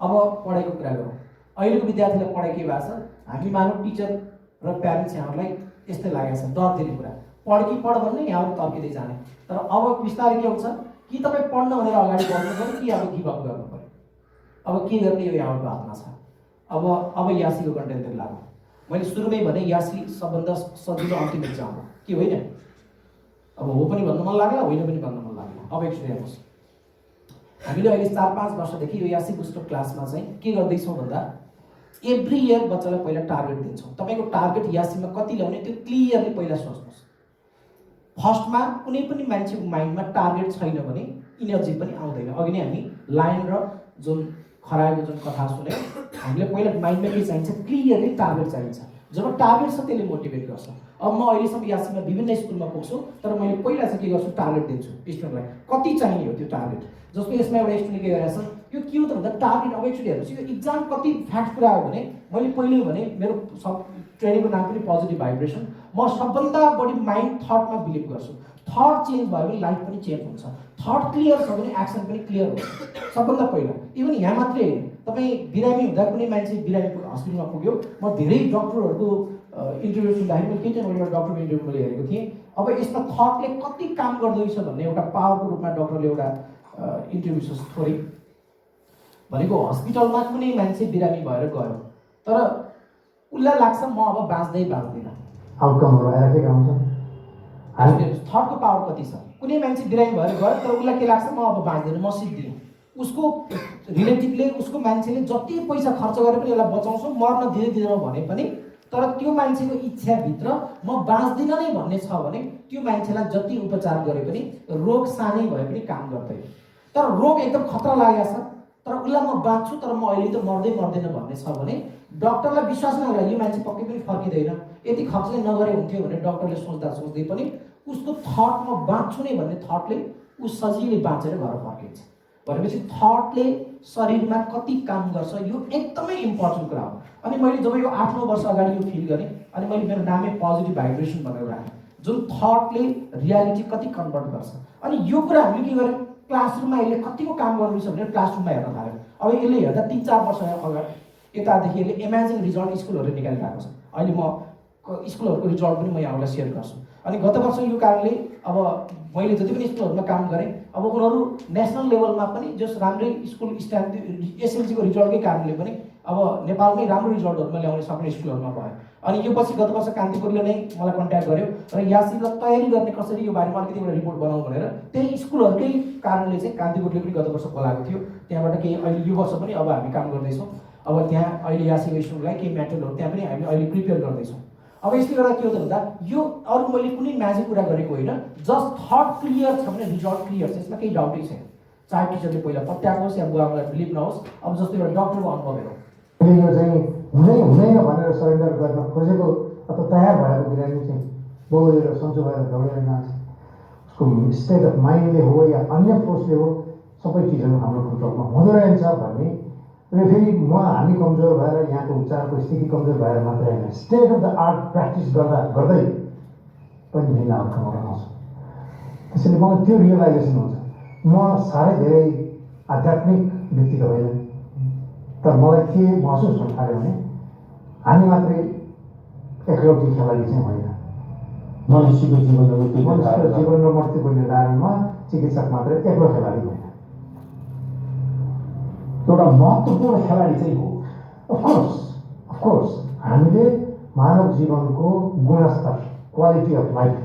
अब पढाइको कुरा गरौँ। अहिलेको विद्यार्थीलाई पढाइ के भएको छ? हामी मानव टिचर र प्यारेन्ट्स यहाँहरूलाई यस्तै लागेको छ, डर दिने कुरा, पढ कि पढ भन्ने यहाँहरू तर्किँदै जाने। तर अब बिस्तारै के हुन्छ कि तपाईँ पढ्न भनेर अगाडि बढ्नु पऱ्यो कि अब गिभ अप गर्नु पऱ्यो। अब के गर्ने यो यहाँहरूको हातमा छ। अब यासीको कन्टेन्टहरू लाग्नु। मैले सुरुमै भने यासी सबभन्दा सजिलो अन्तिम एक्जाम हो कि होइन? अब हो पनि भन्न मन लाग्ला, होइन पनि भन्न मन लाग्ला। अब एकचोटि हेर्नुहोस्, हामीले अहिले 4-5 वर्षदेखि यो यासी बुस्टर क्लासमा चाहिँ के गर्दैछौँ भन्दा एभ्री इयर बच्चालाई पहिला टार्गेट दिन्छौँ। तपाईँको टार्गेट यासीमा कति ल्याउने त्यो क्लियरली पहिला सोच्नुहोस्। फर्स्टमा कुनै पनि मान्छेको माइन्डमा टार्गेट छैन भने इनर्जी पनि आउँदैन। अघि नै हामी लायन र जुन खरायोको जुन कथा सुन्यौँ, हामीले पहिला माइन्डमा के चाहिन्छ? क्लियरली टार्गेट चाहिन्छ। जब टार्गेट छ त्यसले मोटिभेट गर्छ। अब म अहिलेसम्म यासीमा विभिन्न स्कुलमा पुग्छु तर मैले पहिला चाहिँ के गर्छु? टार्गेट दिन्छु स्टुडेन्टलाई, कति चाहिने हो त्यो टार्गेट। जस्तो यसमा एउटा स्टुडेन्टले के गरेछ, यो के हो त भन्दा टार्गेट। अब एकचोटि हेर्नुहोस्, यो इक्जाम कति फ्याक्ट कुरा हो भने मैले पहिले भने मेरो सब ट्रेनिङको नाम पनि पोजिटिभ भाइब्रेसन। म सबभन्दा बढी माइन्ड थटमा बिलिभ गर्छु। थट चेन्ज भयो भने लाइफ पनि चेन्ज हुन्छ। थट क्लियर छ भने एक्सन पनि क्लियर हुन्छ सबभन्दा पहिला। इभन यहाँ मात्रै तपाईँ बिरामी हुँदा कुनै मान्छे बिरामीको हस्पिटलमा पुग्यो, म धेरै डक्टरहरूको इन्टरभ्यू सुन्दाखेरि मैले केही टाइम डक्टरको इन्टरभ्यू मैले हेरेको थिएँ। अब यसमा थटले कति काम गर्दैछ भन्ने एउटा पावरको रूपमा डक्टरले एउटा इन्टरभ्यू थोरै भनेको हस्पिटलमा कुनै मान्छे बिरामी भएर गयो तर उसलाई लाग्छ म अब बाँच्दिनँ। आउटकमहरू आएर के आउँछ? थटको पावर कति छ? कुनै मान्छे बिरामी भएर गयो तर उसलाई के लाग्छ? म अब बाँच्दिनँ, म सिद्धिएँ। उसको रिलेटिभले, उसको मान्छेले जति पैसा खर्च गरे पनि यसलाई बचाउँछु, मर्न दिँदैन भने पनि, तर त्यो मान्छेको इच्छाभित्र म बाँच्दिनँ नै भन्ने छ भने त्यो मान्छेलाई जति उपचार गरे पनि रोग सानै भए पनि काम गर्दैन। तर रोग एकदम खतरा लागेको छ तर उसलाई म बाँच्छु तर म अहिले त मर्दैन भन्ने छ भने डक्टरलाई विश्वास नगर्ला, यो मान्छे पक्कै पनि फर्किँदैन, यति खर्चले नगरे हुन्थ्यो भने डक्टरले सोच्दै पनि उसको थट म बाँच्छु नै भन्ने थटले ऊ सजिलै बाँचेर घर फर्किन्छ। भनेपछि थटले शरीरमा कति काम गर्छ यो एकदमै इम्पोर्टेन्ट कुरा हो। अनि मैले जब यो 8-9 वर्ष अगाडि यो फिल गरेँ अनि मैले मेरो नामै पोजिटिभ भाइब्रेसन भनेर राखेँ, जुन थटले रियालिटी कति कन्भर्ट गर्छ। अनि यो कुरा हामीले के गर्यौँ? क्लासरुममा यसले कतिको काम गर्दैछ भनेर क्लासरुममा हेर्न थाल्यो। अब यसले हेर्दा 3-4 वर्ष अगाडि यतादेखि यसले एमेजिङ रिजल्ट स्कुलहरू निकालिरहेको छ। अहिले म स्कुलहरूको रिजल्ट पनि म यहाँलाई सेयर गर्छु। अनि गत वर्ष यो कारणले अब मैले जति पनि स्कुलहरूमा काम गरेँ अब उनीहरू नेसनल लेभलमा पनि जस राम्रै स्कुल स्ट्यान्ड एसएलसीको रिजल्टकै कारणले पनि अब नेपालमै राम्रो रिजल्टहरूमा ल्याउने सक्ने स्कुलहरूमा भयो। अनि यो पछि गत वर्ष कान्तिपुरले नै मलाई कन्ट्याक्ट गर्यो र यासीलाई तयारी गर्ने कसरी यो बारेमा अलिकति एउटा रिपोर्ट बनाऊ भनेर त्यही स्कुलहरूकै कारणले चाहिँ कान्तिपुरले पनि गत वर्ष बोलाएको थियो। त्यहाँबाट केही अहिले यो वर्ष पनि अब हामी काम गर्दैछौँ। अब त्यहाँ अहिले यासीको स्टुडेन्टलाई केही म्याटेरियलहरू त्यहाँ पनि हामी अहिले प्रिपेयर गर्दैछौँ। अब यसले गर्दा के हो त भन्दा यो अरू मैले कुनै म्याजिक कुरा गरेको होइन, जस्ट थट क्लियर छ भने रिजल्ट क्लियर छ, यसमा केही डाउटै छैन। चाहे टिचरले पहिला पत्याएको होस् या बुवाआमालाई बिलिभ नहोस्, अब जस्तो एउटा डक्टरको अनुभव हेरौँ, यो चाहिँ हुँदैन भनेर सरेन्डर गर्न खोजेको अथवा तयार भएको बिरामी चाहिँ बोलेर सन्चो भएर दौडेर जान्छ। उसको स्टेट अफ माइन्डले हो या अन्य फोर्सले हो, सबै चिजहरू हाम्रो कन्ट्रोलमा हुँदो रहेछ भन्ने। र फेरि हामी कमजोर भएर यहाँको उपचारको स्थिति कमजोर भएर मात्रै होइन, state of the art practice गर्दै पनि भिन्न आउटकमहरू आउँछ। त्यसैले मलाई त्यो रियलाइजेसन हुन्छ। म साह्रै धेरै आध्यात्मिक व्यक्ति त होइन, तर मलाई के महसुस हुन थाल्यो भने हामी मात्रै एकलौटी खेलाडी चाहिँ होइन। मनुष्यको जीवन र मृत्युको निर्धारणमा चिकित्सक मात्रै एक्लो खेलाडी होइन, एउटा महत्त्वपूर्ण खेलाडी चाहिँ हो। अफकोर्स हामीले मानव जीवनको गुणस्तर, क्वालिटी अफ लाइफ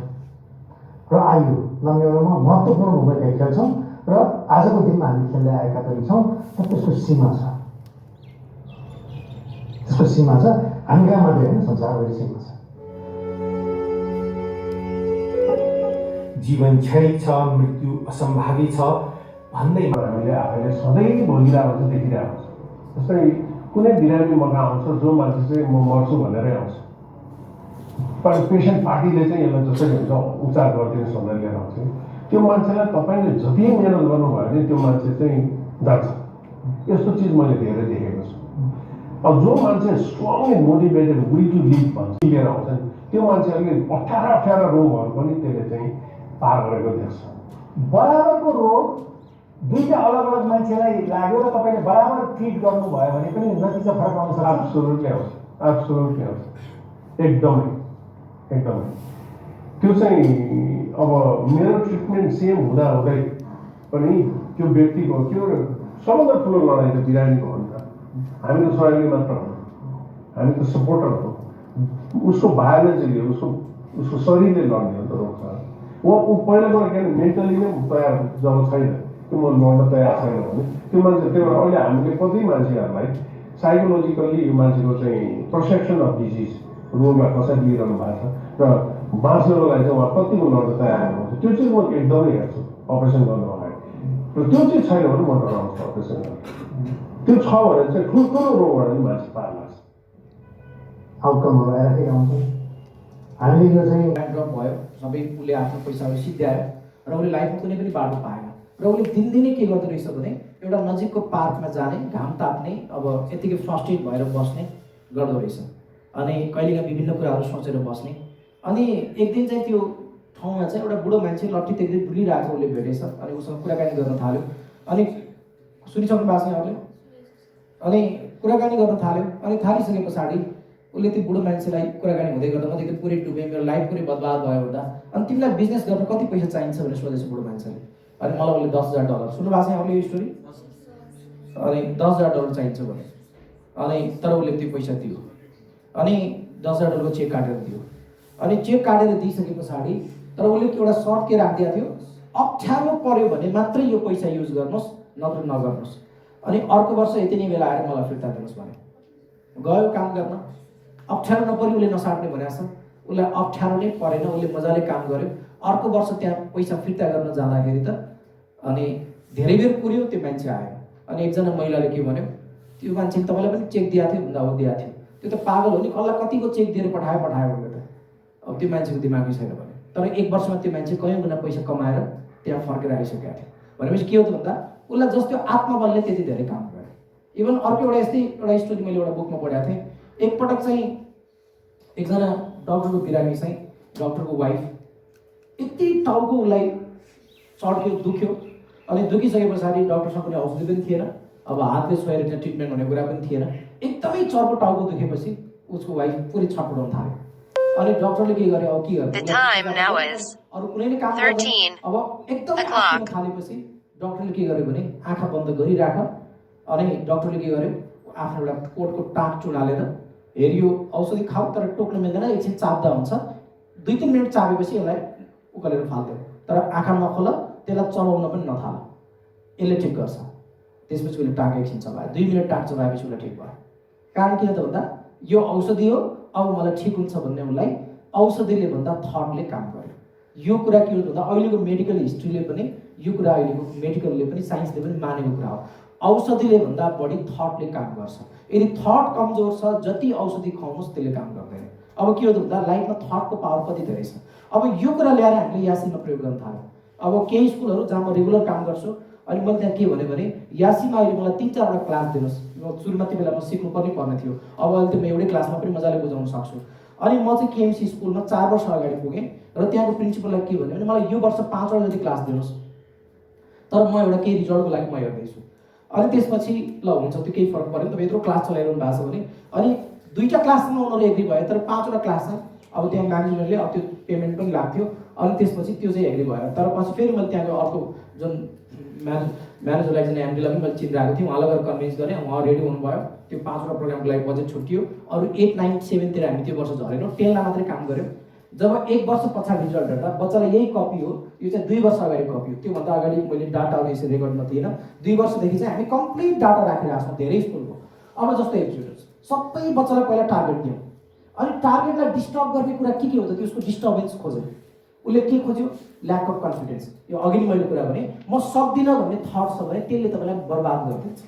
र आयु लम्ब्याउनमा महत्त्वपूर्ण भूमिका खेल्छौँ र आजको दिनमा हामी खेल्दै आएका पनि छौँ। तर त्यसको सीमा छ, हामी कहाँ मात्रै होइन, संसारभरि सीमा छ। जीवन क्षणिक छ, मृत्यु असम्भावी छ भन्दै हामीले आफैले सधैँ भोगिरहेको हुन्छ, देखिरहेको हुन्छ। जस्तै कुनै बिरामी मका आउँछ, जो मान्छे चाहिँ म मर्छु भनेरै आउँछ, पेसेन्ट पार्टीले चाहिँ यसलाई जसरी हुन्छ उपचार गरिदिनुहोस् भनेर लिएर आउँछ। त्यो मान्छेलाई तपाईँले जति मेहनत गर्नुभयो भने त्यो मान्छे चाहिँ जान्छ। यस्तो चिज मैले धेरै देखेको छु। अब जो मान्छे strongly motivated will to live भन्छ लिएर आउँछ नि, त्यो मान्छेहरूले अप्ठ्यारा रोगहरू पनि त्यसले चाहिँ पार गरेको देख्छ। बराबरको रोग दुईटा अलग अलग मान्छेलाई लाग्यो र तपाईँले बराबर ट्रिट गर्नुभयो भने पनि नतिजा फरक आउँछ। एब्सोल्युटली आउँछ। एकदमै त्यो चाहिँ अब मेरो ट्रिटमेन्ट सेम हुँदै पनि त्यो व्यक्तिको त्यो सबभन्दा ठुलो लडाइँ त बिरामीको हो नि त। हामी त सहयोगी मात्र हो, हामी त सपोर्टर हो। उसको बायोलोजीले उसको शरीरले लड्ने हो त रोक्छ। ऊ पहिलाबाट किन मेन्टली नै तयार जब छैन, त्यो म लड्न तयार छैन भने त्यो मान्छे, त्यही भएर अहिले हामीले कति मान्छेहरूलाई साइकोलोजिकल्ली यो मान्छेको चाहिँ पर्सेप्सन अफ डिजिज, रोगलाई कसरी लिइरहनु भएको छ र बाँच्नको लागि चाहिँ उहाँ कतिको लड्न तयार हुनुहुन्छ, त्यो चाहिँ म एकदमै हेर्छु अपरेसन गर्नु अगाडि। र त्यो चाहिँ छैन भने म डराउँछु अपरेसन गर्नु। त्यो छ भने चाहिँ ठुल्ठुलो रोगबाट चाहिँ मान्छे पार लाग्छ। आउटकमहरू आएर फेरि आउँछ। हामीले यो चाहिँ ड्रप भयो, सबै उसले आफ्नो पैसाहरू सिद्ध्यायो र उसले लाइफमा कुनै पनि बाटो पाएन। र उसले दिनदिनै के गर्दो रहेछ भने एउटा नजिकको पार्कमा जाने, घाम ताप्ने, अब यतिकै फ्रस्ट्रेट भएर बस्ने गर्दो रहेछ। अनि कहिलेकाहीँ विभिन्न कुराहरू सोचेर बस्ने। अनि एक दिन चाहिँ त्यो ठाउँमा चाहिँ एउटा बुढो मान्छे लट्ठी टेक्दै डुलिरहेको उसले भेटेछ। अनि उसँग कुराकानी गर्न थाल्यो। अनि सुनिसक्नु भएको छ यहाँहरूले? अनि कुराकानी गर्न थाल्यो। अनि थालिसके पछाडि उसले त्यो बुढो मान्छेलाई कुराकानी हुँदै गर्दा म पुरै डुबेँ, मेरो लाइफ पुरै बर्बाद भयो भन्दा। अनि तिमीलाई बिजनेस गर्न कति पैसा चाहिन्छ भनेर सोधेछ बुढो मान्छेले। अनि मलाई उसले $10,000 सुन्नु भएको छ यहाँले यो स्टोरी? अनि $10,000 चाहिन्छ भने अनि तर उसले त्यो पैसा दियो। अनि $10,000 चेक काटेर दियो। अनि चेक काटेर दिइसके पछाडि तर उसले एउटा सर्ट के राखिदिएको थियो, अप्ठ्यारो पर्यो भने मात्रै यो पैसा युज गर्नुहोस्, नत्र नगर्नुहोस्। अनि अर्को वर्ष यति नै बेला आएर मलाई फिर्ता दिनुहोस् भने गयो काम गर्न। अप्ठ्यारो नपऱ्यो उसले नसाट्ने भनेको छ, उसलाई अप्ठ्यारो नै परेन, उसले मजाले काम गर्यो। अर्को वर्ष त्यहाँ पैसा फिर्ता गर्न जाँदाखेरि त अनि धेरै बेर कुर्यो, त्यो मान्छे आयो। अनि एकजना महिलाले के भन्यो, त्यो मान्छेले तपाईँलाई पनि चेक दिएको थियो भन्दा हो दिएको थियो, त्यो त पागल हो नि, कसलाई कतिको चेक दिएर पठायो भन्यो त। अब त्यो मान्छेको दिमागै छैन भने। तर एक वर्षमा त्यो मान्छे कयौँ गुणा पैसा कमाएर त्यहाँ फर्केर आइसकेको थियो। भनेपछि के हो त भन्दा उसलाई जस्तो आत्मबलले त्यति धेरै काम गर्यो। इभन अर्को एउटा यस्तै एउटा स्टोरी मैले एउटा बुकमा पढाएको थिएँ। एकपटक चाहिँ एकजना डक्टरको बिरामी चाहिँ डक्टरको वाइफ यति टाउको उसलाई चड्क्यो, दुख्यो। अनि दुखिसके पछाडि डक्टरसँग कुनै औषधि पनि थिएन, अब हातले छोएर त्यहाँ ट्रिटमेन्ट हुने कुरा पनि थिएन। एकदमै चर्को टाउको दुखेपछि उसको वाइफ पुरै छटपटाउन थाल्यो। अनि डक्टरले के गर्यो, अब के गर्यो, अरू कुनै नै काम गर्दैन। अब एकदमै आत्तिन थालेपछि डक्टरले के गर्यो भने आँखा बन्द गरिराख। अनि डक्टरले के गर्यो, आफ्नो एउटा कोटको टाँक चुडालेर हेरियो, औषधि खाऊ तर टोक्न मिल्दैन, एकछिन चाप्दा हुन्छ, 2-3 मिनट चापेपछि यसलाई उकालेर फाल्थ्यो। तर आँखा नखोल, त्यसलाई चलाउन पनि नथाल, यसले ठिक गर्छ। त्यसपछि उसले टाँक एकछिन चबायो, 2 मिनट टाँक चबाएपछि उसलाई ठिक भयो। कारण किन त भन्दा यो औषधि हो, अब मलाई ठिक हुन्छ भन्ने उसलाई औषधिले भन्दा थटले काम गर्यो। यो कुरा के हो भन्दा अहिलेको मेडिकल हिस्ट्रीले पनि यो कुरा अहिलेको मेडिकलले पनि साइन्सले पनि मानेको कुरा हो। औषधिले भन्दा बढी थटले काम गर्छ। यदि थट कमजोर छ जति औषधि खुवाउनुहोस् त्यसले काम गर्दैन। अब के हो भन्दा लाइफमा थटको पावर कति धेरै छ। अब यो कुरा ल्याएर हामीले यासीमा प्रयोग गर्न थाल्यौँ। अब केही स्कुलहरू जहाँ म रेगुलर काम गर्छु अनि मैले त्यहाँ के भने यासीमा अहिले मलाई 3-4वटा क्लास दिनुहोस्। सुरुमा त्यो बेला म सिक्नु पर्ने थियो। अब अहिले त म एउटै क्लासमा पनि मजाले बुझाउन सक्छु। अनि म चाहिँ केएमसी स्कुलमा 4 वर्ष अगाडि पुगेँ र त्यहाँको प्रिन्सिपललाई के भने मलाई यो वर्ष 5वटा जति क्लास दिनुहोस्, तर म एउटा केही रिजल्टको लागि म हेर्दैछु। अनि त्यसपछि ल हुन्छ, त्यो केही फरक परेन, तपाईँ यत्रो क्लास चलाइरहनु भएको छ भने। अनि 2टा क्लासमा उनीहरू एग्री भयो, तर 5वटा क्लास चाहिँ अब त्यहाँ म्यानेजमेन्टले अब त्यो पेमेन्ट पनि लाग्थ्यो। अनि त्यसपछि त्यो चाहिँ एग्री भयो। तर पछि फेरि मैले त्यहाँको अर्को जुन म्यानेजरलाई एकजना एमडीलाई पनि मैले चिनिरहेको थिएँ, उहाँलाई गएर कन्भिन्स गरेँ, उहाँ रेडी हुनुभयो। त्यो 5वटा प्रोग्रामको लागि बजेट छुट्टियो। अरू 8, 9, 7 तिर हामी त्यो वर्ष झरेनौँ, 10लाई मात्रै काम गऱ्यौँ। जब 1 वर्ष पछाडि रिजल्ट हेर्दा बच्चालाई यही कपी हो, यो चाहिँ 2 वर्ष अगाडि कपी हो। त्योभन्दा अगाडि मैले डाटाहरू यसरी रेकर्डमा थिएन। 2 वर्षदेखि चाहिँ हामी कम्प्लिट डाटा राखिरहेको छौँ धेरै स्कुलको। अब जस्तो एजुकेटर्स सबै बच्चालाई पहिला टार्गेट दियौँ। अनि टार्गेटलाई डिस्टर्ब गर्ने कुरा के हो त, त्यसको डिस्टर्बेन्स खोज्यो। उसले के खोज्यो? Lack of confidence. यो अघि नै मैले कुरा भने म सक्दिनँ भन्ने थट छ भने त्यसले तपाईँलाई बर्बाद गरिदिन्छ।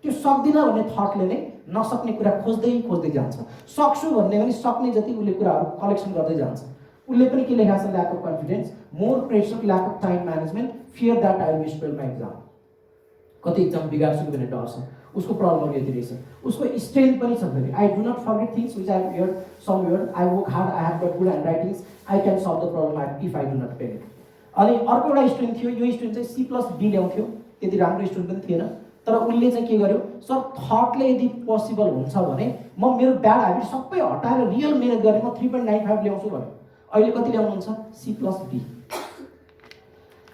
त्यो सक्दिनँ भन्ने थटले नै नसक्ने कुरा खोज्दै जान्छ। सक्छु भन्ने पनि सक्ने जति उसले कुराहरू कलेक्सन गर्दै जान्छ। उसले पनि के लेखाएको छ? Lack of confidence, more pressure, lack of time management, fear that I will fail my exam. कति एक्जाम बिगार्छु कि भन्ने डर छ। उसको प्रब्लम यति रहेछ। उसको स्ट्रेन्थ पनि छ फेरि, I do not forget things which I have heard somewhere, I work hard, I have got good hand writings, I can solve the problem if I do not panic. अनि अर्को एउटा student थियो, यो student चाहिँ C+B ल्याउँथ्यो, त्यति राम्रो student पनि थिएन। तर उसले चाहिँ के गर्यो? सर थटले यदि पोसिबल हुन्छ भने म मेरो ब्याड ह्याबिट सबै हटाएर रियल मेहनत गरेर म 3.95 ल्याउँछु भने। अहिले कति ल्याउनुहुन्छ? C+B।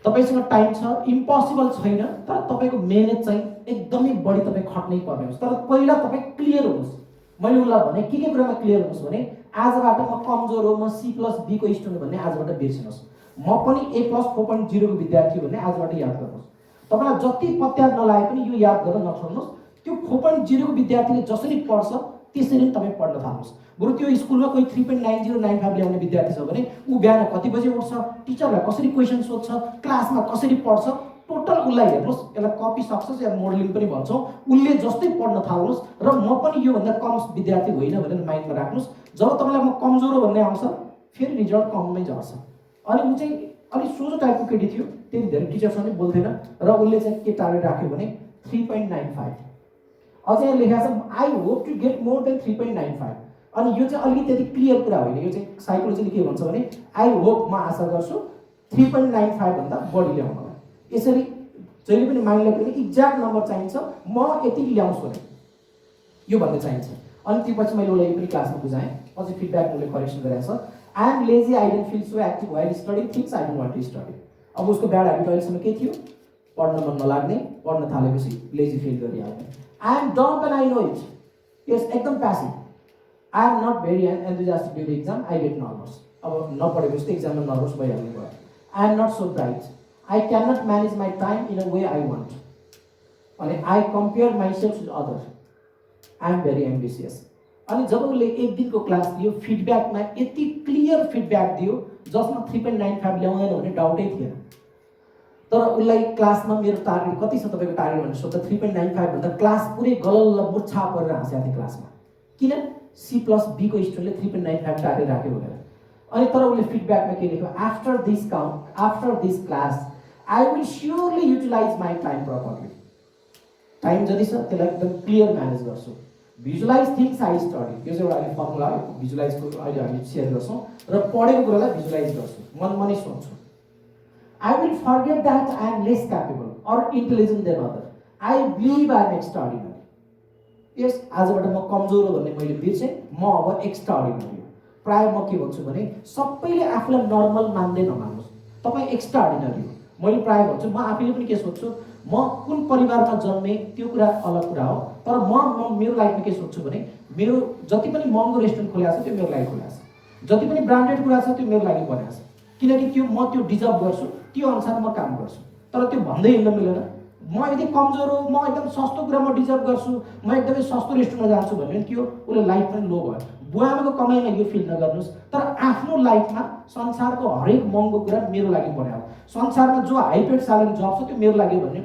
तपाईसँग टाइम छ, इम्पोसिबल छैन, तर तपाईँको मेहनत चाहिँ एकदमै बढी तपाईँ खट्नै पर्ने हुन्छ। तर पहिला तपाईँ क्लियर हुनुहोस्। मैले उसलाई भने के कुरामा क्लियर हुनुहोस् भने आजबाट म कमजोर हो, म C+B को स्टुडेन्ट भन्ने आजबाट बिर्सिनुहोस्। म पनि A+4.0 को विद्यार्थी भन्ने आजबाट याद गर्नुहोस्। तपाईँलाई जति पत्यार नलागे पनि यो याद गर्न नछोड्नुहोस्। त्यो 4.0 को विद्यार्थीले जसरी पढ्छ त्यसरी नै तपाईँ पढ्न थाल्नुहोस्। बरु त्यो स्कुलमा कोही 3.9095 ल्याउने विद्यार्थी छ भने ऊ बिहान कति बजे उठ्छ, टिचरलाई कसरी क्वेसन सोध्छ, क्लासमा कसरी पढ्छ, टोटल उसलाई हेर्नुहोस्। यसलाई कपी सक्सेस या मोडलिङ पनि भन्छौँ। उसले जस्तै पढ्न थाल्नुहोस् र म पनि योभन्दा कम विद्यार्थी होइन भनेर माइन्डमा राख्नुहोस्। जब तपाईँलाई म कमजोर हो भन्ने आउँछ फेरि रिजल्ट कममै झर्छ। अनि ऊ चाहिँ अलिक सोझो टाइपको केटी थियो, त्यति धेरै टिचरसँग पनि बोल्थेन र उसले चाहिँ के टार्गेट राख्यो भने 3.95। अझै लेखाएको छ I hope to get more than 3.95। अनि यो चाहिँ अलिकति त्यति क्लियर कुरा होइन। यो चाहिँ साइकोलोजीले के भन्छ भने आई होप, म आशा गर्छु 3.95 भन्दा बढी ल्याउनु। यसरी जहिले पनि माइन्डलाई पनि एक्ज्याक्ट नम्बर चाहिन्छ, म यति ल्याउँछु भने यो भन्ने चाहिन्छ। अनि त्यसपछि मैले उसलाई यो पनि क्लासमा बुझाएँ, अझै फिडब्याक उसले करेक्सन गरेको छ। I am lazy, I don't feel so active while studying things I don't want to study. अब उसको ब्याड ह्याबिट अहिलेसम्म के थियो? पढ्न मन नलाग्ने, पढ्न थालेपछि लेजी फिल गरिहाल्ने। I am dumb and I know it. Yes, एकदम passive. I am not very enthusiastic during exam, I get nervous. अब नपढेपछि त एक्जाममा नर्भस भइहाल्नु भयो। I am not so bright, I can not manage my time in a way I want. अनि I compare myself to other, I am very ambitious. अनि जब उसले एक दिनको क्लास दियो, फिडब्याकमा यति क्लियर फिडब्याक दियो जसमा 3.95 ल्याउँदैन भन्ने डाउटै थिएन। तर उसलाई क्लासमा मेरो टार्गेट कति छ तपाईँको टार्गेट भनेर सोध्दा 3.95 भन्दा क्लास पुरै गलल्ल मुर्छा परेर हाँस्या थिएँ क्लासमा। किन? C+B को स्टुडेन्टले 3.95 टार्गेट राख्यो भनेर। अनि तर उसले फिडब्याकमा के लेख्यो? After this class I will surely utilize my time properly. Time जति छ त्यसलाई एकदम क्लियर म्यानेज गर्छु। भिजुलाइज थिङ्स आई स्टडी, यो चाहिँ एउटा अहिले फर्मुला हो, भिजुलाइजको अहिले हामी सेयर गर्छौँ। र पढेको कुरालाई भिजुलाइज गर्छु, मनमा नै सोच्छु। I will forget that I am less capable or intelligent than other, I believe I am extraordinary. Yes, आजबाट म कमजोर हो भन्ने मैले बिर्सेँ, म अब एक्स्ट्राअर्डिनरी हो। प्रायः म के भन्छु भने सबैले आफूलाई नर्मल मान्दै नमान्नुहोस्, तपाईँ एक्स्ट्राअर्डिनरी हो। मैले प्रायः भन्छु, म आफैले पनि के सोध्छु, म कुन परिवारमा जन्मेँ त्यो कुरा अलग कुरा हो, तर म मेरो लाइफमा के सोध्छु भने मेरो जति पनि महँगो रेस्टुरेन्ट खोलेको छ त्यो मेरो लागि खोलेको छ, जति पनि ब्रान्डेड कुरा छ त्यो मेरो लागि बनाएको छ। किनकि त्यो म त्यो डिजर्भ गर्छु, त्यो अनुसार म काम गर्छु। तर त्यो भन्दै हिँड्न मिलेन। म यदि कमजोर हो, म एकदम सस्तो कुरा म डिजर्भ गर्छु, म एकदमै सस्तो रेस्टुरेन्टमा जान्छु भन्यो भने त्यो उसले लाइफ पनि लो भयो। बुवाआमाको कमाइमा यो फिल नगर्नुहोस्, तर आफ्नो लाइफमा संसारको हरेक महँगो कुरा मेरो लागि पर्यो। संसारमा जो हाइपेड स्यालेरी जब छ त्यो मेरो लागि भन्ने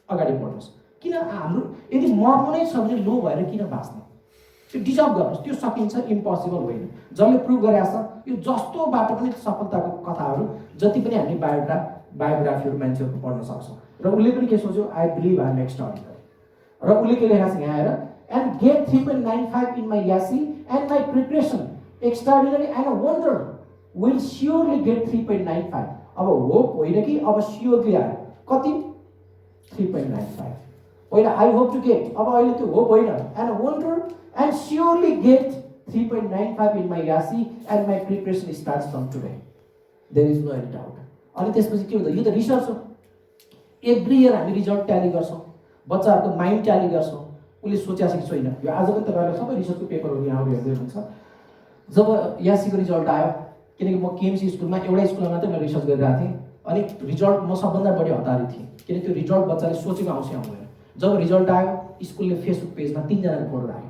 अगाडि बढ्नुहोस्। किन हाम्रो यदि मर्नु नै छ भने लो भएर किन बाँच्ने? त्यो डिजर्भ गर्नुहोस्, त्यो सकिन्छ, इम्पोसिबल होइन। जसले प्रुभ गरेको छ यो जस्तो बाटो पनि सफलताको कथाहरू जति पनि हामी बायोग्राफीहरू मान्छेहरूको पढ्न सक्छौँ। र उसले पनि के सोच्यो, I believe I am extraordinary. र उसले के लेखेको छ यहाँ आएर, and get 3.95 in my SEE and my preparation extraordinary and a wonder will surely get 3.95। अब होप होइन कि अब स्योरली आयो। कति? 3.95। पहिला आई होप टु गेट, अब अहिले त्यो होप होइन, and a wonder and surely get 3.95 in my YASI and my preparation starts from today. There is no any doubt. अनि त्यसपछि के हुन्छ, यो त रिसर्च हो। एभ्री इयर हामी रिजल्ट ट्याली गर्छौँ, बच्चाहरूको माइन्ड ट्याली गर्छौँ। उसले सोचेको कि छैन, यो आज पनि तपाईँहरूलाई सबै रिसर्चको पेपरहरू यहाँ हेर्दै हुनुहुन्छ। जब यासीको रिजल्ट आयो, किनकि म केएमसी स्कुलमा एउटा स्कुलमा मात्रै मैले रिसर्च गरिरहेको थिएँ, अनि रिजल्ट म सबभन्दा बढी हतारी थिएँ, किनकि त्यो रिजल्ट बच्चाले सोचेको आउँछ आउँदैन। जब रिजल्ट आयो, स्कुलले फेसबुक पेजमा 3 जनाको फोटो राख्यो।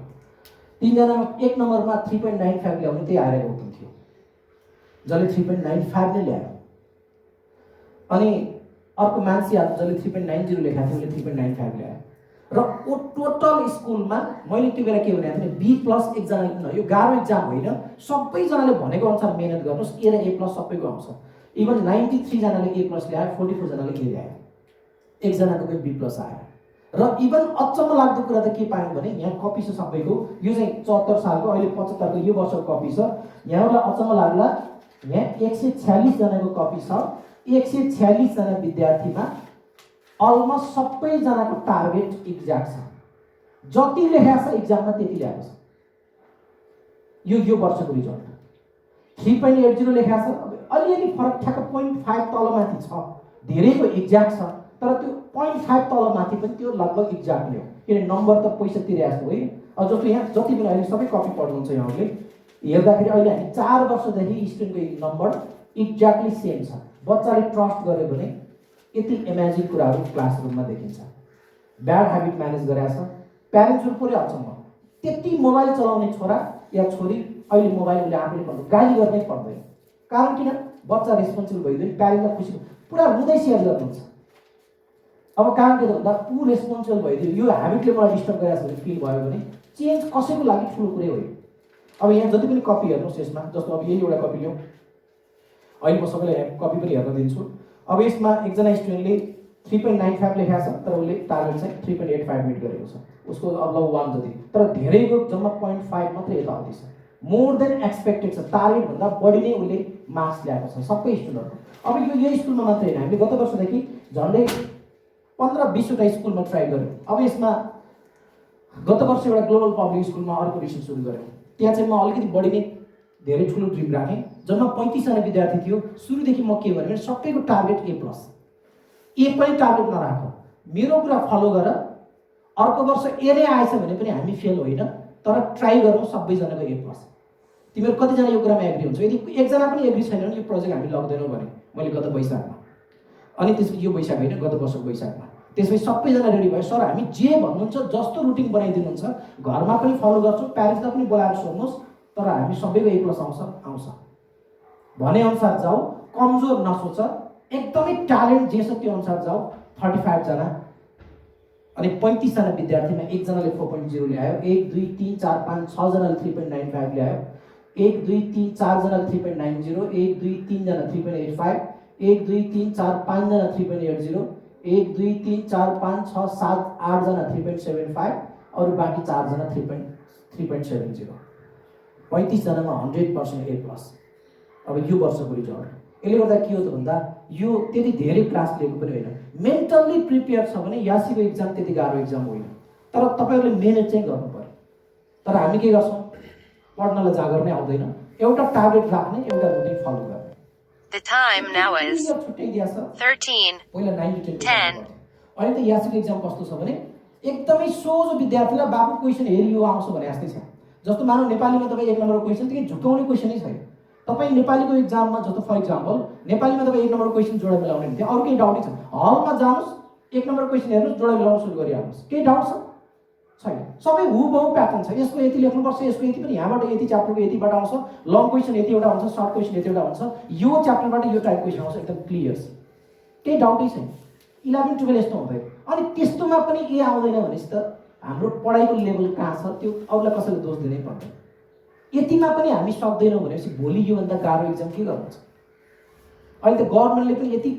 3 जनामा 1 नम्बरमा 3.95 ल्याउने त्यही आएर गौतम थियो, जसले 3.95 नै ल्यायो। अनि अर्को मान्छे आएको जसले 3.90 लेखाएको थियो, उसले 3.95 ल्यायो। र ओ टोटल स्कुलमा मैले त्यो बेला के भनेको थिएँ, B+ एकजना किन, यो गाह्रो एक्जाम होइन, सबैजनाले भनेको अनुसार मेहनत गर्नुहोस्, A र A+ सबैको आउँछ। इभन 93 जनाले A+ ल्यायो, 44 जनाले A ल्यायो, एकजनाको पनि B+ आयो। र इभन अचम्म लाग्दो कुरा त के पायौँ भने, यहाँ कपी छ सबैको, यो चाहिँ 74 सालको, अहिले 75 को यो वर्षको कपी छ। यहाँलाई अचम्म लाग्ला, यहाँ 146 जनाको कपी छ। 146 जना विद्यार्थीमा अलमोस्ट सबैजनाको टार्गेट एक्ज्याक्ट छ, जति लेखाएको छ एक्जाममा त्यति ल्याएको छ। यो वर्षको रिजल्ट 3.80 लेखाएको छ, अलिअलि फरक ठ्याक्क 0.5 तलमाथि छ, धेरैको एक्ज्याक्ट छ, तर त्यो 0.5 तलमाथि पनि त्यो लगभग एक्ज्याक्टली हो, किन नम्बर त पैसा तिरेको होइन। अब जस्तो यहाँ जति पनि अहिले सबै कपी पढ्नुहुन्छ यहाँहरूले हेर्दाखेरि अहिले हामी 4 वर्षदेखि स्टुडेन्टको नम्बर एक्ज्याक्टली सेम छ। बच्चाले ट्रस्ट गर्यो भने यति इमेजिन कुराहरू क्लासरुममा देखिन्छ। ब्याड ह्याबिट म्यानेज गरेको छ, प्यारेन्ट्सहरू पुरै अचम्म, त्यति मोबाइल चलाउने छोरा या छोरी अहिले मोबाइल उसले आफैले पढ्नु, गाली गर्नै पर्दैन। कारण किन? बच्चा रेस्पोन्सिबल भइदियो, प्यारेन्टलाई खुसी पुरा रुँदै सेयर गर्नुहुन्छ। अब कारण के त भन्दा ऊ रेस्पोन्सिबल भइदियो, यो ह्याबिटले मलाई डिस्टर्ब गरिरहेको छ फिल भयो भने चेन्ज कसैको लागि ठुलो कुरै होइन। अब यहाँ जति पनि कपी हेर्नुहोस् यसमा, जस्तो अब यही एउटा कपी लिउँ, अहिले म सबैलाई कपी पनि हेर्न दिन्छु। अब यसमा एकजना स्टुडेन्टले 3.95 लेखाएको छ, तर उसले टार्गेट चाहिँ 3.85 मिट गरेको छ, उसको अब 1 जति, तर धेरैको जम्मा 0.5 मात्रै यताउति छ, मोर देन एक्सपेक्टेड छ, टार्गेट भन्दा बढी नै उसले मार्क्स ल्याएको छ सबै स्टुडेन्टको। अब यो स्कुलमा मात्रै होइन, हामीले गत वर्षदेखि झन्डै 15-20 वटा स्कुलमा ट्राई गऱ्यौँ। अब यसमा गत वर्ष एउटा ग्लोबल पब्लिक स्कुलमा अर्को रिसर्च सुरु गऱ्यौँ, त्यहाँ चाहिँ म अलिकति बढी नै धेरै ठुलो ड्रिम राखेँ। जम्मा 35 जना विद्यार्थी थियो। सुरुदेखि म के भने सबैको टार्गेट A+, ए पनि टार्गेट नराख, मेरो कुरा फलो गर, अर्को वर्ष ए नै आएछ भने पनि हामी फेल होइन, तर ट्राई गरौँ सबैजनाको A+। तिमीहरू कतिजना यो कुरामा एग्री हुन्छ? यदि एकजना पनि एग्री छैन भने यो प्रोजेक्ट हामी लग्दैनौँ भने मैले गत वैशाखमा, अनि त्यसपछि यो वैशाख होइन गत वर्षको वैशाखमा, त्यसपछि सबैजना रेडी भयो, सर हामी जे भन्नुहुन्छ जस्तो रुटिन बनाइदिनुहुन्छ घरमा पनि फलो गर्छौँ, प्यारेन्ट्सलाई पनि बोलाएर सोध्नुहोस्, तर हामी सबैको A+ आउँछ भने अनुसार जाऊ, कमजोर नसोच, एकदमै ट्यालेन्ट जे छ त्यो अनुसार जाऊ। 35 जना अनि 35 जना विद्यार्थीमा एकजनाले 4.0 ल्यायो, 1 2 3 4 5 6 जनाले 3.95 ल्यायो, 1 2 3 4 जनाले 3.90, 1 2 3 जना 3.85, 1 2 3 4 5 जना 3.80, 1 2 3 4 5 6 7 8 जना 3.75, अरू बाँकी 4 जना 3.70। 35 जनामा 100% A+। अब यो वर्षको रिजल्ट यसले गर्दा के हो त भन्दा यो त्यति धेरै क्लास लिएको पनि होइन, मेन्टल्ली प्रिपेयर छ भने यासीको एक्जाम त्यति गाह्रो एक्जाम होइन, तर तपाईँहरूले मेहनत चाहिँ गर्नु पर्यो। तर हामी के गर्छौँ, पढ्नलाई जागर नै आउँदैन, एउटा टार्गेट राख्ने, एउटा रुटिन फलो गर्ने। The time now is छुट्टै दिएछ 13. पहिला 9 to 10 10. अहिले त यासीको एक्जाम कस्तो छ भने एकदमै सोझो विद्यार्थीलाई बाबु क्वेसन हेरियो आउँछ भने जस्तै छ। जस्तो मानौ नेपालीमा तपाईँ 1 नम्बरको क्वेसन त्यही झुकाउने क्वेसनै छैन। तपाईँ नेपालीको एक्जाममा जस्तो फर इक्जाम्पल नेपालीमा तपाईँ 1 नम्बरको क्वेसन जोडा मिलाउने हुन्थ्यो, अरू केही डाउटै छ, हलमा जानुहोस् 1 नम्बरको क्वेसन हेर्नुहोस्, जोडा मिलाउन सुरु गरिहाल्नुहोस्, केही डाउट छ? छैन, सबै हुबहु प्याटर्न छ। यसको यति लेख्नुपर्छ, यसको यति पनि यहाँबाट यति च्याप्टरको यतिबाट आउँछ, लङ क्वेसन यतिवटा हुन्छ, सर्ट क्वेसन यतिवटा हुन्छ, यो च्याप्टरबाट यो टाइप क्वेसन आउँछ, एकदम क्लियर छ, केही डाउटै छैन। 11, 12 यस्तो हुँदैन। अनि त्यस्तोमा पनि ए आउँदैन भनेपछि त हाम्रो पढाइको लेभल कहाँ छ त्यो अरूलाई कसैले दोष दिनै पर्दैन। यतिमा पनि हामी सक्दैनौँ भनेपछि भोलि योभन्दा गाह्रो इक्जाम के गर्नुहुन्छ? अहिले त गभर्मेन्टले पनि यति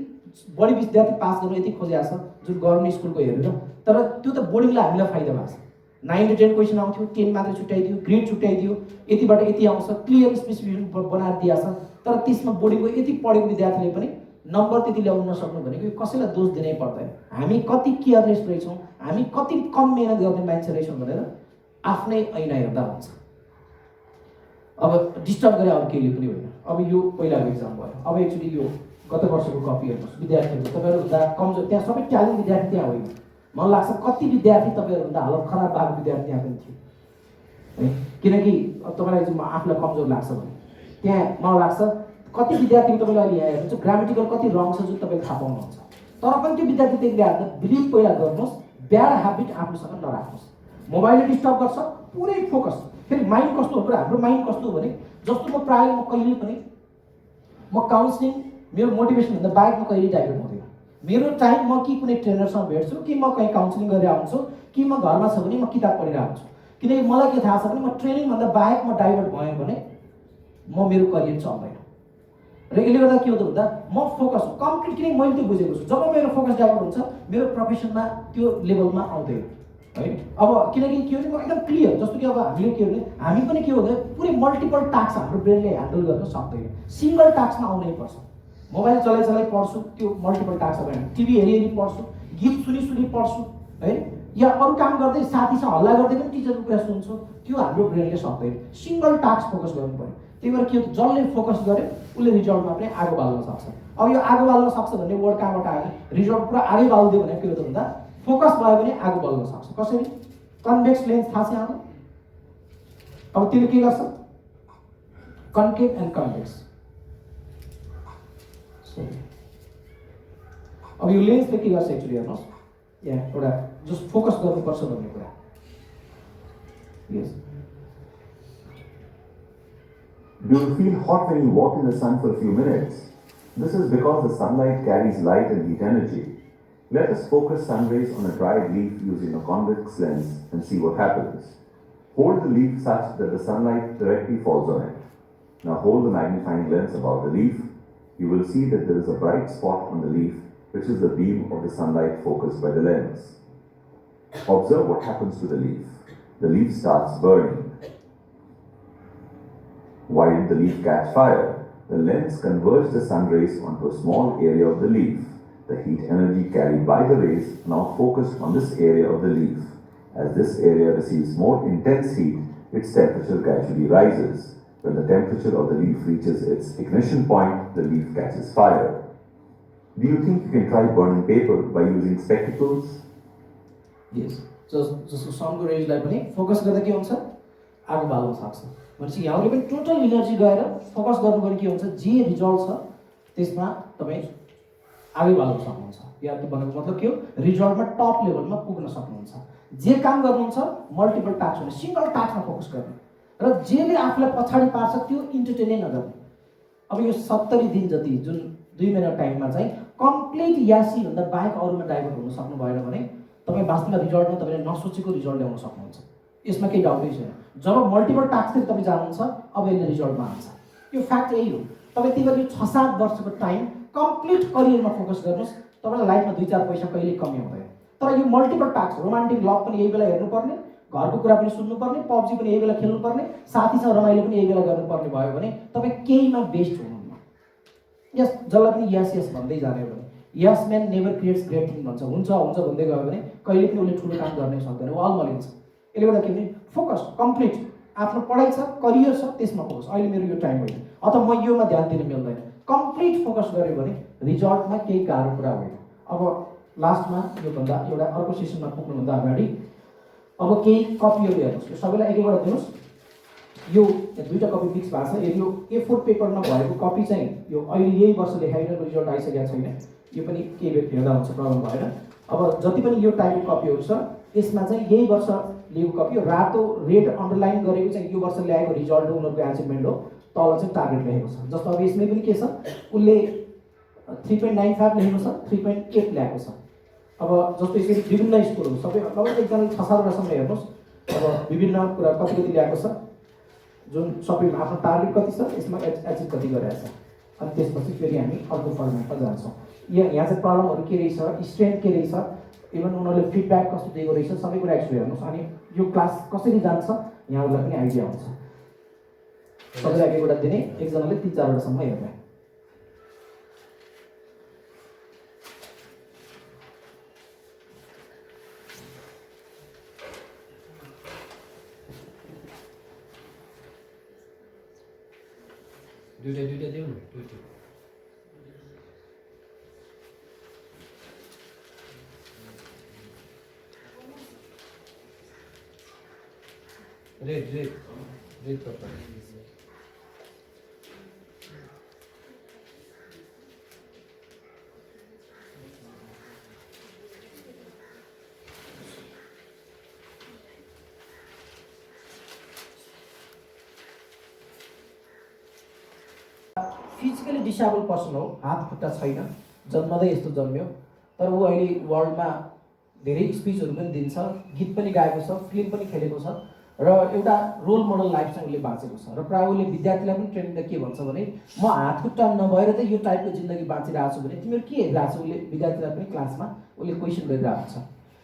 बढी विद्यार्थी पास गर्नु यति खोजेको छ जुन गभर्मेन्ट स्कुलको हेरेर, तर त्यो त बोर्डिङलाई हामीलाई फाइदा भएको छ। 9 to 10 क्वेसन आउँथ्यो, 10 मात्रै छुट्याइदियो, ग्रेड छुट्याइदियो, यतिबाट यति आउँछ, क्लियर स्पेसिफिकेसन बनाएर दिएको छ। तर त्यसमा बोर्डिङको यति पढेको विद्यार्थीले पनि नम्बर त्यति ल्याउन नसक्नु भनेको कसैलाई दोष दिनै पर्दैन। हामी कति केयरलेस रहेछौँ, हामी कति कम मेहनत गर्ने मान्छे रहेछौँ भनेर आफ्नै ऐना हेर्दा हुन्छ। अब डिस्टर्ब गरे अरू केहीले पनि होइन। अब यो पहिलाको इक्जाम भयो, अब एक्चुअली यो गत वर्षको कपी हेर्नुहोस् विद्यार्थीहरू, तपाईँहरूभन्दा कमजोर त्यहाँ सबै ट्यालेन्ट विद्यार्थी त्यहाँ होइन। मलाई लाग्छ कति विद्यार्थी तपाईँहरूभन्दा हालत खराब भएको विद्यार्थी त्यहाँ पनि थियो है, किनकि तपाईँलाई चाहिँ आफूलाई कमजोर लाग्छ भने त्यहाँ मलाई लाग्छ कति विद्यार्थीको तपाईँले अहिले यहाँ हेर्नुहुन्छ ग्रामेटिकल कति रङ छ जुन तपाईँले थाहा पाउनुहुन्छ। तर पनि त्यो विद्यार्थीदेखि ल्याएर बिलिभ पहिला गर्नुहोस्, ब्याड ह्याबिट आफूसँग नराख्नुहोस्। मोबाइलले डिस्टर्ब गर्छ, पुरै फोकस। फेरि माइन्ड कस्तो हो, हाम्रो माइन्ड कस्तो हो भने जस्तो म प्रायः म कहिले पनि म काउन्सिलिङ मेरो मोटिभेसनभन्दा बाहेक म कहिले डाइभर्ट हुँदैन। मेरो टाइम म कि कुनै ट्रेनरसँग भेट्छु, कि म कहीँ काउन्सिलिङ गरेर आउँछु, कि म घरमा छ भने म किताब पढेर आउँछु। किनकि मलाई के थाहा छ भने म ट्रेनिङभन्दा बाहेक म डाइभर्ट भएँ भने म मेरो करियर चल्दैन। र यसले गर्दा के हुन्छ भन्दा म फोकस कम्प्लिट, किनकि मैले त्यो बुझेको छु जब मेरो फोकस डाइभर्ट हुन्छ मेरो प्रोफेसनमा त्यो लेभलमा आउँदैन है। अब किनकि के भने म एकदम क्लियर, जस्तो कि अब हामीले के भने हामी पनि के हो भने पुरै मल्टिपल टास्क हाम्रो ब्रेनले ह्यान्डल गर्न सक्दैन, सिङ्गल टास्कमा आउनै पर्छ। मोबाइल चलाइ पढ्छु त्यो मल्टिपल टास्क होइन, टिभी हेरी पढ्छु, गीत सुनी पढ्छु है, या अरू काम गर्दै साथीसँग हल्ला गर्दै पनि टिचरको कुरा सुन्छु, त्यो हाम्रो ब्रेनले सक्दैन। सिङ्गल टास्क फोकस गर्नु पर्यो। त्यही भएर के हो, जसले फोकस गर्यो उसले रिजल्टमा पनि आगो बाल्न सक्छ। अब यो आगो बाल्न सक्छ भन्ने वर्ड कहाँबाट आयो, रिजल्ट पुरा आगै बालिदियो भने के हो भन्दा फोकस भयो भने आगो बल्न सक्छ। कसरी? कन्भेक्स लेन्स थाहा छ यहाँलाई? अब त्यसले के गर्छ? Concave and convex. अब यो लेन्सले के गर्छ एक्चुअली हेर्नुहोस्, यहाँ एउटा जस्ट फोकस गर्नुपर्छ भन्ने कुरा। यस। Do you feel hot when you walk in the sun for a few minutes? This is because the sunlight carries light and heat energy. Let us focus sun rays on a dried leaf using a convex lens and see what happens. Hold the leaf such that the sunlight directly falls on it. Now hold the magnifying lens above the leaf. You will see that there is a bright spot on the leaf, which is the beam of the sunlight focused by the lens. Observe what happens to the leaf. The leaf starts burning. Why did the leaf catch fire? The lens converged the sun rays onto a small area of the leaf. The heat energy carried by the rays now focused on this area of the leaf. As this area receives more intense heat, its temperature gradually rises. When the temperature of the leaf reaches its ignition point, the leaf catches fire. Do you think you can try burning paper by using spectacles? Yes. जस्तो सनको रेजलाई पनि focus गर्दा के हुन्छ, आगो बाल्न सक्छ। भनेपछि यहाँले पनि टोटल इनर्जी गएर फोकस गर्नुभयो के हुन्छ, जे रिजल्ट छ त्यसमा तपाईँ आगो बाल्न सक्नुहुन्छ। या त्यो भनेको मतलब के हो, रिजल्टमा टप लेभलमा पुग्न सक्नुहुन्छ। जे काम गर्नुहुन्छ मल्टिपल टास्क हुने, सिंगल टास्कमा फोकस गर्ने र जेले आफूलाई पछाडि पार्छ त्यो इन्टरटेनै नगर्ने। अब यो 70 दिन जति जुन 2 महिना टाइममा चाहिँ कम्प्लिट यासी भन्दा बाहेक अरूमा डाइभर्ट हुन सक्नु भएन भने तपाईँ वास्तवमा रिजल्टमा तपाईँले नसोचेको रिजल्ट ल्याउन सक्नुहुन्छ। यसमा केही डाउटै छैन। जब मल्टिपल टास्कतिर तपाईँ जानुहुन्छ अब यसले रिजल्टमा आउँछ, यो फ्याक्ट यही हो। तपाईँ त्यही भएर यो 6-7 वर्षको टाइम कम्प्लिट करियरमा फोकस गर्नुहोस्, तपाईँलाई लाइफमा 2-4 पैसा कहिले कमी हुँदैन। तर यो मल्टिपल टास्क, रोमान्टिक लभ पनि यही बेला हेर्नुपर्ने, घरको कुरा पनि सुन्नुपर्ने, पब्जी पनि यही बेला खेल्नुपर्ने, साथीसँग रमाइलो पनि यही बेला गर्नुपर्ने भयो भने तपाईँ केहीमा बेस्ट हुनुहुन्न। यस जसलाई पनि यस यस भन्दै जाने हो भने yes man never creates great thing भन्छ। हुन्छ हुन्छ भन्दै गयो भने कहिले पनि उसले ठुलो काम गर्नै सक्दैन, ऊ अलमलिन्छ। यसले गर्दा के भने फोकस कम्प्लिट, आफ्नो पढाइ छ, करियर छ, त्यसमा फोकस। अहिले मेरो यो टाइम होइन अथवा म योमा ध्यान दिन मिल्दैन, कम्प्लिट फोकस गऱ्यो भने रिजल्टमा केही गाह्रो कुरा होइन। अब लास्टमा योभन्दा एउटा अर्को सेसनमा पुग्नुभन्दा अगाडि अब केही कपीहरू हेर्नुहोस्, यो सबैलाई एक एकवटा दिनुहोस्। यो 2टा कपी फिक्स भएको छ। यदि यो A4 पेपरमा भएको कपी चाहिँ यो अहिले यही वर्ष देखाइरहेको रिजल्ट आइसकेको छैन, यो पनि केही हेर्दा हुन्छ, प्रब्लम भएन। अब जति पनि यो टाइपको कपीहरू छ यसमा चाहिँ यही वर्ष लिएको कपी हो। रातो रेड अन्डरलाइन गरेको चाहिँ यो वर्ष ल्याएको रिजल्ट हो, उनीहरूको एचिभमेन्ट हो। तल चाहिँ टार्गेट लेखेको छ। जस्तो अब यसमै पनि के छ, उसले 3.95 लेखेको छ, 3.8 ल्याएको छ। अब जस्तो यसरी विभिन्न स्कुलहरू सबै लगभग एकजना 6-7वटासम्म हेर्नुहोस्। अब विभिन्न कुरा कति ल्याएको छ, जुन सबैमा आफ्नो टार्गेट कति छ, यसमा एचिभ कति गरेको छ। अनि त्यसपछि फेरि हामी अर्को फर्मेटमा जान्छौँ। यहाँ चाहिँ प्रब्लमहरू के रहेछ, स्ट्रेन्थ के रहेछ, इभन उनीहरूले फिडब्याक कस्तो दिएको रहेछ, सबै कुरा एक्सप्लेन हेर्नुहोस्। अनि यो क्लास कसरी जान्छ यहाँहरूलाई पनि आइडिया हुन्छ। सबैलाई एकवटा दिने, एकजनाले 3-4वटासम्म हेर्ने। दुईटा देऊ न, दुईटा। रेड कपडा। फिजिकली डिसेबल पर्सन हो, हात खुट्टा छैन, जन्मदै यस्तो जन्म्यो, तर ऊ अहिले वर्ल्डमा धेरै स्पिचहरू पनि दिन्छ, गीत पनि गाएको छ, फिल्म पनि खेलेको छ र एउटा रोल मोडल लाइफ चाहिँ उसले बाँचेको छ। र प्रायः उसले विद्यार्थीलाई पनि ट्रेनिङमा के भन्छ भने, म हात खुट्टा नभएर चाहिँ यो टाइपको जिन्दगी बाँचिरहेको छु भने तिमीहरू के हेरिरहेको छ, उसले विद्यार्थीलाई पनि क्लासमा उसले क्वेसन गरिरहेको छ।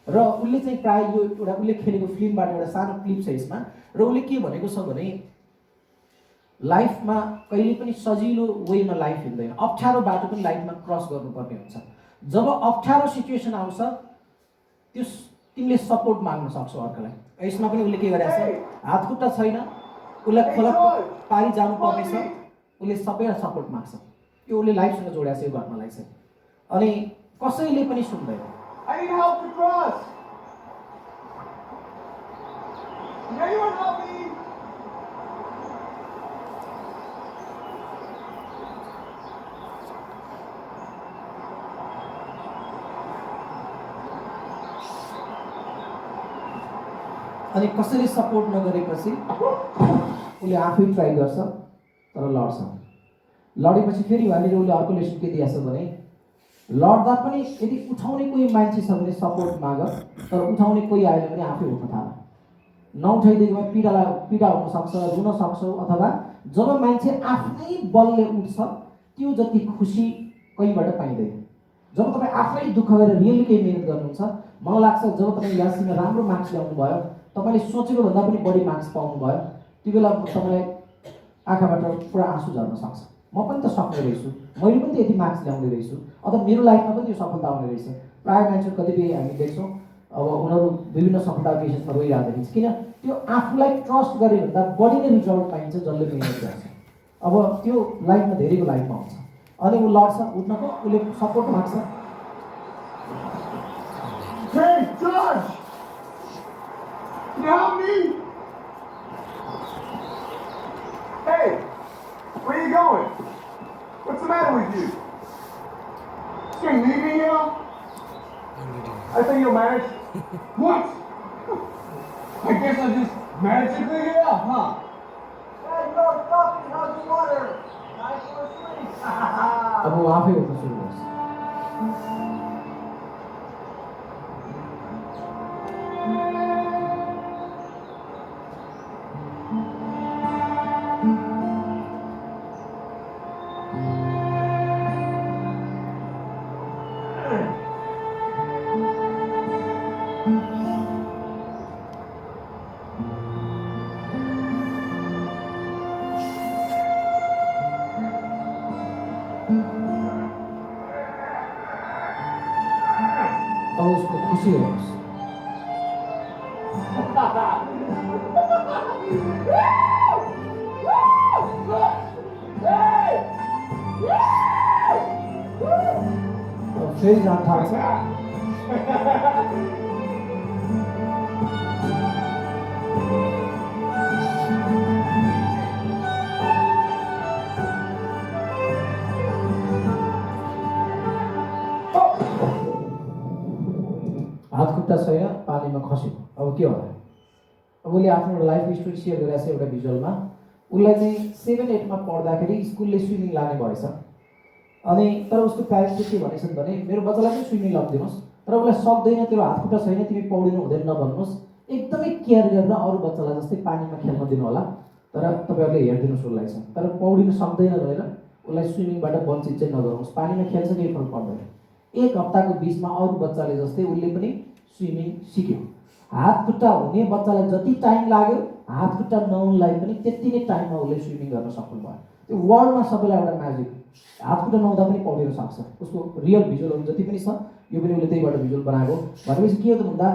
र उसले चाहिँ प्रायः यो एउटा उसले खेलेको फिल्मबाट एउटा सानो क्लिप छ यसमा, र उसले के भनेको छ भने लाइफमा कहिले पनि सजिलो वेमा लाइफ हिँड्दैन, अप्ठ्यारो बाटो पनि लाइफमा क्रस गर्नुपर्ने हुन्छ। जब अप्ठ्यारो सिचुएसन आउँछ त्यो तिमीले सपोर्ट माग्न सक्छौ अर्कालाई। यसमा पनि उसले के गरेछ, हात खुट्टा छैन, उसलाई खोला पारी जानुपर्ने छ, उसले सबैलाई सपोर्ट माग्छ। यो उसले लाइफसँग जोडेको छ यो घटनालाई चाहिँ। अनि कसैले पनि सुन्दैन। अनि कसैले सपोर्ट नगरेपछि उसले आफै ट्राई गर्छ तर लड्छ। लडेपछि फेरि यहाँनिर उसले अर्को लेसन के दिएछ भने, लड्दा पनि यदि उठाउने कोही मान्छे छ भने सपोर्ट माग, तर उठाउने कोही आएन भने आफै उठ्न थाल। नउठाइदिएकोमा पीडा हुनसक्छ, रुन सक्छौ, अथवा जब मान्छे आफ्नै बलले उठ्छ त्यो जति खुसी कहीँबाट पाइँदैन। जब तपाईँ आफै दुःख गरेर रियली केही मिहिनेत गर्नुहुन्छ, मलाई लाग्छ जब तपाईँ यासीमा राम्रो मार्क्स ल्याउनु भयो, तपाईँले सोचेको भन्दा पनि बढी मार्क्स पाउनु भयो, त्यो बेला तपाईँलाई आँखाबाट पुरा आँसु झर्न सक्छ। म पनि त सक्ने रहेछु, मैले पनि त यति मार्क्स ल्याउने रहेछु, अथवा मेरो लाइफमा पनि यो सफलता आउने रहेछ। प्रायः मान्छे कतिपय हामी देख्छौँ अब उनीहरू विभिन्न सफलता केसेसमा रोइरहेको देखिन्छ, किन त्यो आफूलाई ट्रस्ट गरे भन्दा बढी नै रिजल्ट पाइन्छ जसले मिहिनेत गर्छ। अब त्यो लाइफमा धेरैको लाइफमा हुन्छ। अनि ऊ लड्छ, उठ्नको उसले सपोर्ट माग्छ। Hey, Josh! Can you help me? Hey, where you going? What's the matter with you? You gonna leave me here? I think you're married. What? I guess I just magically here, huh? Hey, you're talking out the water. Nice for a sleep. अब वो आफै उठ्न सुरु गर्छ। अब उसको खुसी होस्। फेरि जान थाल्छ। हात खुट्टा छैन, पानीमा खस्यो, अब के होला? अब उसले आफ्नो लाइफ स्टोरी सेयर गरेको छ एउटा भिजुअलमा। उसलाई चाहिँ 7-8 मा पढ्दाखेरि स्कुलले स्विमिङ लाने भएछ। अनि तर उसको प्यारेन्ट्सले के भनेछन् भने मेरो बच्चालाई पनि स्विमिङ लगाइदिनुहोस्, तर उसलाई सक्दैन, तेरो हात खुट्टा छैन, तिमी पौडिनु हुँदैन नभन्नुहोस्, एकदमै केयर गरेर अरू बच्चालाई जस्तै पानीमा खेल्न दिनु होला, तर तपाईँहरूले हेरिदिनुहोस् उसलाई चाहिँ, तर पौडिनु सक्दैन भनेर उसलाई स्विमिङबाट वञ्चित चाहिँ नगर्नुहोस्, पानीमा खेल्छ केही फरक पर्दैन। 1 हप्ताको बिचमा अरू बच्चाले जस्तै उसले पनि स्विमिङ सिक्यो। हात खुट्टा हुने बच्चालाई जति टाइम लाग्यो हात खुट्टा नहुनलाई पनि त्यति नै टाइममा उसले स्विमिङ गर्न सफल भयो। त्यो वर्ल्डमा सबैलाई एउटा म्याजिक, हात खुट्टा नहुँदा पनि पौडिन सक्छ। उसको रियल भिजुअलहरू जति पनि छ यो पनि उसले त्यहीबाट भिजुअल बनाएको। भनेपछि के हो त भन्दा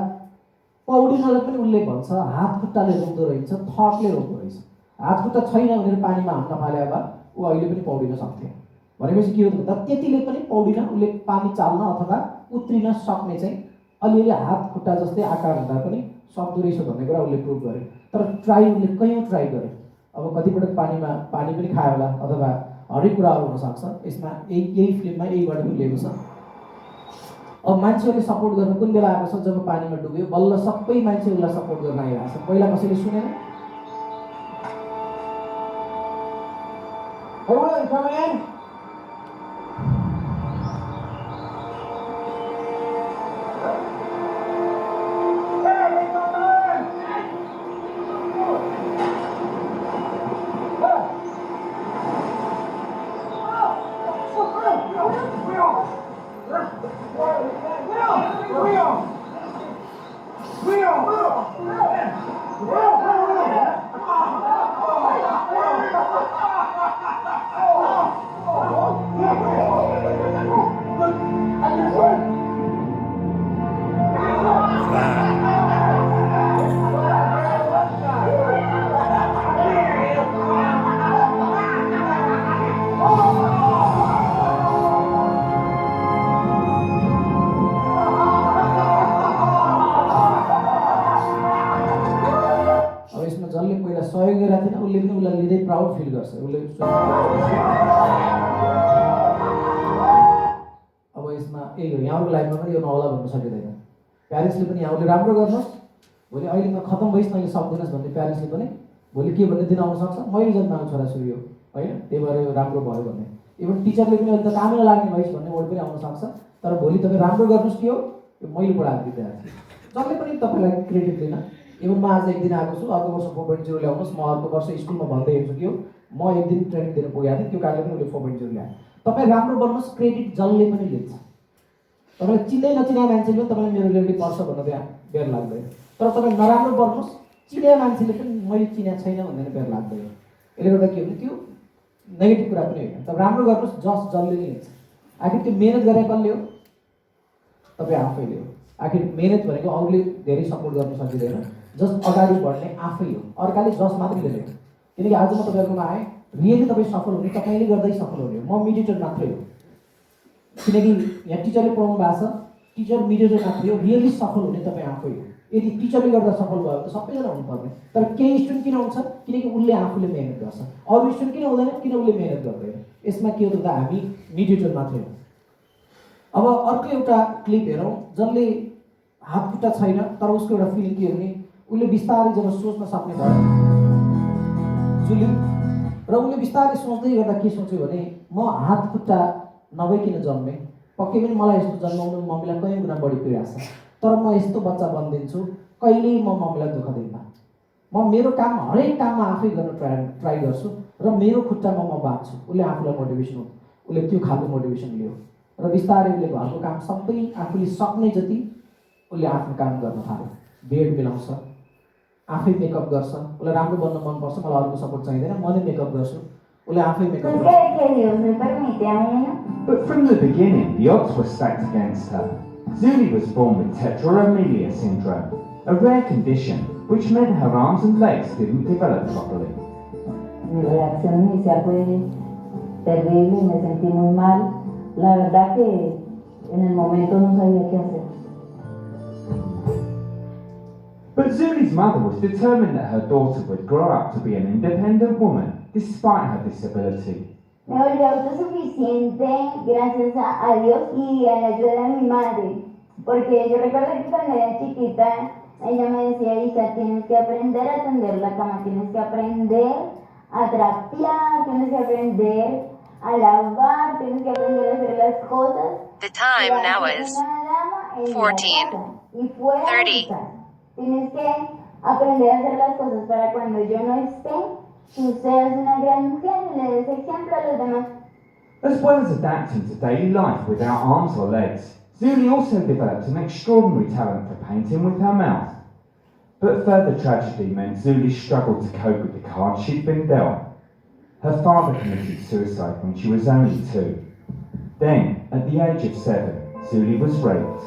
पौडिनलाई पनि उसले भन्छ हात खुट्टाले रोक्दो रहेछ, थटले रोक्दो रहेछ। हात खुट्टा छैन भनेर पानीमा हान्न थाले भए ऊ अहिले पनि पौडिन सक्थ्यो। भनेपछि के हो त भन्दा त्यतिले पनि पौडिन, उसले पानी चाल्न अथवा उत्रिन सक्ने चाहिँ अलिअलि हात खुट्टा जस्तै आकार हुँदा पनि सक्दो रहेछ भन्ने कुरा उसले प्रुभ गर्यो। तर ट्राई उसले कयौँ ट्राई गर्यो। अब कतिपटक पानीमा पानी पनि खायो होला अथवा हरेक कुराहरू हुनसक्छ। यसमा यही फिल्ममा यहीबाट पनि लिएको छ। अब मान्छेहरूले सपोर्ट गर्न कुन बेला आएको छ जब पानीमा डुब्यो, बल्ल सबै मान्छे उसलाई सपोर्ट गर्न आइरहेको छ। पहिला कसैले सुनेन। Hey, Will, you coming in? सहयोग गरेको थिएन, उसले पनि उसलाई लिँदै प्राउड फिल गर्छ। उसले अब यसमा यही हो, यहाँको लाइफमा पनि यो नहोला भन्न सकिँदैन। प्यारेन्ट्सले पनि यहाँले राम्रो गर्नुहोस्, भोलि अहिले म खतम भइस् तैँले सक्दैनस् भन्ने प्यारेन्ट्सले पनि भोलि के भन्ने दिन आउनसक्छ, मैले जन्माएको छोराछोरी हो होइन, त्यही भएर यो राम्रो भयो भन्ने। इभन टिचरले पनि अहिले त कामै नलाग्ने भइस् भन्ने वर्ड पनि आउनसक्छ। तर भोलि तपाईँ राम्रो गर्नुहोस् के हो, यो मैले पढाएको विद्यार्थी जसले पनि तपाईँलाई क्रेडिट दिन। इभन म आज एक दिन आएको छु, अर्को वर्ष 4.0 ल्याउनुहोस्, म अर्को वर्ष स्कुलमा भन्दै हेर्छु कि म एक दिन ट्रेनिङ दिन पुगेको थिएँ, त्यो कारणले पनि उसले 4.0 ल्यायो। तपाईँ राम्रो गर्नुहोस्, क्रेडिट जसले पनि लिन्छ। तपाईँलाई चिन्दै नचिने मान्छेले पनि तपाईँलाई मेरो रिलेटिभ पर्छ भन्न बेर लाग्दैन। तर तपाईँ नराम्रो गर्नुहोस्, चिने मान्छेले पनि मैले चिनेको छैन भन्दैन बेर लाग्दैन। यसले गर्दा के हुन्छ, त्यो नेगेटिभ कुरा पनि होइन। तपाईँ राम्रो गर्नुहोस्, जसले नै लिन्छ। आखिर त्यो मेहनत गरेर कसले हो, तपाईँ आफैले हो। आखिर मेहनत भनेको अरूले धेरै सपोर्ट गर्न सकिँदैन, जस अगाडि बढ्ने आफै हो, अर्काले जस मात्रै लिँदैन। किनकि आज म तपाईँहरूकोमा आएँ, रियली तपाईँ सफल हुने तपाईँले गर्दै सफल हुने हो, म मिडिएटर मात्रै हो। किनकि यहाँ टिचरले पढाउनु भएको छ, टिचर मिडिएटर मात्रै हो, रियली सफल हुने तपाईँ आफै हो। यदि टिचरले गर्दा सफल भयो त सबैजना हुनुपर्ने। तर केही स्टुडेन्ट किन हुन्छ, किनकि उसले आफूले मेहनत गर्छ। अरू स्टुडेन्ट किन हुँदैन, किन उसले मेहनत गर्दैन। यसमा के हो त हामी मिडिएटर मात्रै हो। अब अर्को एउटा क्लिप हेरौँ, जसले हात खुट्टा छैन तर उसको एउटा फिलिङ के हो भने उसले बिस्तारै जब सोच्न सक्ने भयो जुली, र उसले बिस्तारै सोच्दै गर्दा के सोच्यो भने म हात खुट्टा नभइकन जन्मेँ, पक्कै पनि मलाई यस्तो जन्माउनु मम्मीलाई कयौँ गुणा बढी पीडा छ, तर म यस्तो बच्चा बनिदिन्छु, कहिल्यै म मम्मीलाई दुःख दिन्न। म मेरो काम हरेक काममा आफै गर्न ट्राई गर्छु र मेरो खुट्टामा म बाँच्छु। उसले आफूलाई मोटिभेसन हो, उसले त्यो खालको मोटिभेसन लियो र बिस्तारै उसले घरको काम सबै आफूले सक्ने जति उसले आफ्नो काम गर्न थाल्यो। बेड मिलाउँछ, आफै मेकअप गर्छ, उसलाई राम्रो बन्न मनपर्छ, मलाई अरूको सपोर्ट चाहिँदैन, म नै मेकअप गर्छु, उसले आफै मेकअप गर्छ। But from the beginning, the odds were stacked against her. Zuli was born with tetraamelia syndrome, a rare condition which meant her arms and legs didn't develop properly. Mi reacción inicial fue terrible, me sentí muy mal. La verdad que en el momento no sabía qué hacer. But Zuli's mother was determined that her daughter would grow up to be an independent woman despite her disability. Me volví autosuficiente gracias a Dios y a la ayuda de mi madre, porque yo recuerdo que cuando era chiquita ella me decía, hija, tienes que aprender a tender la cama, tienes que aprender a trapear, tienes que aprender a lavar, tienes que aprender a hacer las cosas. The time que now hace is una dama en la 14:30. casa y fuera de tu casa. Tienes que aprender a hacer las cosas para cuando yo no esté, tú seas una gran mujer y le des ejemplo a los demás. As well as adapting to daily life without arms or legs, Zuli also developed an extraordinary talent for painting with her mouth. But further tragedy meant Zuli struggled to cope with the cards she'd been dealt. Her father committed suicide when she was only 2. Then, at the age of 7, Zuli was raped.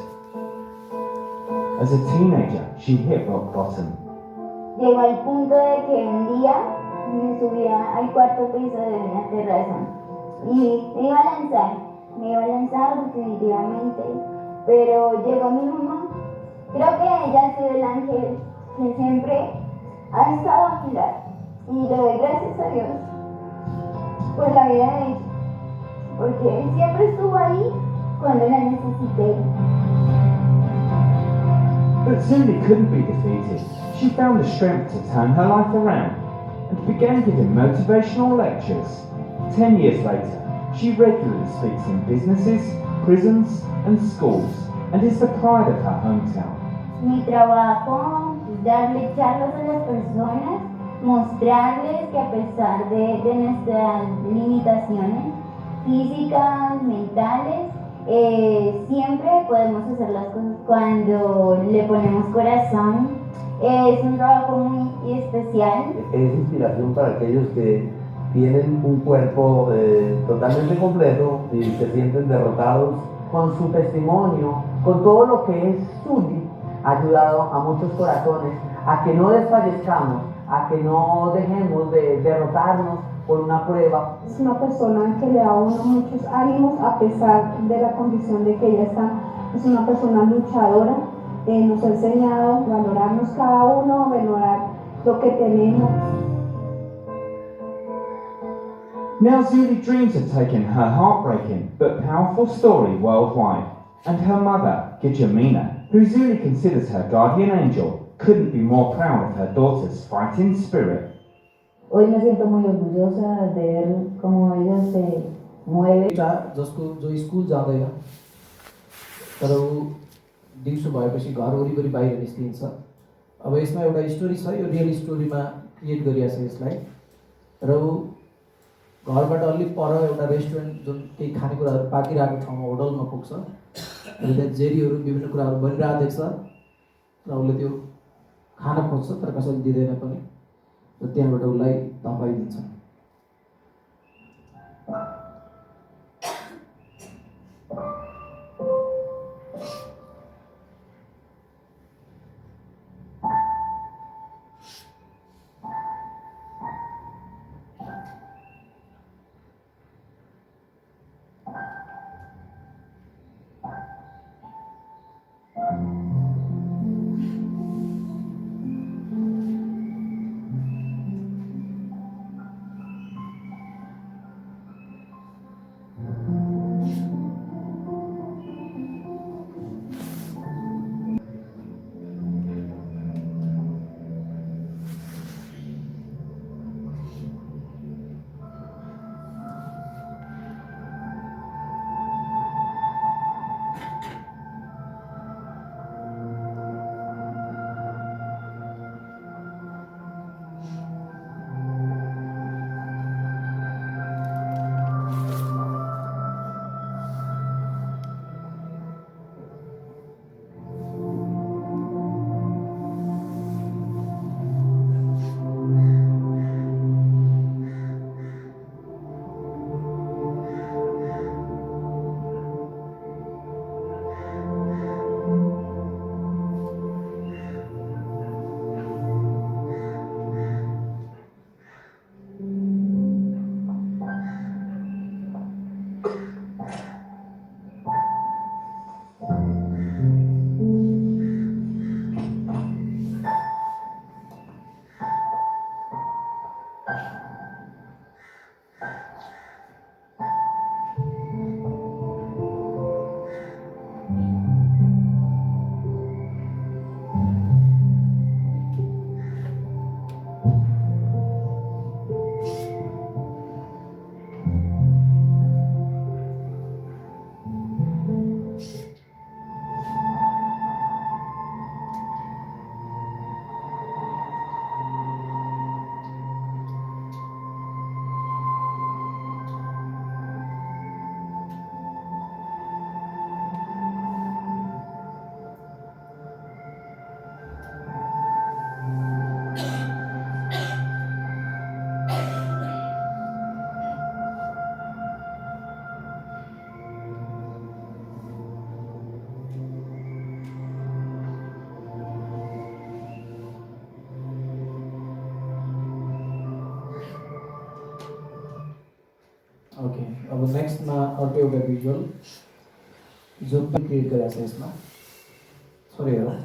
As a teenager, she hit rock bottom. Llegó al punto de que un día me subía al cuarto piso de una terraza y me iba a lanzar definitivamente, pero llegó mi mamá. Creo que ella ha sido el ángel que siempre ha estado a mi lado y le doy gracias a Dios por la vida de ella, porque Él siempre estuvo ahí cuando la necesité. But Zuli couldn't be defeated. She found the strength to turn her life around and began giving motivational lectures. 10 years later, she regularly speaks in businesses, prisons and schools and is the pride of her hometown. Mi trabajo es darle charlas a las personas, mostrarles que a pesar de nuestras limitaciones físicas, mentales, siempre podemos hacer las cosas cuando le ponemos corazón. Es un trabajo muy especial. Es inspiración para aquellos que tienen un cuerpo totalmente completo y se sienten derrotados. Con su testimonio, con todo lo que es Zuli, ha ayudado a muchos corazones a que no desfallezcamos, a que no dejemos de derrotarnos por una prueba. Es una persona que le da a uno muchos ánimos a pesar de la condición de que ella está. Es una persona luchadora, nos ha enseñado a valorarnos cada uno, valorar lo que tenemos. Now Zuli dreams of taking her heartbreaking but powerful story worldwide, and her mother, Gijamina, who Zuli considers her guardian angel, couldn't be more proud of her daughter's fighting spirit. Hoy me siento muy orgullosa de ver cómo ella se mueve. जसको जो school जाँदैन तर ऊ दिउँसो भएपछि घर वरिपरि बाहिर निस्किन्छ। अब यसमा एउटा स्टोरी छ, यो रियल स्टोरीमा क्रिएट गरिएको छ यसलाई, र ऊ घरबाट अलिक पर एउटा रेस्टुरेन्ट जुन केही खानेकुराहरू पाकिरहेको ठाउँमा होटलमा पुग्छ र त्यहाँ जेरीहरू विभिन्न कुराहरू बनिरहेको देख्छ र उसले त्यो खान खोज्छ तर कसैले दिँदैन पनि र त्यहाँबाट उसलाई धपाइदिन्छ। ओके, अब नेक्स्टमा अर्को एउटा भिजुअल जो क्रिएट गरेको छ यसमा सरी हेरौँ।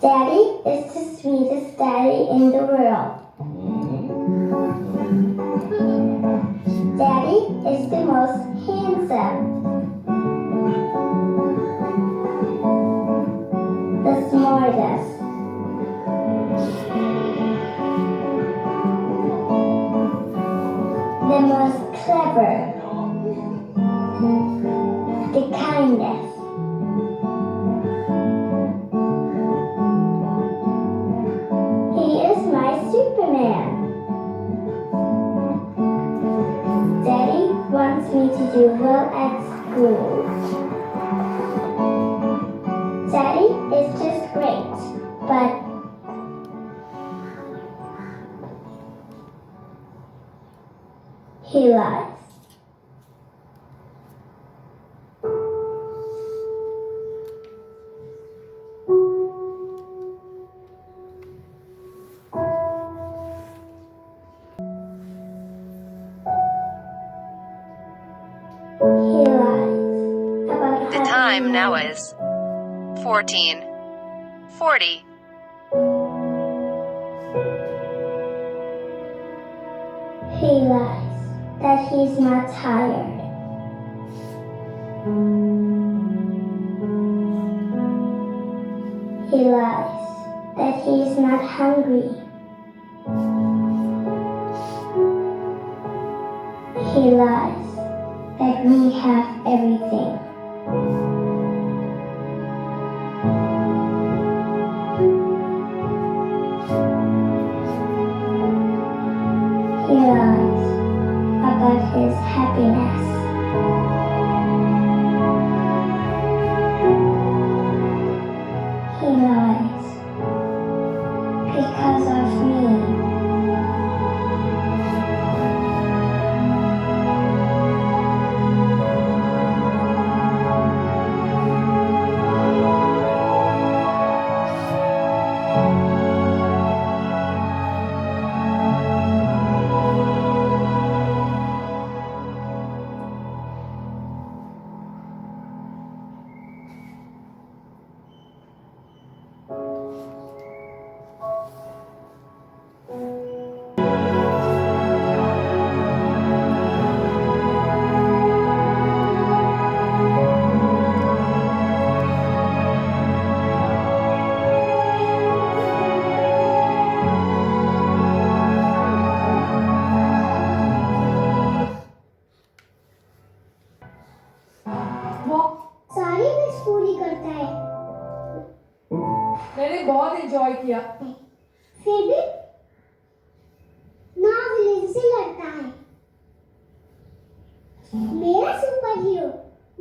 Daddy is the sweetest daddy in the world. Daddy is the most handsome. The smartest. The most clever. The kindest. He is my Superman. Daddy wants me to do well at school. Daddy is just great, but he lies. He lies about The time now is 14:40. He lies that he's not tired. He lies that he's not hungry. He lies that we have everything. He lies about his happiness. He lies because of me. वो sari wish पूरी करता है। मैंने बहुत enjoy किया। फिर भी ना villain से लड़ता है। मेरा सुपर हीरो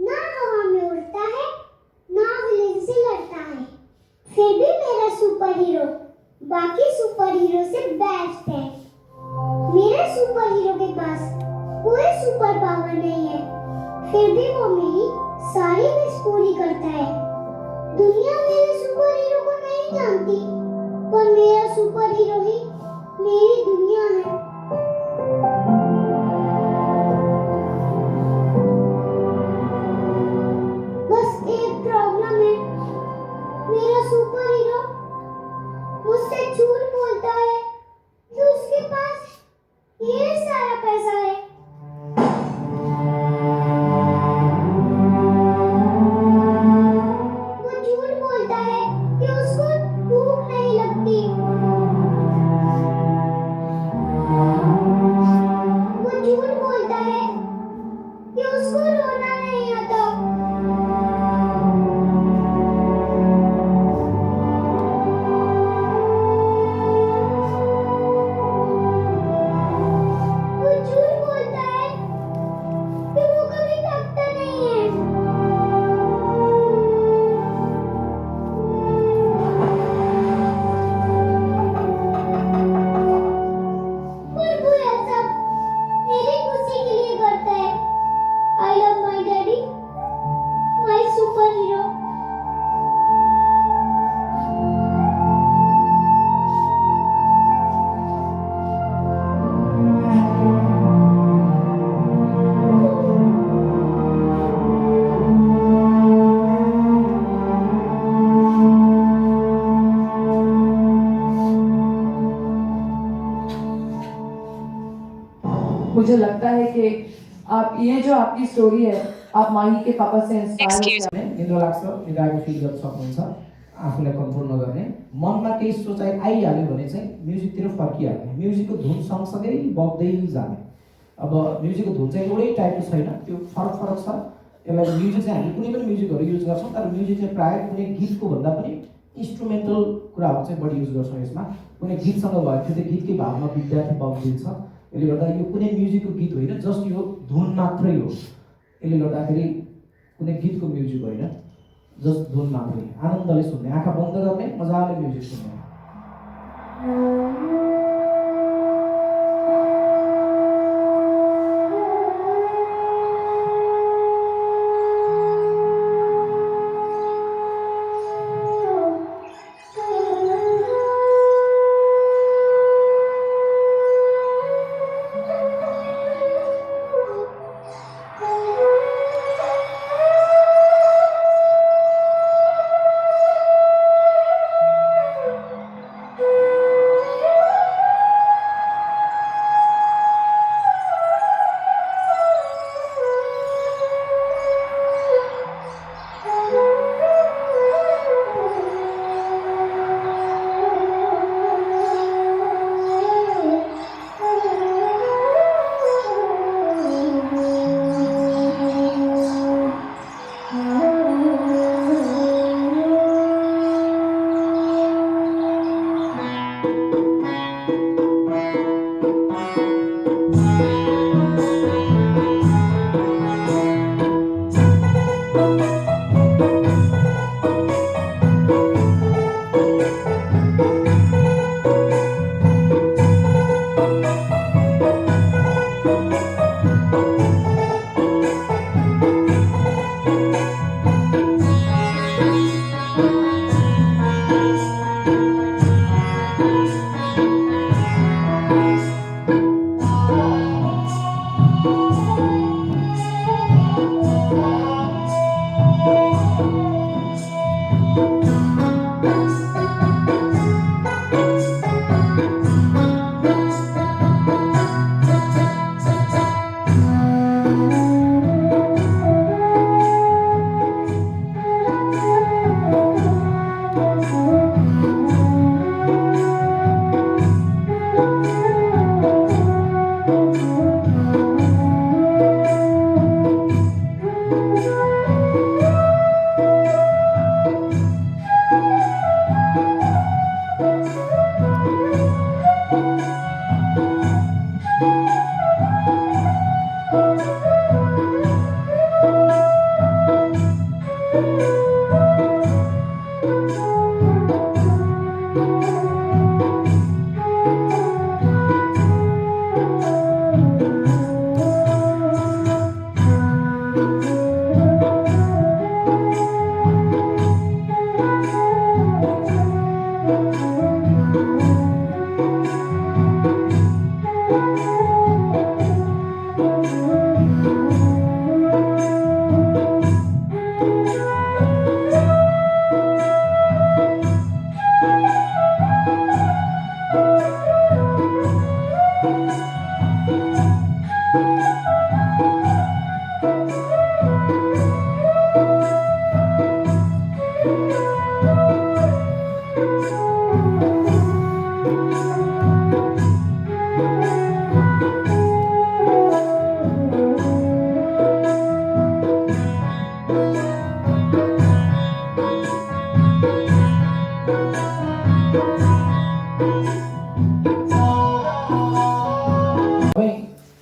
ना हवा में उड़ता है ना विलेन से लड़ता है। फिर भी मेरा सुपर हीरो बाकी सुपर हीरो से बेस्ट है। मेरे सुपर हीरो के पास कोई सुपर पावर नहीं है, फिर भी वो मेरी सारी विश पूरी करता है। दुनिया मेरे सुपर हीरो को नहीं जानती, पर मेरा सुपर हीरो ही मेरी दुनिया है। बस एक प्रॉब्लम है, मेरा सुपर हीरो मुझसे झूठ बोलता है कि उसके पास ये सारा पैसा है। वो झूठ बोलता है कि उसको भूख नहीं लगती। मुझे लगता है कि आप ये जो आपकी स्टोरी है आप माही के पापा से Excuse इंस्पायर निद्रा लाग्छ निदाएको फिल गर्न सक्नुहुन्छ आफूलाई कन्ट्रोल नगर्ने मनमा केही सोचाइ आइहाल्यो भने चाहिँ म्युजिकतिर फर्किहाल्ने म्युजिकको धुन सँगसँगै बग्दै जाने अब म्युजिकको धुन चाहिँ एउटै टाइपको छैन त्यो फरक फरक छ यसलाई म्युजिक चाहिँ हामी कुनै पनि म्युजिकहरू युज गर्छौँ तर म्युजिक चाहिँ प्रायः कुनै गीतको भन्दा पनि इन्स्ट्रुमेन्टल कुराहरू चाहिँ बढी युज गर्छौँ यसमा कुनै गीतसँग भयो त्यो गीतकै भावमा विद्यार्थी बग्दिन्छ यसले गर्दा यो कुनै म्युजिकको गीत होइन जस्ट यो धुन मात्रै हो यसले गर्दाखेरि कुनै गीतको म्युजिक होइन जस्ट धुन मात्रै आनन्दले सुन्ने आँखा बन्द गर्ने मजाले म्युजिक सुन्ने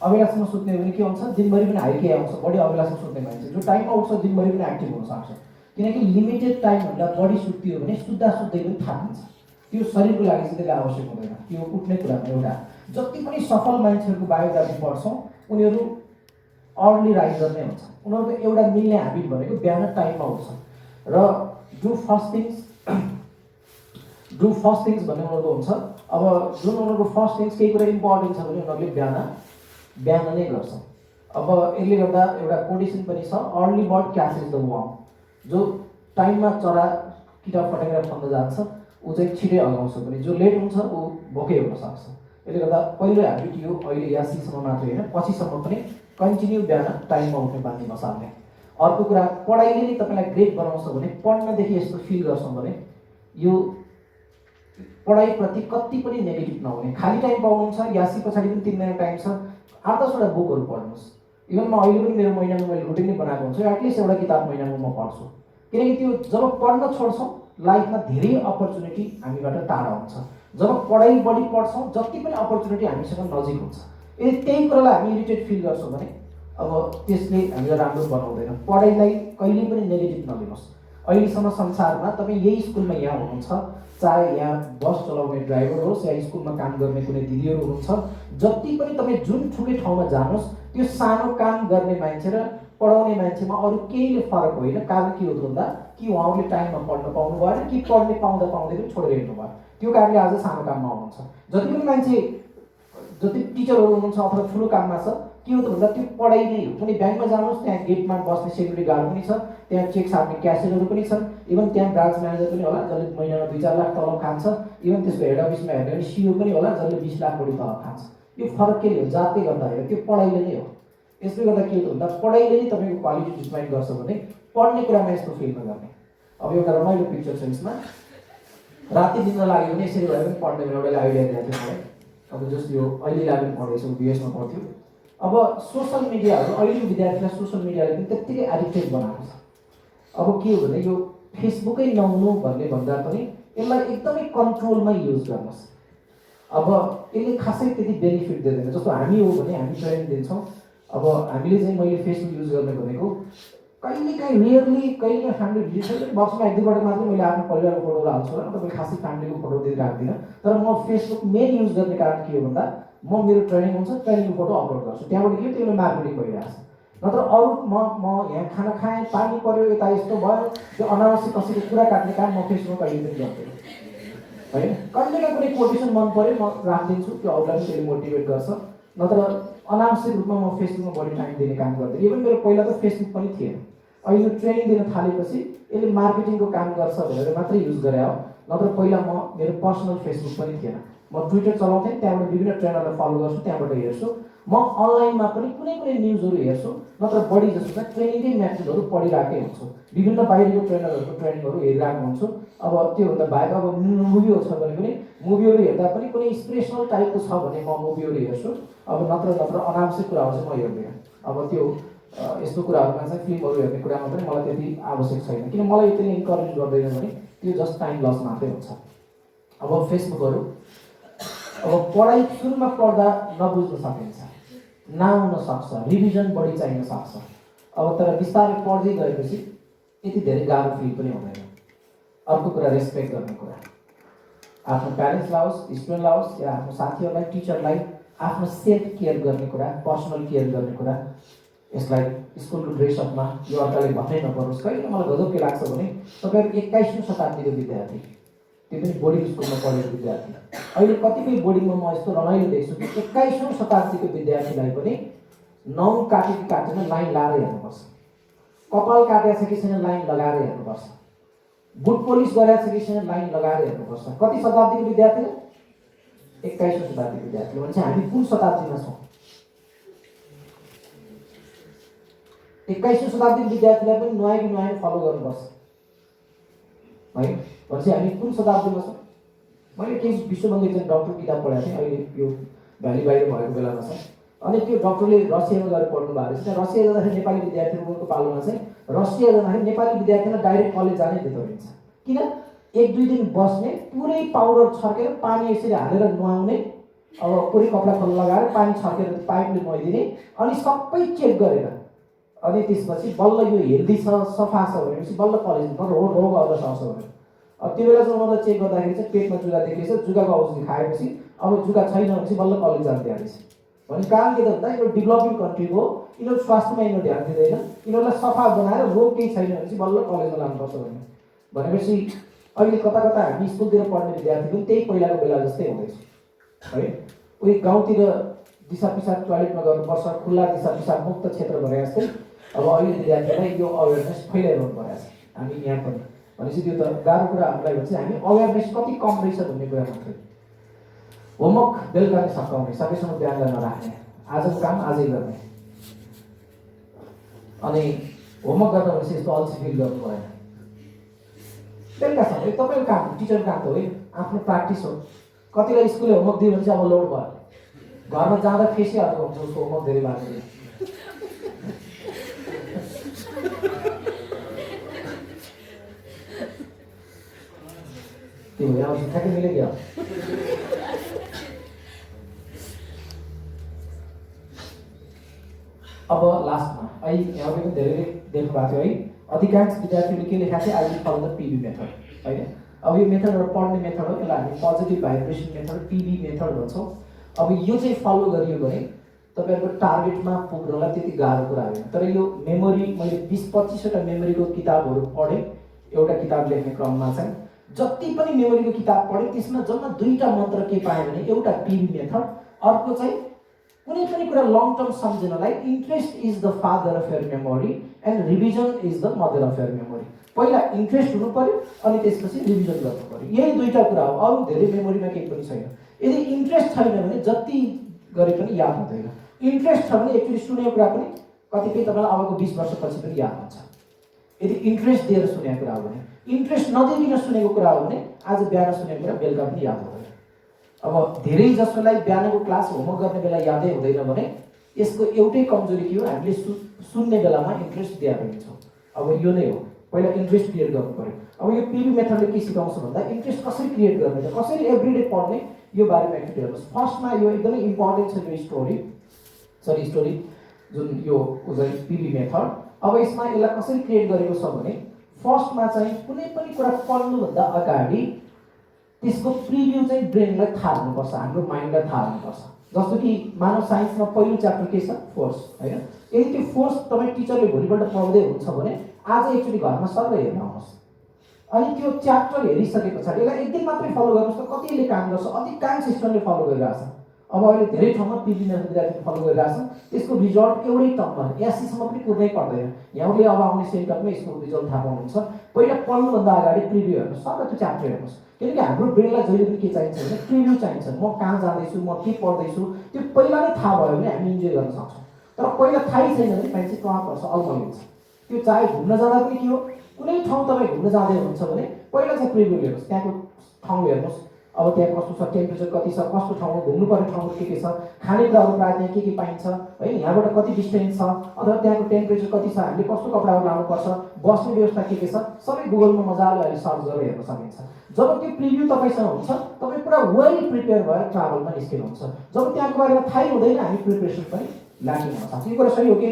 अबेलासम्म सुत्ने भने के हुन्छ दिनभरि पनि हाइकै आउँछ बढी अबेलासम्म सुत्ने मान्छे जो टाइममा उठ्छ दिनभरि पनि एक्टिभ हुन सक्छ किनकि लिमिटेड टाइमभन्दा बढी सुत्यो भने सुत्दा सुत्दै पनि थाकिन्छ त्यो शरीरको लागि चाहिँ त्यसले आवश्यक हुँदैन त्यो उठ्ने कुरामा एउटा जति पनि सफल मान्छेहरूको बायोग्राफी पढ्छौँ उनीहरू अर्ली राइजर नै हुन्छ उनीहरूको एउटा मिल्ने ह्याबिट भनेको बिहान टाइममा उठ्छ र डु फर्स्ट थिङ्स भन्ने उनीहरूको हुन्छ अब जुन उनीहरूको फर्स्ट थिङ्स केही कुरा इम्पोर्टेन्ट छ भने उनीहरूले बिहान नै गर्छ अब यसले गर्दा एउटा कोन्डिसन पनि छ अर्ली बर्ड क्याचेस द वर्म जो टाइममा चरा किटा फटेर फल्न जान्छ ऊ चाहिँ छिटै अगाउँछ भने जो लेट हुन्छ ऊ भोकै हुन सक्छ यसले गर्दा पहिलो ह्याबिट यो अहिले यासीसम्म मात्रै होइन पछिसम्म पनि कन्टिन्यू बिहान टाइममा उठ्ने बानी बसाल्ने। अर्को कुरा पढाइले नै तपाईँलाई ग्रेट बनाउँछ भने पढ्नदेखि यस्तो फिल गर्छौँ भने यो पढाइप्रति कति पनि नेगेटिभ नहुने। खाली टाइम पाउनुहुन्छ यासी पछाडि पनि 3 महिना टाइम छ 8-10वटा बुकहरू पढ्नुहोस्। इभन म अहिले पनि मेरो महिनामा मैले रुटिन नै बनाएको हुन्छु एटलिस्ट एउटा किताब महिनामा म पढ्छु। किनकि त्यो जब पढ्न छोड्छौँ लाइफमा धेरै अपर्च्युनिटी हामीबाट टाढा हुन्छ। जब पढाइ बढी पढ्छौँ जति पनि अपर्च्युनिटी हामीसँग नजिक हुन्छ। यदि त्यही कुरालाई हामी इरिटेट फिल गर्छौँ भने अब त्यसले हामीलाई राम्रो बनाउँदैन। पढाइलाई कहिले पनि नेगेटिभ नलिनुहोस्। अहिलेसम्म संसारमा तपाईँ यही स्कुलमा यहाँ हुनुहुन्छ, चाहे यहाँ बस चलाउने ड्राइभर होस् या स्कुलमा काम गर्ने कुनै दिदीहरू हुनुहुन्छ, जति पनि तपाईँ जुन ठुलै ठाउँमा जानुहोस् त्यो सानो काम गर्ने मान्छे र पढाउने मान्छेमा अरू केहीले फरक होइन। कारण के हो त भन्दा कि उहाँहरूले टाइममा पढ्न पाउनु भएन कि पढ्ने पाउँदा पाउँदै पनि छोडेर हिँड्नु भयो। त्यो कारणले आज सानो काममा आउनुहुन्छ। जति पनि मान्छे जति टिचरहरू हुनुहुन्छ अथवा ठुलो काममा छ के हो त भन्दा त्यो पढाइ नै हो। कुनै ब्याङ्कमा जानुहोस् त्यहाँ गेटमा बस्ने सेक्युरिटी गार्ड पनि छ, त्यहाँ चेक सार्ने क्यासियरहरू पनि छन्, इभन त्यहाँ ब्रान्च म्यानेजर पनि होला जसले महिनामा 2-4 लाख तलब खान्छ, इभन त्यसको हेड अफिसमा हेर्ने भने सिओ पनि होला जसले 20 लाख बढी तलब खान्छ। यो फरक के हो? जातले गर्दा होइन, त्यो पढाइले नै हो। यसले गर्दा के हो त भन्दा पढाइले नै तपाईँको क्वालिटी डिफाइन गर्छ भने पढ्ने कुरामा यस्तो फिल नगर्ने। अब एउटा रमाइलो पिक्चर छ यसमा, राति दिन लाग्यो भने यसरी भए पनि पढ्ने एउटाले आइडिया दिएको थियो मलाई। अब जस्तो यो अहिले 11 पढेको छु, बीएसमा पढ्थ्यो। अब सोसल मिडियाहरू अहिलेको विद्यार्थीलाई सोसल मिडियाले पनि त्यत्तिकै एडिक्टेड बनाएको छ। अब के हो भने यो फेसबुकै नहुनु भन्ने भन्दा पनि यसलाई एकदमै कन्ट्रोलमा युज गर्नुहोस्। अब यसले खासै त्यति बेनिफिट दिँदैन। जस्तो हामी हो भने हामी ट्रेनिङ दिन्छौँ। अब हामीले चाहिँ मैले फेसबुक युज गर्ने भनेको कहिलेकाहीँ रियरली कहिले फ्यामिली भिजिट वर्षमा 1-2 पटक मात्रै मैले आफ्नो परिवारको फोटोहरू हाल्छु होला, तपाईँ खासै फ्यामिलीको फोटो दिएर राख्दिनँ। तर म फेसबुक मेन युज गर्ने कारण के हो भन्दा म मेरो ट्रेनिङ हुन्छ ट्रेनिङको फोटो अपलोड गर्छु, त्यहाँबाट के त्यो मार्केटिङ भइरहेको छ। नत्र अरू म यहाँ खाना खाएँ, पानी पऱ्यो, यता यस्तो भयो, त्यो अनावश्यक कसैको कुरा काट्ने काम म फेसबुकमा कहिले पनि गर्दैन होइन। कहिलेकाहीँ कुनै कोटेसन मन पऱ्यो म राखिदिन्छु, त्यो अरूलाई पनि त्यसले मोटिभेट गर्छ। नत्र अनावश्यक रूपमा म फेसबुकमा बढी टाइम दिने काम गर्दैन। इभन मेरो पहिला त फेसबुक पनि थिएन, अहिले ट्रेनिङ दिन थालेपछि यसले मार्केटिङको काम गर्छ भनेर मात्रै युज गरे हो। नत्र पहिला मेरो पर्सनल फेसबुक पनि थिएन। म ट्विटर चलाउँथेँ, त्यहाँबाट विभिन्न ट्रेनरलाई फलो गर्छु, त्यहाँबाट हेर्छु। म अनलाइनमा पनि कुनै न्युजहरू हेर्छु, नत्र बढी जस्तो चाहिँ ट्रेनिङकै म्याटेरियलहरू पढिरहेकै हुन्छु। विभिन्न बाहिरको ट्रेनरहरूको ट्रेनिङहरू हेरिरहेको हुन्छु। अब त्योभन्दा बाहेक अब मुभीहरू छ भने पनि मुभीहरू हेर्दा पनि कुनै इन्सपिरेसनल टाइपको छ भने म मुभीहरू हेर्छु। अब नत्र अनावश्यक कुराहरू चाहिँ म हेर्दिनँ। अब त्यो यस्तो कुराहरूमा चाहिँ फिल्महरू हेर्ने कुरामा पनि मलाई त्यति आवश्यक छैन, किन मलाई त्यसले इन्करेज गर्दैन भने त्यो जस्ट टाइम लस मात्रै हुन्छ। अब फेसबुकहरू अब पढाइ सुरुमा पढ्दा नबुझ्न सकिन्छ, नआउन सक्छ, रिभिजन बढी चाहिन सक्छ। अब तर बिस्तारै पढ्दै गएपछि यति धेरै गाह्रो फिल पनि हुँदैन। अर्को कुरा रेस्पेक्ट गर्ने कुरा, आफ्नो प्यारेन्ट्सलाई होस्, स्टुडेन्टलाई होस् या आफ्नो साथीहरूलाई, टिचरलाई आफ्नो सेल्फ केयर गर्ने कुरा, पर्सनल केयर गर्ने कुरा। यसलाई स्कुलको ड्रेसअपमा यो अर्काले भन्नै नपरोस्। कहिले मलाई गजब के लाग्छ भने तपाईँहरू 21औं शताब्दीको विद्यार्थी, त्यो पनि बोर्डिङ स्कुलमा पढेको विद्यार्थी। अहिले कतिपय बोर्डिङमा म यस्तो रमाइलो देख्छु कि 21औं शताब्दीको विद्यार्थीलाई पनि नौँ काटेको काटेर लाइन लाएर हेर्नुपर्छ, कपाल काटेको छ कि छैन लाइन लगाएर हेर्नुपर्छ, बुट पोलिस गरेको छ कि छैन लाइन लगाएर हेर्नुपर्छ। कति शताब्दीको विद्यार्थीले? 21औं शताब्दीको विद्यार्थी भने चाहिँ हामी कुन शताब्दीमा छौँ? 21औं शताब्दीको विद्यार्थीलाई पनि नयाँ फलो गर्नुपर्छ है। भनेपछि हामी कुन शताब्दीमा छौँ? मैले केही विश्वबङ्गी चाहिँ डक्टर किताब पढाएको थिएँ, अहिले यो भ्याली बाहिर भएको बेलामा छ। अनि त्यो डक्टरले रसियामा गएर पढ्नु भएको रहेछ। त्यहाँ रसिया जाँदाखेरि नेपाली विद्यार्थीहरूको पालोमा चाहिँ रसिया जाँदाखेरि नेपाली विद्यार्थीलाई डाइरेक्ट कलेज जानै दिँदैन। किन? 1-2 दिन बस्ने, पुरै पाउडर छर्केर पानी यसरी हालेर नुहाउने, अब पुरै कपडा खोल लगाएर पानी छर्केर पाइपले नुहाइदिने, अनि सबै चेक गरेर अनि त्यसपछि बल्ल यो हेल्दी छ, सफा छ भनेपछि बल्ल कलेज रोग आउन सक्छ भने। अब त्यो बेला चाहिँ उनीहरूलाई चेक गर्दाखेरि चाहिँ पेटमा जुगा देखिएछ, जुगाको औषधि खाएपछि अब जुगा छैन भनेपछि बल्ल कलेज जान तयारी छ भने। कारण के त भन्दा यो डेभलपिङ कन्ट्री हो, यिनीहरू स्वास्थ्यमा यिनीहरू ध्यान दिँदैन, यिनीहरूलाई सफा बनाएर रोग केही छैन भनेपछि बल्ल कलेजमा लानुपर्छ भनेपछि अहिले कता कता हामी स्कुलतिर पढ्ने विद्यार्थी पनि त्यही पहिलाको बेला जस्तै हुँदैछ है। उही गाउँतिर दिशा पिसाब टोयलेटमा गर्नुपर्छ, खुल्ला दिशा पिसाब मुक्त क्षेत्र भने जस्तै अब अहिले विद्यार्थीलाई यो अवेरनेस फैलाइरहनु परेको छ हामी यहाँ पनि। भनेपछि त्यो त गाह्रो कुरा हामीलाई भन्छ, हामी अवेरनेस कति कम रहेछ भन्ने कुरा मात्रै। होमवर्क बेलुका नै सकाउने, सकेसम्म बिहान गर्न राख्ने, आजको काम आजै गर्ने। अनि होमवर्क गर्दा भनेपछि यस्तो अल्छी फिल गर्नु भएन। बेलुकासम्म तपाईँको काम, टिचरको काम त होइन, आफ्नो प्र्याक्टिस हो। कतिलाई स्कुलले होमवर्क दियो भने चाहिँ अब लोड भयो, घरमा जाँदा फेसिहाल्नु हुन्छ उसको होमवर्क धेरै भएको। त्यो यहाँ ठ्याक्कै मिलेको। अब लास्टमा अहिले यहाँले पनि धेरै देख्नु भएको थियो है, अधिकांश विद्यार्थीहरूले के लेखाएको थियो, I will follow the PV method होइन। अब यो मेथड एउटा पढ्ने मेथड हो, यसलाई हामी positive vibration method PV method भन्छौँ। अब यो चाहिँ फलो गरियो भने तपाईँहरूको टार्गेटमा पुग्नलाई त्यति गाह्रो कुरा होइन। तर यो मेमोरी, मैले 20-25वटा मेमोरीको किताबहरू पढेँ एउटा किताब लेख्ने क्रममा चाहिँ। जति पनि मेमोरीको किताब पढेँ त्यसमा जम्मा 2टा मन्त्र के पाएँ भने एउटा पिभी मेथड, अर्को चाहिँ कुनै पनि कुरा लङ टर्म सम्झिनलाई interest is the father of your memory and revision is the mother of your memory. पहिला इन्ट्रेस्ट हुनु पर्यो अनि त्यसपछि रिभिजन गर्नु पर्यो। यही 2टा कुरा हो, अरू धेरै मेमोरीमा केही पनि छैन। यदि इन्ट्रेस्ट छैन भने जति गरे पनि याद हुँदैन। इन्ट्रेस्ट छ भने एकचोटि सुनेको कुरा पनि कतिपय तपाईँलाई अबको 20 वर्षपछि पनि याद हुन्छ, यदि इन्ट्रेस्ट दिएर सुनेको कुरा हो भने। इन्ट्रेस्ट नदिइकन सुनेको कुरा हो भने आज बिहान सुनेको कुरा बेलुका पनि याद हुँदैन। अब धेरै जसोलाई बिहानको क्लास होमवर्क गर्ने बेला यादै हुँदैन भने यसको एउटै कमजोरी के हो, हामीले सुन्ने बेलामा इन्ट्रेस्ट दिएर हिँड्छौँ। अब यो नै हो, पहिला इन्ट्रेस्ट क्रिएट गर्नु पर्यो। अब यो पिभी मेथडले के सिकाउँछ भन्दा इन्ट्रेस्ट कसरी क्रिएट गर्ने, कसरी एभ्रिडे पढ्ने, यो बारेमा एकचोटि हेर्नुहोस्। फर्स्टमा यो एकदमै इम्पोर्टेन्ट छ यो स्टोरी जुन यो पिभी मेथड। अब यसमा यसलाई कसरी क्रिएट गरेको छ भने फर्स्टमा चाहिँ कुनै पनि कुरा पढ्नुभन्दा अगाडि त्यसको प्रिभ्यू चाहिँ ब्रेनलाई थाहा हुनुपर्छ, हाम्रो माइन्डलाई थाहा हुनुपर्छ। जस्तो कि मानव साइन्समा पहिलो च्याप्टर के छ, फोर्स होइन। यदि त्यो फोर्स तपाईँ टिचरले भोलिपल्ट पढाउँदै हुन्छ भने आज एकचोटि घरमा सबै हेर्न आउनुहोस्, अनि त्यो च्याप्टर हेरिसके पछाडि यसलाई एक दिन मात्रै फलो गर्नुहोस् त कतिले काम गर्छ। अधिकांश स्टुडेन्टले फलो गरिरहेछ। अब अहिले धेरै ठाउँमा पिभी मेथड विद्यार्थीले फलो गरिरहेछ, त्यसको रिजल्ट एउटै टर्ममा एससीसम्म पनि कुर्नै पर्दैन। यहाँले अब आउने सेन्टरमै यसको रिजल्ट थाहा पाउनुहुन्छ। पहिला पढ्नुभन्दा अगाडि प्रिभ्यू हेर्नुहोस्, सबै त्यो च्याप्टर हेर्नुहोस्। किनकि हाम्रो ब्रेनलाई जहिले पनि के चाहिन्छ भने प्रिभ्यू चाहिन्छ। म कहाँ जाँदैछु, म के पढ्दैछु, त्यो पहिला नै थाहा भयो भने हामी इन्जोय गर्न सक्छौँ। तर पहिला थाहै छैन भने मान्छे कहाँ पर्छ, अल्मलिन्छ। त्यो चाहे घुम्न जाँदा पनि के हो, कुनै ठाउँ तपाईँ घुम्न जाँदै हुनुहुन्छ भने पहिला चाहिँ प्रिभ्यू हेर्नुहोस्, त्यहाँको ठाउँ हेर्नुहोस्। अब त्यहाँ कस्तो छ, टेम्परेचर कति छ, कस्तो ठाउँमा घुम्नुपर्ने ठाउँहरू के छ, खानेकुराहरू प्रायः त्यहाँ के पाइन्छ है, यहाँबाट कति डिस्टेन्स छ, अथवा त्यहाँको टेम्परेचर कति छ, हामीले कस्तो कपडाहरू लानुपर्छ, बस्ने व्यवस्था के छ, सबै गुगलमा मजाले अहिले सर्च गरेर हेर्न सकिन्छ। जब त्यो प्रिभ्यू तपाईँसँग हुन्छ तपाईँ पुरा वेल प्रिपेयर भएर ट्राभलमा निस्किनुहुन्छ। जब त्यहाँको बारेमा थाहै हुँदैन हामी प्रिपरेसन पनि लाग्नु हुन सक्छ। यो कुरा सही हो कि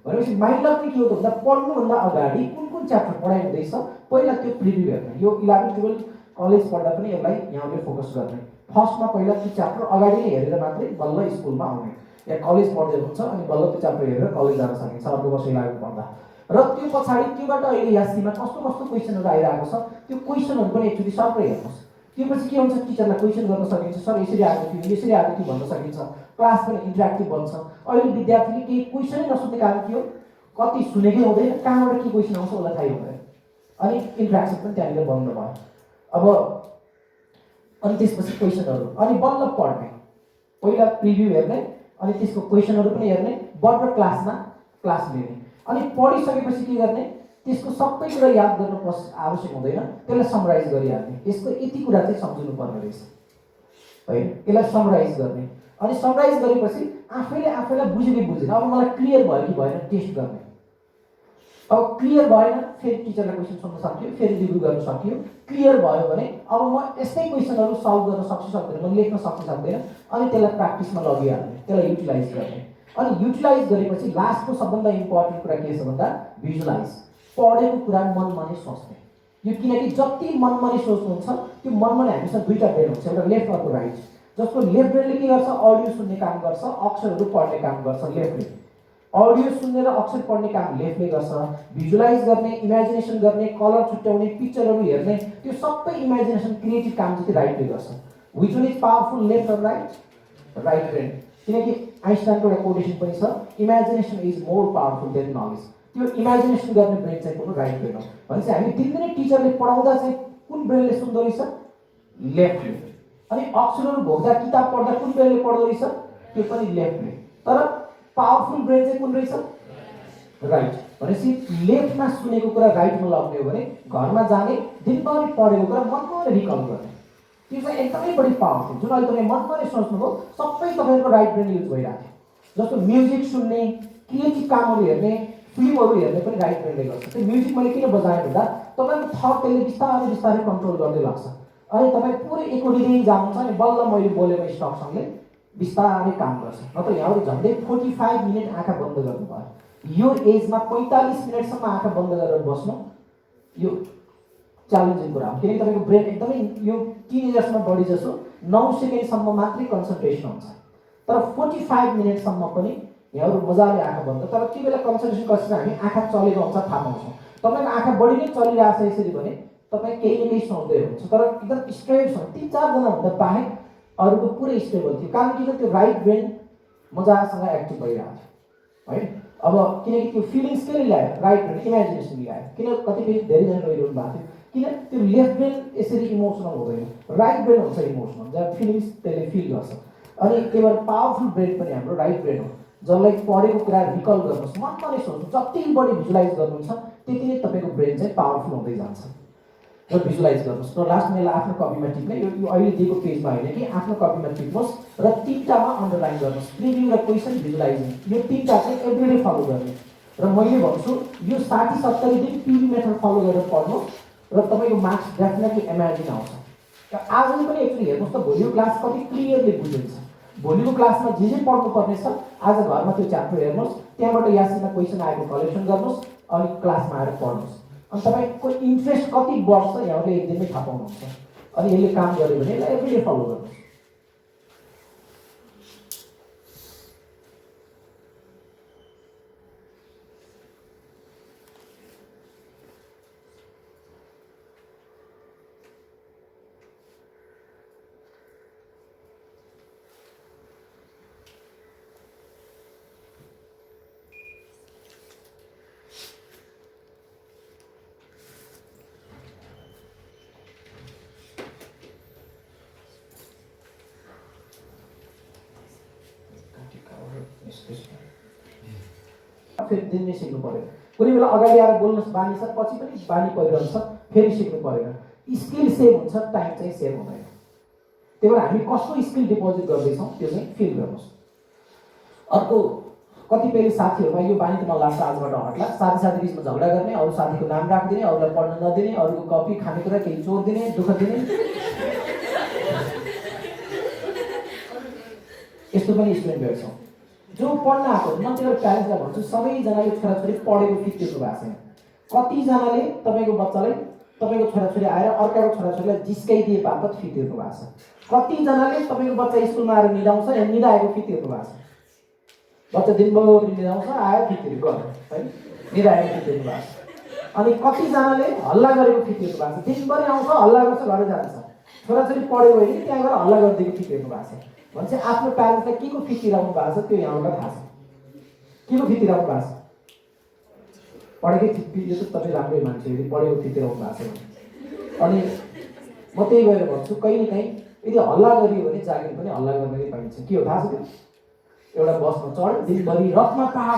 भनेपछि माइन्डलाई पनि के हो त भन्दा पढ्नुभन्दा अगाडि कुन कुन च्याप्टर पढाइ हुँदैछ पहिला त्यो प्रिभ्यू हेर्ने। यो 11-12 कलेज पढ्दा पनि यसलाई यहाँले फोकस गर्ने। फर्स्टमा पहिला त्यो च्याप्टर अगाडि नै हेरेर मात्रै बल्ल स्कुलमा आउने, या कलेज पढ्दै हुनुहुन्छ अनि बल्ल त्यो च्याप्टर हेरेर कलेज जान सकिन्छ अर्को वर्ष लागु पर्दा। र त्यो पछाडि त्योबाट अहिले यासीमा कस्तो कस्तो क्वेसनहरू आइरहेको छ त्यो क्वेसनहरू पनि एकचोटि सबै हेर्नुहोस्। त्योपछि के हुन्छ, टिचरलाई क्वेसन गर्न सकिन्छ, सर यसरी आएको थियो यसरी आएको थियो भन्न सकिन्छ। क्लास पनि इन्टरेक्टिभ बन्छ। अहिले विद्यार्थीले केही क्वेसनै नसोध्ने कारण के हो, कति सुनेकै हुँदैन, कहाँबाट के क्वेसन आउँछ उसलाई थाहै हुँदैन, अनि इन्ट्रेक्सन पनि त्यहाँनिर बन्द भयो। अब अनि त्यसपछि क्वेसनहरू, अनि बल्ल पढ्ने, पहिला प्रिभ्यू हेर्ने अनि त्यसको क्वेसनहरू पनि हेर्ने, बल्ल क्लास लिने, अनि पढिसकेपछि के गर्ने, त्यसको सबै कुरा याद गर्न आवश्यक हुँदैन, त्यसलाई समराइज गरिहाल्ने। यसको यति कुरा चाहिँ सम्झिनु पर्ने रहेछ है, यसलाई समराइज गर्ने। अनि समराइज गरेपछि आफैले बुझ्यो कि बुझेन, अब मलाई क्लियर भयो कि भएन टेस्ट गर्ने। अब क्लियर भएन फेरि टिचरलाई क्वेसन सोध्न सक्यो, फेरि रिभ्यू गर्न सक्यो। क्लियर भयो भने अब म यस्तै क्वेसनहरू सल्भ गर्न सक्छु सक्दैन, म लेख्न सक्छु सक्दैन, अनि त्यसलाई प्र्याक्टिसमा लगिहाल्ने, त्यसलाई युटिलाइज गर्ने। अनि युटिलाइज गरेपछि लास्टको सबभन्दा इम्पोर्टेन्ट कुरा के छ भन्दा भिजुलाइज, पढेको कुरा मनमा नै सोच्ने। यो किनकि जति मनमा नै सोच्नुहुन्छ त्यो मनमा नै हामीसँग 2टा ब्रेन हुन्छ, एउटा लेफ्ट अर्को राइट। जसको लेफ्ट ब्रेनले के गर्छ, अडियो सुन्ने काम गर्छ, अक्षरहरू पढ्ने काम गर्छ लेफ्टले। अडियो सुन्ने र अक्षर पढ्ने काम लेफ्टले गर्छ। भिजुलाइज गर्ने, इमेजिनेसन गर्ने, कलर छुट्याउने, पिक्चरहरू हेर्ने, त्यो सबै इमेजिनेसन क्रिएटिभ काम चाहिँ राइटले गर्छ। Which one is powerful, left र राइट? Right brain. किनकि आइन्स्टाइनको एउटा कोटेसन पनि छ, imagination is more powerful than knowledge. त्यो इमेजिनेसन गर्ने ब्रेन चाहिँ कुन राइट ब्रेन हो। भनेपछि हामी दिनदिनै टिचरले पढाउँदा चाहिँ कुन ब्रेनले सुन्दो रहेछ, लेफ्टले। अनि अक्षरहरू भोग्दा किताब पढ्दा कुन ब्रेनले पढ्दो रहेछ? त्यो पनि लेफ्टले। तर पावरफुल ब्रेन चाहिँ कुन रहेछ? राइट। भनेपछि लेफ्टमा सुनेको कुरा राइटमा लग्ने हो भने घरमा जाने दिनभरि पढेको कुरा मनमनै रिकल गर्ने, त्यो चाहिँ एकदमै बढी पावरफुल। जुन अहिले तपाईँ मनमनै सोच्नुभयो सबै तपाईँहरूको राइट ब्रेन युज भइरहेको थियो। जस्तो म्युजिक सुन्ने, क्रिएटिभ कामहरू हेर्ने, फिल्महरू हेर्ने पनि राइट ब्रेनले गर्छ। त्यो म्युजिक मैले किन बजाएँ भन्दा तपाईँको थट त्यसले बिस्तारै बिस्तारै कन्ट्रोल गर्दै लाग्छ। अनि तपाईँ पुरै एकोडिँदै जानुहुन्छ अनि बल्ल मैले बोलेको स्टकसँगले बिस्तारै काम गर्छ। नत्र यहाँहरू झन्डै 45 मिनट आँखा बन्द गर्नुभयो। यो एजमा 45 मिनटसम्म आँखा बन्द गरेर बस्नु यो च्यालेन्जिङ कुरा हो, किनकि तपाईँको ब्रेन एकदमै यो टिनेजर्समा बढी जसो 9 सेकेन्डसम्म मात्रै कन्सन्ट्रेसन हुन्छ। तर 45 मिनटसम्म पनि यहाँहरू मजाले आँखा बन्द, तर त्यो बेला कन्सन्ट्रेसन कसरी हामी आँखा चलेको हुन्छ थाहा पाउँछौँ। तपाईँको आँखा बढी नै चलिरहेछ यसरी भने तपाईँ केही न केही सोच्दै हुनुहुन्छ, तर एकदम स्ट्रेट छ। 3-4 जना भन्दा बाहेक अरूको पुरै स्टेबल थियो। कारण किन? त्यो राइट ब्रेन मजासँग एक्टिभ भइरहेको थियो है। अब किनकि त्यो फिलिङ्स केले ल्यायो? राइट ब्रेन इमेजिनेसन ल्यायो। किन? कतिपय धेरैजना रोइरहनु भएको थियो, किन? त्यो लेफ्ट ब्रेन यसरी इमोसनल हुँदैन, राइट ब्रेन हुन्छ इमोसनल, जहाँ फिलिङ्स त्यसले फिल गर्छ। अनि त्यही भएर पावरफुल ब्रेन पनि हाम्रो राइट ब्रेन हो, जसलाई पढेको कुरा रिकल गर्नुहोस्, मनमा नै सोच्नु, जति बढी भिजुलाइज गर्नुहुन्छ त्यति नै तपाईँको ब्रेन चाहिँ पावरफुल हुँदै जान्छ। र भिजुलाइज गर्नुहोस्। र लास्ट मैले आफ्नो कपीमा टिप्ने, यो अहिले दिएको पेजमा होइन कि आफ्नो कपीमा टिप्नुहोस् र 3टामा अन्डरलाइन गर्नुहोस्, प्रिभ्यू र क्वेसन भिजुलाइजिङ। यो 3टा चाहिँ एभ्रिडे फलो गर्ने। र मैले भन्छु यो 60-70 दिन पिभी मेथड फलो गरेर पढ्नुहोस् र तपाईँको मार्क्स डेफिनेटली इमेजिन आउँछ। आजले पनि एक्चुअली हेर्नुहोस् त भोलिको क्लास कति क्लियरली बुझिन्छ। भोलिको क्लासमा जे पढ्नुपर्ने छ आज घरमा त्यो च्याप्टर हेर्नुहोस्, त्यहाँबाट यासीमा क्वेसन आएको कलेक्सन गर्नुहोस् अनि क्लासमा आएर पढ्नुहोस्। अनि तपाईँको इन्ट्रेस्ट कति बढ्छ यहाँले एक दिनमै थाहा पाउनुहुन्छ। अनि यसले काम गर्यो भने यसलाई एभ्रिडे फलो गर्नुहोस्। फेरि दिनमै सिक्नु पऱ्यो। कुनै बेला अगाडि आएर बोल्नु बानी छ, पछि पनि बानी परिरहन्छ, फेरि सिक्नु परेन। स्किल सेभ हुन्छ, टाइम चाहिँ सेभ हुँदैन। त्यही भएर हामी कस्तो स्किल डिपोजिट गर्दैछौँ त्यो चाहिँ फिल गर्नुहोस्। अर्को कतिपय साथीहरूमा यो बानी त मलाई लाग्छ आजबाट हट्ला। साथी बिचमा झगडा गर्ने, अरू साथीको नाम राखिदिने, अरूलाई पढ्न नदिने, अरूको कपी खानेकुरा केही चोर दिने, दुःख दिने, यस्तो पनि स्टुडेन्टहरू छौँ जो पढ्न आएको। म त्यो प्यारेन्ट्सलाई भन्छु सबैजनाले छोराछोरी पढेको फिटिएको भएको छैन। कतिजनाले तपाईँको बच्चालाई, तपाईँको छोराछोरी आएर अर्काको छोराछोरीलाई जिस्काइदिए बापत फिटिएको भएको छ। कतिजनाले तपाईँको बच्चा स्कुलमा आएर निदाउँछ या निदाएको फिटिएको भएको छ। बच्चा दिनभरि निदाउँछ, आयो फिटिएको गर्यो है, निदाएको फिटिएको भएको छ। अनि कतिजनाले हल्ला गरेको फिटिएको भएको छ। दिनभरि आउँछ, हल्ला गर्छ, घर जान्छ। छोराछोरी पढेको होइन त्यहाँ गएर हल्ला गरिदिएको फिटिएको भएको छ। भन्छ आफ्नो प्यारेन्ट्सलाई के को फिटिराउनु भएको छ त्यो यहाँबाट थाहा छ। के को फिटिराउनु भएको छ? पढेकै यो त तपाईँ राम्रै मान्छे यदि पढेको फिटिराउनु भएको छ भने। अनि म त्यही भएर भन्छु कहिले काहीँ यदि हल्ला गरियो भने जागिर पनि हल्ला गर्न नै पाइन्छ। के हो थाहा छ त्यो? एउटा बसमा चढ, दिनभरि रथमा पाहा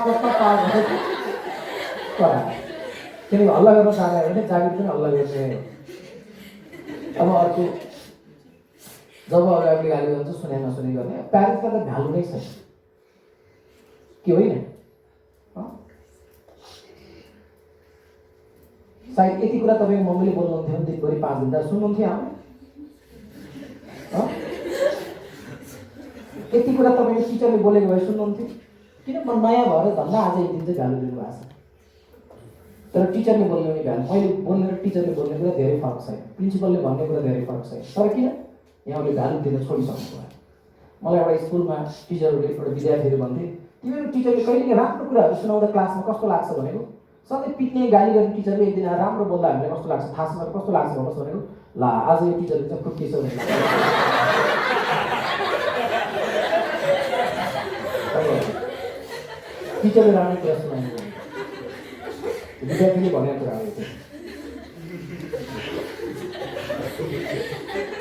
किनकि हल्ला गर्न जाने भने जागिर पनि हल्ला गर्ने हो। अब अर्को जब अगाडि गाली गर्छ सुने नसुने गर्ने, प्यारेन्ट्सलाई त भ्यालु नै छैन के होइन? सायद यति कुरा तपाईँको मम्मीले बोल्नुहुन्थ्यो भने दिनभरि 5 घन्टा सुन्नुहुन्थ्यो हामी। यति कुरा तपाईँको टिचरले बोलेको भए सुन्नुहुन्थ्यो। किन? म नयाँ भएर भन्दा आज एक दिन चाहिँ भ्यालु दिनु भएको छ। तर टिचरले बोल्ने पनि भ्यालु, मैले बोल्ने र टिचरले बोल्ने कुरा धेरै फरक छैन, प्रिन्सिपलले भन्ने कुरा धेरै फरक छैन। तर किन? यहाँले भ्यालु दिन छोडिसक्नु भयो। मलाई एउटा स्कुलमा टिचरहरूले एउटा विद्यार्थीहरू भन्थे तिमीहरू टिचरले कहिले राम्रो कुराहरू सुनाउँदा क्लासमा कस्तो लाग्छ भनेको, सधैँ पिट्ने गाली गर्ने टिचरले एक दिन राम्रो बोल्दा हामीलाई कस्तो लाग्छ थाहा छैन, कस्तो लाग्छ भन्नुहोस् भनेको। ला आज यो टिचरले चाहिँ फुट्टी छ भने टिचरले राम्रो कुरा सुनाउनु विद्यार्थीले भनेको कुरा हो।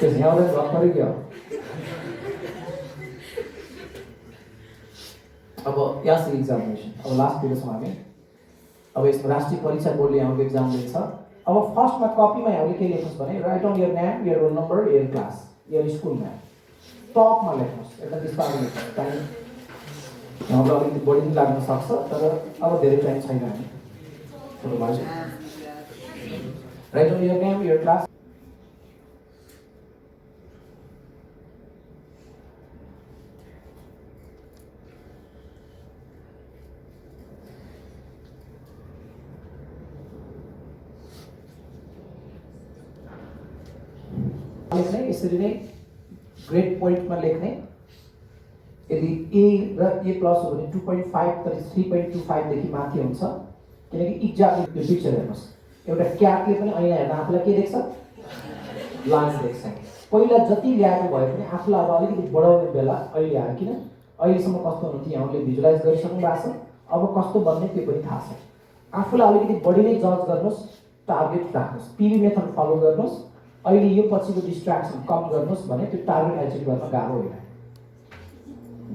यहाँबाट घर पऱ्यो क्या अब यासी एक्जामिनेसन, अब लास्ट दिँदैछौँ हामी। अब यसमा राष्ट्रिय परीक्षा बोर्डले यहाँको एक्जाम लिन्छ। अब फर्स्टमा कपीमा हामीले के लेख्नुहोस् भने write on your name, your roll number, your class, your school name टपमा लेख्नुहोस्। एकदम बिस्तारै लेख्नुहोस्। टाइम हाम्रो अलिकति बढी पनि लाग्न सक्छ, तर अब धेरै टाइम छैन हामी छोटो भाइ। Write on your name, your class, लेख्ने यसरी नै ग्रेड पोइन्टमा लेख्ने। यदि ए र ए प्लस हो भने 2.5 तर 3.25 देखि माथि हुन्छ, किनकि एक्ज्याक्टली यो पिक्चर हेर्नुहोस्। एउटा क्याटले पनि अहिले हेर्दा आफूलाई के देख्छ? लाइन देख्छ। पहिला जति ल्याएको भए पनि आफूलाई अब अलिकति बढाउने बेला अहिले आयो। किन अहिलेसम्म कस्तो हुन्थ्यो यहाँले भिजुलाइज गरिसक्नु भएको छ, अब कस्तो बन्ने त्यो पनि थाहा छ। आफूलाई अलिकति बढी नै जज गर्नुहोस्, टार्गेट राख्नुहोस्, पिभी मेथड फलो गर्नुहोस्। अहिले यो पछिको डिस्ट्र्याक्सन कम गर्नुहोस् भने त्यो टार्गेट एचिभ गर्न गाह्रो होइन।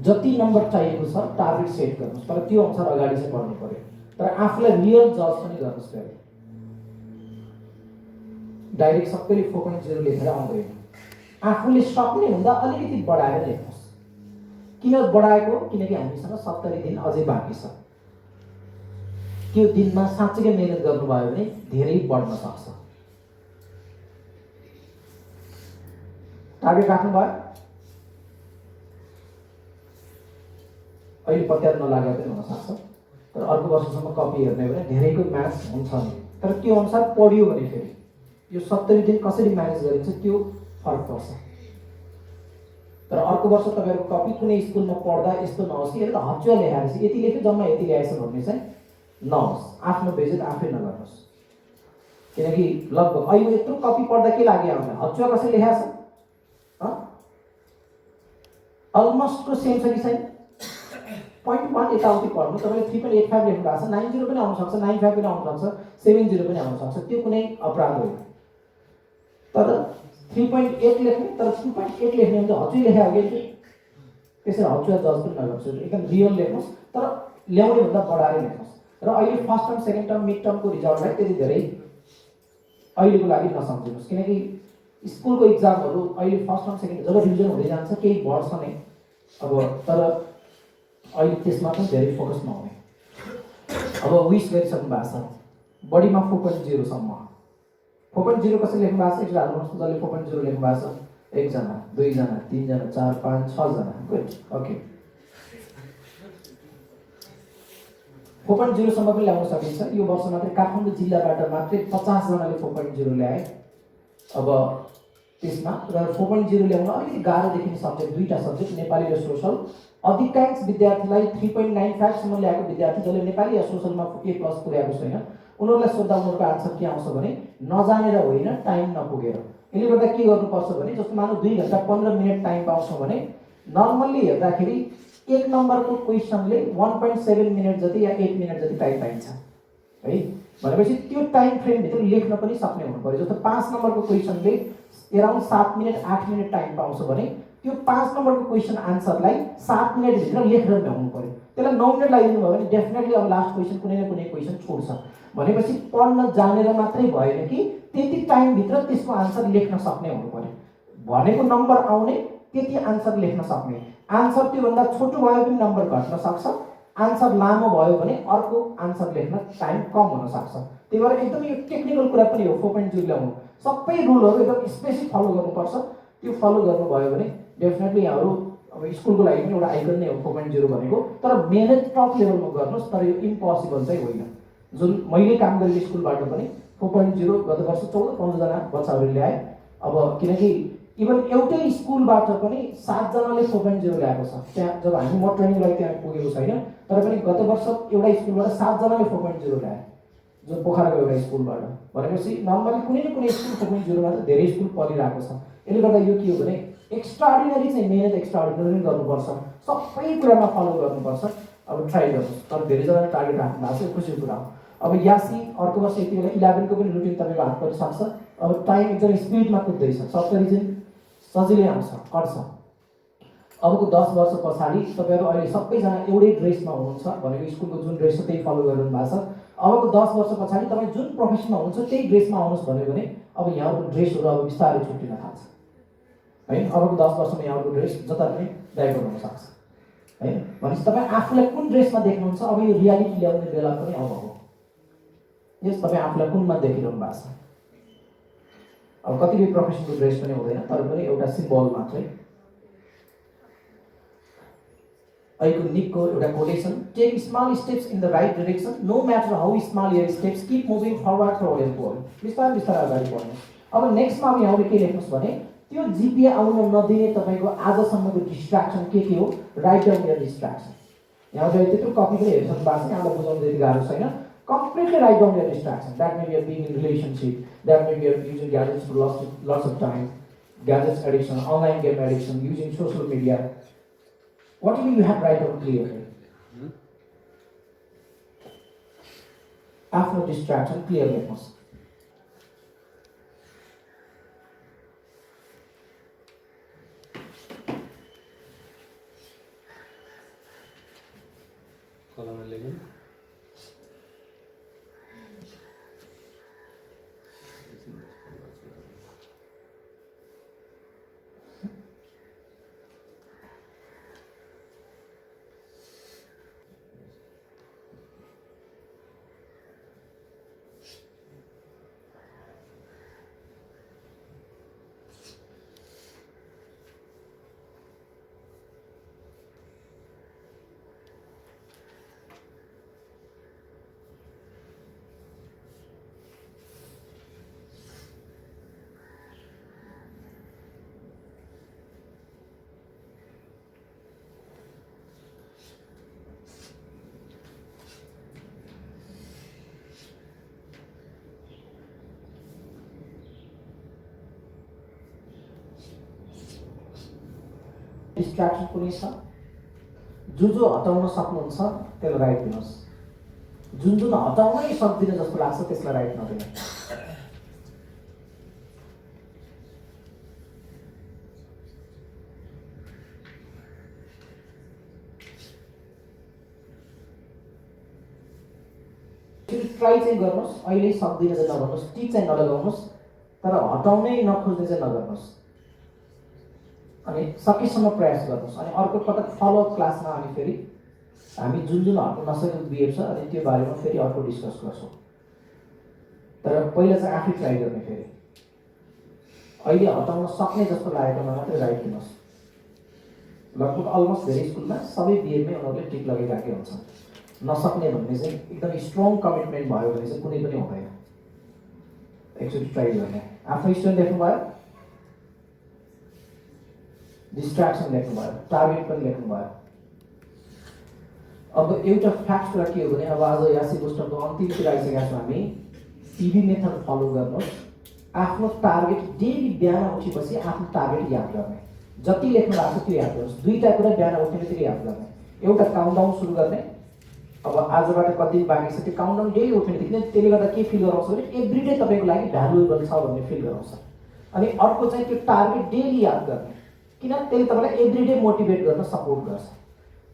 जति नम्बर चाहिएको छ टार्गेट सेट गर्नुहोस्, तर त्यो अनुसार अगाडि चाहिँ बढ्नु पर्यो। तर आफूलाई रियल जज पनि गर्नुहोस्। फेरि डाइरेक्ट सबैले 4.0 लेखेर आउँदैन। आफूले सक्ने हुँदा अलिकति बढाएर लेख्नुहोस्। किन बढाएको? किनकि हामीसँग 70 दिन अझै बाँकी छ। त्यो दिनमा साँच्चै मेहनत गर्नुभयो भने धेरै बढ्न सक्छ। टार्गेट राख्नुभयो? अहिले पत्यार नलागेर पनि हुनसक्छ, तर अर्को वर्षसम्म कपी हेर्ने भने धेरैको म्याथ्स हुन्छ नि। तर त्यो अनुसार पढ्यो भने फेरि यो 70 दिन कसरी म्यानेज गरिन्छ त्यो फरक पर्छ। तर अर्को वर्ष तपाईँहरूको कपी कुनै स्कुलमा पढ्दा यस्तो नहोस् कि यसले त हच्चुवा ल्याएर यति लेख्यो जम्मा यति ल्याएछ भन्ने चाहिँ नहोस्। आफ्नो बेइज्जत आफै नगर्नुहोस्। किनकि लगभग अहिले यत्रो कपी पढ्दा के लाग्यो हामीलाई? हच्चुवा कसरी लेखाएको छ? अलमोस्टको सेम छ कि छैन? 0.1 यताउति पढ्नु तपाईँले 3.85 लेख्नु भएको छ, 90 पनि आउन सक्छ, 95 पनि आउन सक्छ, 70 पनि आउन सक्छ। त्यो कुनै अपराध होइन। तर 3.8 लेख्ने, तर 2.8 लेख्ने भने हच्चुवा लेखे हो कि त्यसरी हच्चुवा जज पनि नगर्नुहोस्। एकदम रियल लेख्नुहोस्, तर ल्याउने भन्दा बढाएर लेख्नुहोस्। र अहिले first term, second term, mid टर्मको रिजल्टलाई त्यति धेरै अहिलेको लागि नसम्झिनुहोस्। किनकि स्कुलको इक्जामहरू अहिले फर्स्ट टर्म, सेकेन्ड जब रिभिजन हुँदै जान्छ केही बढ्छ नै। अब तर अहिले त्यसमा पनि धेरै फोकस नहुने। अब विस गरिसक्नु भएको छ बढीमा 4.0 सम्म। 4.0 कसरी लेख्नु भएको छ? एकजना हाल्नुहोस् त जसले 4.0 लेख्नु भएको छ। 1 जना, 2 जना, 3 जना, 4, 5, 6 जना। Good, okay. 4.0 सम्म पनि ल्याउन सकिन्छ। यो वर्ष मात्रै काठमाडौँ जिल्लाबाट मात्रै 50 जनाले 4.0 ल्याए। अब त्यसमा र 4.0 ल्याउन अलिकति गाह्रो देखिने सब्जेक्ट दुईटा सब्जेक्ट, नेपाली र सोसल। अधिकांश विद्यार्थीलाई 3.95 सम्म ल्याएको विद्यार्थी जसले नेपाली या सोसलमा A+ पुर्याएको छैन, उनीहरूलाई सोद्धा उनीहरूको आन्सर के आउँछ भने नजानेर होइन, टाइम नपुगेर। यसले गर्दा के गर्नुपर्छ भने जस्तो मानौ 2 घण्टा 15 मिनट टाइम पाउँछौँ भने नर्मल्ली हेर्दाखेरि 1 नम्बरको क्वेसनले 1.7 मिनट जति या 8 मिनट जति टाइम पाइन्छ है। भनेपछि त्यो टाइम फ्रेमभित्र लेख्न पनि सक्ने हुनु पर्यो। जस्तो 5 नम्बरको क्वेसनले अराउन्ड 7 मिनट 8 मिनट टाइम पाउँछ भने त्यो 5 नम्बरको क्वेसन आन्सरलाई 7 मिनटभित्र लेखेर ल्याउनु पर्यो। त्यसलाई 9 मिनट लगाइदिनु भयो भने डेफिनेटली अब लास्ट क्वेसन कुनै न कुनै क्वेसन छोड्छ। भनेपछि पढ्न जानेर मात्रै भएन कि त्यति टाइमभित्र त्यसको आन्सर लेख्न सक्ने हुनु पर्यो। भनेको नम्बर आउने, त्यति आन्सर लेख्न सक्ने। आन्सर त्योभन्दा छोटो भयो पनि नम्बर घट्न सक्छ, आन्सर लामो भयो भने अर्को आन्सर लेख्न टाइम कम हुन सक्छ। त्यही भएर एकदमै यो टेक्निकल कुरा पनि हो। 4.0 ल्याउनु सबै रुलहरू एकदम स्पेसिफिक फलो गर्नुपर्छ। त्यो फलो गर्नुभयो भने डेफिनेटली यहाँहरू अब स्कुलको लागि पनि एउटा आइकन नै हो 4.0 भनेको। तर मेहनत टप लेभलमा गर्नुहोस्, तर यो इम्पोसिबल चाहिँ होइन। जुन मैले काम गरेको स्कुलबाट पनि 4.0 गत वर्ष 14-15 जना बच्चाहरूले ल्याए। अब किनकि इभन एउटै स्कुलबाट पनि 7 जनाले 4.0 ल्याएको छ। त्यहाँ जब हामी म ट्रेनिङलाई त्यहाँ पुगेको छैन, तर पनि गत वर्ष एउटा स्कुलबाट 7 जनाले 4.0 ल्याए, जो पोखराको एउटा स्कुलबाट। भनेपछि नर्मली कुनै न कुनै स्कुल 4.0 मा त धेरै स्कुल पढिरहेको छ। यसले गर्दा यो के हो भने एक्स्ट्राअर्डिनरी चाहिँ मेहनत एक्स्ट्राअर्डिनरी गर्नुपर्छ, सबै कुरामा फलो गर्नुपर्छ। अब ट्राई गर्नुहोस्। तर धेरैजनाले टार्गेट राख्नु भएको छ, खुसीको कुरा हो। अब यासी अर्को वर्ष यति बेला 11 को पनि रुटिन तपाईँको हात पर्न सक्छ। अब टाइम एकदम स्पिडमा कुद्दैछ, 70 दिन सजिलै आउँछ, कट्छ। अबको 10 वर्ष पछाडि तपाईँहरू अहिले सबैजना एउटै ड्रेसमा हुनुहुन्छ भनेको स्कुलको जुन ड्रेस छ त्यही फलो गरिरहनु भएको छ। अबको 10 वर्ष पछाडि तपाईँ जुन प्रोफेसनमा हुनुहुन्छ त्यही ड्रेसमा आउनुहोस् भन्यो भने अब यहाँको ड्रेसहरू अब बिस्तारै छुट्टिन थाल्छ है। अबको 10 वर्षमा यहाँको ड्रेस जता पनि डाइभर्ट हुन सक्छ है। भनेपछि तपाईँ आफूलाई कुन ड्रेसमा देख्नुहुन्छ अब यो रियालिटी ल्याउने बेला पनि अब हो। यस तपाईँ आफूलाई कुनमा देखिरहनु भएको छ। अब कतिपय प्रोफेसनको ड्रेस पनि हुँदैन तर पनि एउटा सिम्बल मात्रै। अहिलेको निकको एउटा quotation, take small steps in the right direction, no matter how small your steps, keep moving forward toward goal. बिस्तारै बिस्तारै अगाडि बढ्नु। अब नेक्स्टमा अब यहाँले के लेख्नुहोस् भने त्यो जिपिए आउन नदिने तपाईँको आजसम्मको डिस्ट्र्याक्सन के हो, राइट डाउन योर डिस्ट्र्याक्सन। यहाँ चाहिँ त्यत्रो कपी पनि हेर्नु भएको छ, यहाँलाई बुझाउनु त्यति गाह्रो छैन। Completely write down your distraction. That may be a being in relationship, that may be a using gadgets for lots of time, gadgets addiction, online game addiction, using social media. Whatever you have, write down clearly. After distraction, clearly must. Column 11. Distraction कुनै छ, जो हटाउन सक्नुहुन्छ त्यसलाई right दिनुहोस्, जुन हटाउनै सक्दिन जस्तो लाग्छ त्यसलाई राइट नदिनु। ट्राई चाहिँ गर्नुहोस्, अहिले सक्दिन चाहिँ नभन्नुहोस्, टिक चाहिँ नलगाउनुहोस्, तर हटाउनै नखोज्ने चाहिँ नगर्नुहोस्। अनि सकेसम्म प्रयास गर्नुहोस्। अनि अर्को पटक फलोअप क्लासमा हामी जुन हट्नु नसकेको बिहेभ छ अनि त्यो बारेमा फेरि अर्को डिस्कस गर्छौँ। तर पहिला चाहिँ आफै ट्राई गर्ने। फेरि अहिले हटाउन सक्ने जस्तो लागेकोमा मात्रै राइट दिनुहोस्। लगभग अलमोस्ट धेरै स्कुलमा सबै बिहेभमै उनीहरूले टिक लगाइराखेको हुन्छ। नसक्ने भन्ने चाहिँ एकदम स्ट्रङ कमिटमेन्ट भयो भने चाहिँ कुनै पनि हुँदैन। एकचोटि ट्राई गर्ने। आफ्नो स्टुडेन्ट देख्नुभयो, डिस्ट्र्याक्सन लेख्नुभयो, टार्गेट पनि लेख्नुभयो। अब एउटा फ्याक्ट कुरा के हो भने अब आज यासी बुस्टरको अन्तिमतिर आइसकेका छौँ हामी। टिभी मेथड फलो गर्नुहोस्। आफ्नो टार्गेट डेली बिहान उठेपछि आफ्नो टार्गेट याद गर्ने। जति लेख्नु भएको छ त्यो याद गर्नुहोस्। दुईवटा कुरा बिहान उठ्ने बित्तिकै याद गर्ने। एउटा काउन्टडाउन सुरु गर्ने। अब आजबाट कति दिन बाँकी छ त्यो काउन्टडाउन डेली उठ्ने बित्तिकै त्यसले गर्दा के फिल गराउँछ भने एभ्रिडे तपाईँको लागि भ्यालुएबल छ भन्ने फिल गराउँछ। अनि अर्को चाहिँ त्यो टार्गेट डेली याद गर्ने, किन त्यसले तपाईँलाई एभ्रिडे मोटिभेट गर्न सपोर्ट गर्छ।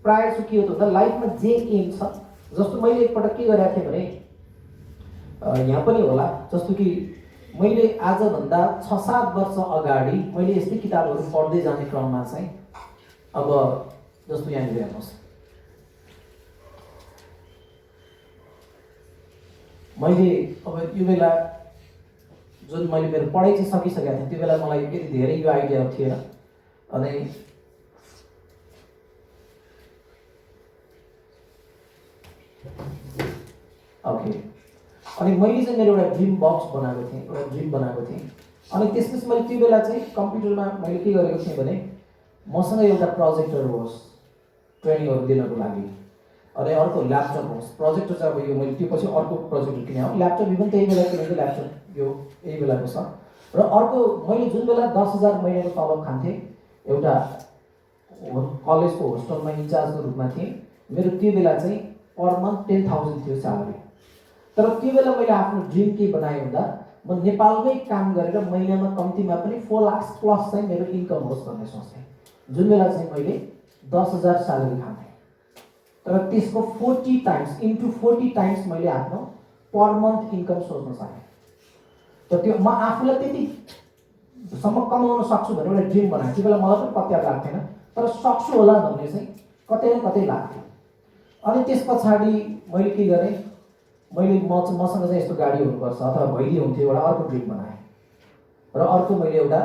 प्रायः जस्तो के हो त लाइफमा जे एम छ, जस्तो मैले एकपल्ट के गरेको थिएँ भने यहाँ पनि होला, जस्तो कि मैले आजभन्दा 6-7 वर्ष अगाडि मैले यस्तै किताबहरू पढ्दै जाने क्रममा चाहिँ अब जस्तो यहाँनिर हेर्नुहोस्, मैले अब यो बेला जुन मैले मेरो पढाइ चाहिँ सकिसकेको थिएँ त्यो बेला मलाई यति धेरै यो आइडिया थिएन। अनि ओके, अनि मैले चाहिँ मेरो एउटा ड्रिम बक्स बनाएको थिएँ, एउटा ड्रिम बनाएको थिएँ। अनि त्यसपछि मैले त्यो बेला चाहिँ कम्प्युटरमा मैले के गरेको थिएँ भने मसँग एउटा प्रोजेक्टर होस् ट्रेनिङहरू दिनको लागि, अनि अर्को ल्यापटप होस्। प्रोजेक्टर चाहिँ अब यो मैले त्यो पछि अर्को प्रोजेक्टर किने हो, ल्यापटप पनि त्यही बेला किनेको ल्यापटप यो यही बेलाको छ। र अर्को मैले जुन बेला 10,000 महिनाको तलब खान्थेँ, एउटा कलेजको होस्टलमा इन्चार्जको रूपमा थिएँ। मेरो त्यो बेला चाहिँ पर मन्थ 10,000 थियो स्यालेरी। तर त्यो बेला मैले आफ्नो ड्रिम के बनाएँ भन्दा म नेपालमै काम गरेर महिनामा कम्तीमा पनि 4 लाख प्लस चाहिँ मेरो इन्कम होस् भन्ने सोच्थेँ। जुन बेला चाहिँ मैले 10,000 स्यालेरी खान्थेँ, तर त्यसको 40 टाइम्स इन्टु 40 टाइम्स मैले आफ्नो पर मन्थ इन्कम सोच्न सकेँ। तर त्यो म आफूलाई त्यतिसम्म कमाउन सक्छु भनेर एउटा ड्रिम बनाएँ। त्यो बेला मलाई पनि पत्यार लाग्थेन, तर सक्छु होला भन्ने चाहिँ कतै न कतै लाग्थ्यो। अनि त्यस पछाडि मैले के गरेँ, मैले मसँग चाहिँ यस्तो गाडी हुनुपर्छ अथवा भैली हुन्थ्यो, एउटा अर्को ड्रिम बनाएँ र अर्को मैले एउटा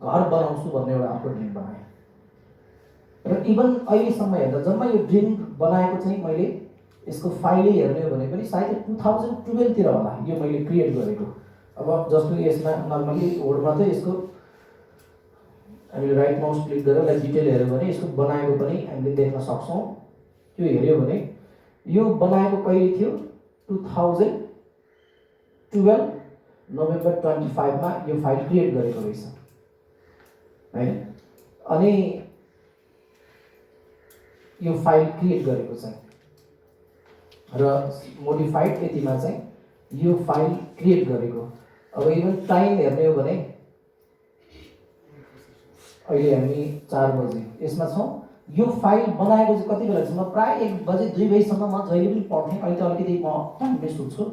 घर बनाउँछु भन्ने एउटा अर्को ड्रिम बनाएँ। र इभन अहिलेसम्म हेर्दा जम्मा यो ड्रिम बनाएको चाहिँ मैले यसको फाइलै हेर्ने हो भने पनि सायद 2012 तिर होला यो मैले क्रिएट गरेको। अब जस्तो यसमा नर्मली होडमा चाहिँ यसको हामीले राइट माउस क्लिक गरेर यसलाई डिटेल हेऱ्यो भने यसको बनाएको पनि हामीले देख्न सक्छौँ। त्यो हेऱ्यो भने यो बनाएको कहिले थियो, 2012 नोभेम्बर 25 मा यो फाइल क्रिएट गरेको रहेछ हैन। अनि यो फाइल क्रिएट गरेको चाहिँ र मोडिफाइड यतिमा चाहिँ यो फाइल क्रिएट गरेको। अब इभन टाइम हेर्ने हो भने अहिले हामी 4 बजे यसमा छौँ। यो फाइल बनाएको चाहिँ कति बेला छ, म प्राय 1 बजे 2 बजीसम्म म जहिले पनि पढ्थेँ। अहिले त अलिकति म टाइममै सुत्छु।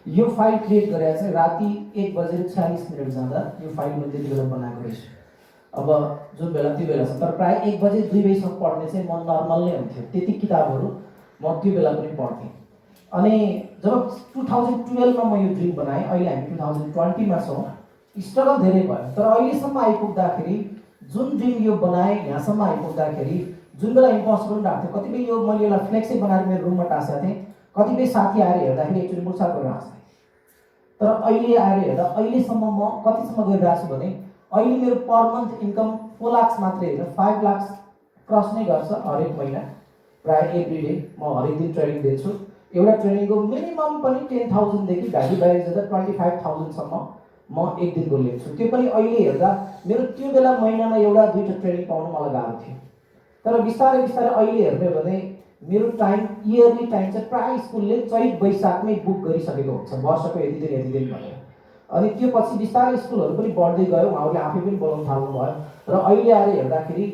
यो फाइल क्रिएट गरेर चाहिँ राति 1:46 जाँदा यो फाइल मैले त्यति बेला बनाएको रहेछु। अब जुन बेला त्यो बेला छ, तर प्राय 1 बजे 2 बजीसम्म पढ्ने चाहिँ म नर्मल नै हुन्थ्यो। त्यति किताबहरू म त्यो बेला पनि पढ्थेँ। अनि जब 2012 मा म यो ड्रिम बनाएँ, अहिले हामी 2020 मा छौँ। स्ट्रगल धेरै भयो, तर अहिलेसम्म आइपुग्दाखेरि जुन ड्रिम यो बनाएँ यहाँसम्म आइपुग्दाखेरि जुन बेला इम्पोसिबल लाग्थ्यो, कतिपय यो मैले यसलाई फ्लेक्सै बनाएर मेरो रुममा टाँसेको थिएँ। कतिपय साथी आएर हेर्दाखेरि एक्चुअली मुर्छा गरेर हाँस्थे। तर अहिले आएर हेर्दा अहिलेसम्म म कतिसम्म गइरहेको छु भने अहिले मेरो पर मन्थ इन्कम 4 लाख मात्रै होइन, 5 लाख क्रस नै गर्छ हरेक महिना। प्राय एभ्री डे म हरेक दिन ट्रेनिङ दिन्छु। एउटा ट्रेनिङको मिनिमम पनि 10,000 देखि गाडी बाहिर जाँदा 25,000 सम्म म एक दिनको लिन्छु। त्यो पनि अहिले हेर्दा मेरो त्यो बेला महिनामा एउटा 2टा ट्रेनिङ पाउनु मलाई गाह्रो थियो। तर बिस्तारै बिस्तारै अहिले हेर्ने हो भने मेरो टाइम इयरली टाइम चाहिँ प्राय स्कुलले चैत वैशाखमै बुक गरिसकेको हुन्छ, वर्षको यति दिन भनेर। अनि त्यो पछि बिस्तारै स्कुलहरू पनि बढ्दै गयो, उहाँहरूले आफै पनि बोलाउन थाल्नु भयो। र अहिले आएर हेर्दाखेरि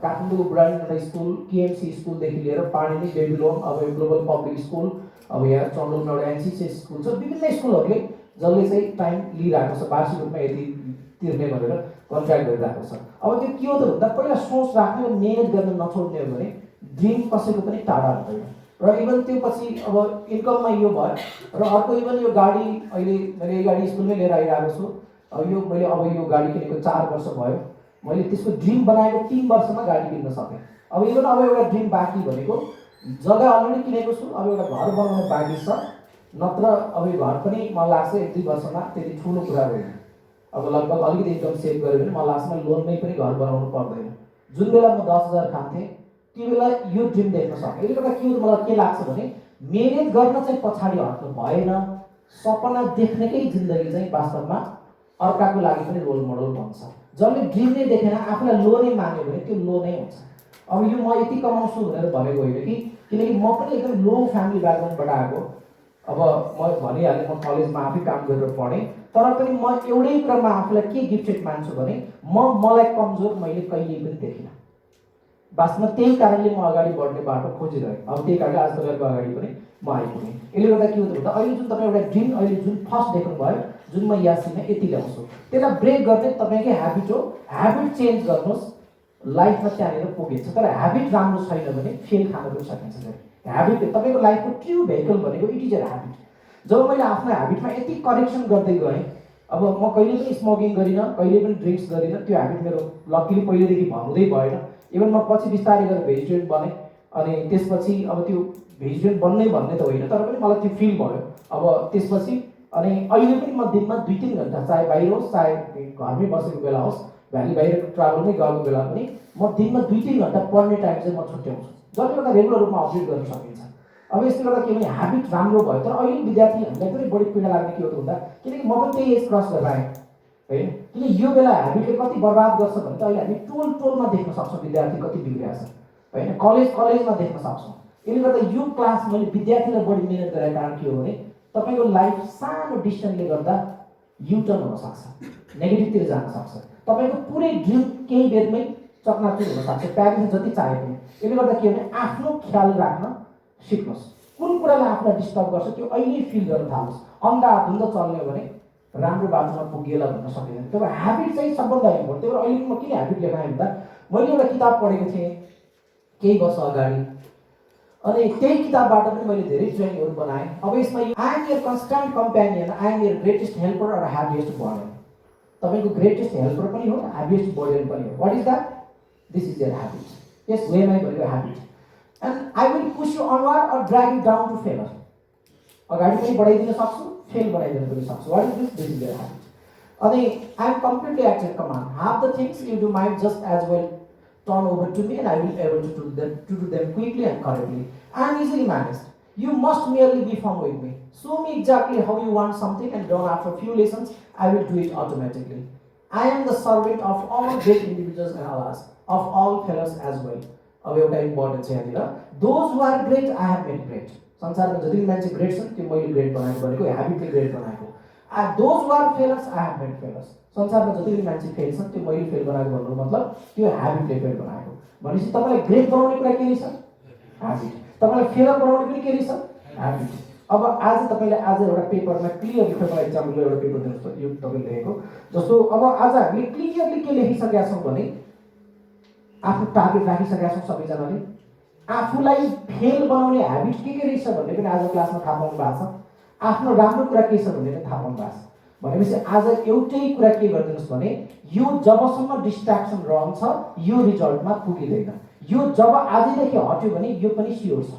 काठमाडौँको बुढानीनाथ स्कुल, केएमसी स्कुलदेखि लिएर पाणिनी, बेबिलोन, अब यो ग्लोबल पब्लिक स्कुल, अब यहाँ चन्दनमा एउटा एनसिसी स्कुल छ, विभिन्न स्कुलहरूले जसले चाहिँ टाइम लिइरहेको छ, वार्षिक रूपमा यति तिर्ने भनेर कन्ट्र्याक्ट गरिरहेको छ। अब त्यो के हो त भन्दा पहिला सोच राख्ने र मेहनत गर्न नछोड्ने हो भने ड्रिम कसैको पनि टाढा हुँदैन। र इभन त्यो पछि अब इन्कममा यो भयो र अर्को इभन यो गाडी अहिले मैले यो गाडी स्कुलमै लिएर आइरहेको छु। अब यो गाडी किनेको 4 वर्ष भयो। मैले त्यसको ड्रिम बनाएको 3 वर्षमा गाडी किन्न सकेँ। अब इभन अब एउटा ड्रिम बाँकी भनेको जग्गा अलरेडी किनेको छु, अब एउटा घर बनाउनु बाँकी छ। नत्र अब यो घर पनि मलाई लाग्छ 1-2 वर्षमा त्यति ठुलो कुरा होइन। अब लगभग अलिकति इन्कम सेभ गऱ्यो भने मलाई लाग्छ लोनमै पनि घर बनाउनु पर्दैन। जुन बेला म 10,000 खान्थेँ त्यो बेला यो ड्रिम देख्न सकेँ। यसले गर्दा मलाई के लाग्छ भने मेहनत गर्न चाहिँ पछाडि हट्नु भएन। सपना देख्नेकै जिन्दगी चाहिँ वास्तवमा अर्काको लागि पनि रोल मोडल बन्छ। जसले ड्रिम नै देखेन, आफूलाई लोनै मान्यो भने त्यो लोनै हुन्छ। अब यो म यति कमाउँछु भनेर भनेको होइन कि, किनकि म पनि एकदम लो फ्यामिली ब्याकग्राउन्डबाट आएको। अब म भनिहालेँ म कलेजमा आफै काम गरेर पढेँ, तर पनि म एउटै क्रममा आफूलाई के गिफ्टेड मान्छु भने मलाई कमजोर मैले कहिले पनि देखिनँ। वास्तवमा त्यही कारणले म अगाडि बढ्ने बाटो खोजिरहेँ। अब त्यही कारणले आज तपाईँको अगाडि पनि म आइपुगेँ। यसले गर्दा के हो त भन्दा अहिले जुन तपाईँ एउटा ड्रिम अहिले जुन फर्स्ट देख्नुभयो, जुन म यासीमा यति ल्याउँछु, त्यसलाई ब्रेक गर्ने तपाईँकै ह्याबिट हो। ह्याबिट चेन्ज गर्नुहोस्, लाइफमा त्यहाँनिर पुगिन्छ। तर ह्याबिट राम्रो छैन भने फेल खान पनि सकिन्छ। ह्याबिट तपाईँको लाइफको ट्रु भेहिकल भनेको इट इज अ ह्याबिट। जब मैले आफ्नो ह्याबिटमा यति करेक्सन गर्दै गएँ, अब म कहिले पनि स्मोकिङ गरिनँ, कहिले पनि ड्रिङ्क्स गरिनँ। त्यो ह्याबिट मेरो लकिली पहिलेदेखि भन्दै भएन। इभन म पछि बिस्तारै गरेर भेजिटेरियन बनेँ। अनि त्यसपछि अब त्यो भेजिटेरियन बन्नै भन्ने त होइन, तर पनि मलाई त्यो फिल भयो। अब त्यसपछि अनि अहिले पनि म दिनमा 2-3 घन्टा, चाहे बाहिर होस् चाहे घरमै बसेको बेला होस्, भ्याली बाहिर ट्राभलमै गएको बेला पनि म दिनमा 2-3 घन्टा पढ्ने टाइम चाहिँ म छुट्याउँछु, जसले गर्दा रेगुलर रूपमा अपडेट गर्न सकिन्छ। अब यसले गर्दा के भने ह्याबिट राम्रो भयो। तर अहिले विद्यार्थीहरूलाई पनि बढी पीडा लाग्ने के हो त भन्दा, किनकि म पनि त्यही एज क्रस गरेर आएँ होइन। किन यो बेला ह्याबिटले कति बर्बाद गर्छ भने त अहिले हामी टोलमा देख्न सक्छौँ विद्यार्थी कति बिग्रिएको छ होइन, कलेजमा देख्न सक्छौँ। यसले गर्दा यो क्लास मैले विद्यार्थीलाई बढी मिहिनेत गरेको कारण के हो भने तपाईँको लाइफ सानो डिसिजनले गर्दा युटर्न हुनसक्छ, नेगेटिभतिर जान सक्छ। तपाईँको पुरै ड्रिम केही बेरमै चकनाचुर हुनसक्छ, प्याकेज जति चाहे पनि। यसले गर्दा के भने आफ्नो ख्याल राख्न सिक्नुहोस्। कुन कुराले आफूलाई डिस्टर्ब गर्छ त्यो अहिले फिल गर्न थाल्नुहोस्। अन्धाधुन्द चल्ने हो भने राम्रो बाटोमा पुगेला भन्न सकिँदैन। त्यो ह्याबिट चाहिँ सबभन्दा इम्पोर्टेन्ट। त्यही भएर अहिले म किन ह्याबिट लेखाएँ भन्दा मैले एउटा किताब पढेको थिएँ केही वर्ष अगाडि, अनि त्यही किताबबाट पनि मैले धेरै ट्रेनिङहरू बनाएँ। अब यसमा I am your constant companion, I am your greatest helper or happiest burden. तपाईँको ग्रेटेस्ट हेल्पर पनि हो, ह्यापिएस्ट बर्डन पनि हो। What is that? This is your habit. यस वेमा भनेको habit. And I will push you onward or drag you down to failure. अगाडि पनि बढाइदिन सक्छु, फेल बनाइदिन पनि सक्छु। What is this? This is your habit. अनि I am completely at your command. Half the things you do might just as well turn over to me and I will be able to do them quickly and correctly. I am easily managed. You must merely be firm with me. Show me exactly how you want something and done after a few lessons, I will do it automatically. I am the servant of all great individuals and alas, of all fellows as well. अब एउटा important छ यहाँनिर, those who are great, I have made great. संसारमा जति मान्छे great छन् त्यो मैले ग्रेट बनाएको भनेको ह्याबिटले ग्रेट बनाएको। those who are failures, I have made failures. संसारमा जति पनि मान्छे फेल छन् त्यो मैले फेल बनाएको भन्नु मतलब त्यो ह्याबिटले फेल बनाएको। भनेपछि तपाईँलाई ग्रेट बनाउने कुरा के रहेछ? ह्याबिट। तपाईँलाई फेलर बनाउने पनि के रहेछ? ह्याबिट। अब आज तपाईँले आज एउटा पेपरमा क्लियर लेखेको एक्जाम्पल एउटा पेपर दिनुहोस्, यो तपाईँले लेखेको जस्तो अब आज हामीले क्लियरली के लेखिसकेका छौँ भने आफ्नो टार्गेट राखिसकेका छौँ सबैजनाले। आफूलाई फेल बनाउने ह्याबिट के रहेछ भन्ने पनि आज क्लासमा थाहा पाउनु भएको छ। आफ्नो राम्रो कुरा के छ भन्ने पनि थाहा पाउनु भएको छ। भनेपछि आज एउटै कुरा के गरिदिनुहोस् भने यो जबसम्म डिस्ट्र्याक्सन रहन्छ यो रिजल्टमा पुगिँदैन। यो जब आजैदेखि हट्यो भने यो पनि स्योर छ।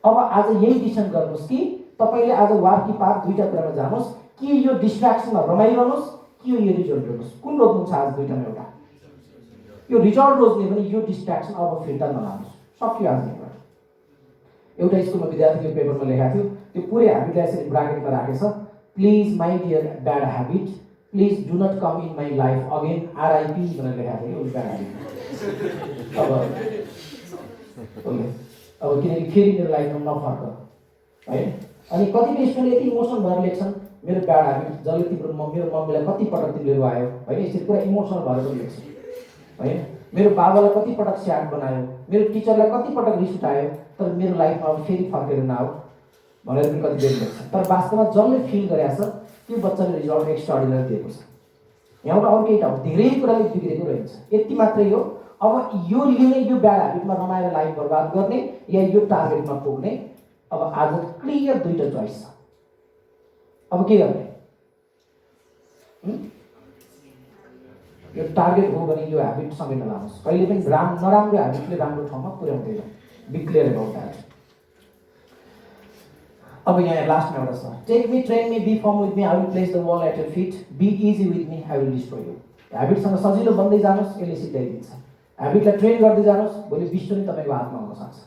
अब आज यही डिसिसन गर्नुहोस् कि तपाईँले आज वार कि पार दुईटा कुरामा जानुहोस् कि यो डिस्ट्र्याक्सनमा रमाइरहनुहोस् कि यो रिजल्ट रोज्नुहोस्। कुन रोज्नुहुन्छ आज दुईटामा? एउटा यो रिजल्ट रोज्ने भने यो डिस्ट्र्याक्सन अब फिर्ता नलानुहोस्। सक्यो आज यहाँबाट। एउटा स्कुलमा विद्यार्थीले पेपरमा लेखाएको थियो, त्यो पुरै ह्याबिटलाई यसरी ब्राकेटमा राखेछ, please my dear bad habit, please do not come in my life again, RIP भनेर लेखाएको थियो ब्याड ह्याबिट। अब किनकि फेरि मेरो लाइफमा नफर्क है। अनि कतिपय स्टुडेन्टले यति इमोसनल भएर लेख्छन् मेरो ब्याड ह्याबिट जसले तिम्रो मेरो मम्मीलाई कति पटक तिमीले रुवायो होइन, यसरी पुरा इमोसनल भएर पनि लेख्छ होइन। मेरो बाबालाई कति पटक स्याड बनायो, मेरो टिचरलाई कति पटक रिस उठायो, तर मेरो लाइफमा अब फेरि फर्केर नआऊ भनेर पनि कति बेर लेख्छ। तर वास्तवमा जसले फिल गरेको छ त्यो बच्चाले रिजल्ट एक्स्ट्राअर्डिनरी दिएको छ। यहाँबाट अरू केही ठाउँ धेरै कुराले बिग्रेको रहेछ। यति मात्रै हो, अब यो लिने यो ब्याड ह्याबिटमा रमाएर लाइफ बर्बाद गर्ने या यो टार्गेटमा पुग्ने। अब आज क्लियर दुईटा चोइस छ। अब के गर्ने? यो टार्गेट हो भने यो ह्याबिट सँगै नलानुहोस्। कहिले पनि नराम्रो ह्याबिटले राम्रो ठाउँमा पुर्याउँदैन। Be clear about that. अब यहाँ लास्टमा एउटा छ, take me train me be firm with me I will place the world at your feet, be easy with me I will destroy you. ह्याबिटसँग सजिलो बन्दै जानुहोस्, यसले सिकाइदिन्छ। ह्याबिटलाई ट्रेन गर्दै जानुहोस्, भोलि विश्व नै तपाईँको हातमा हुन सक्छ।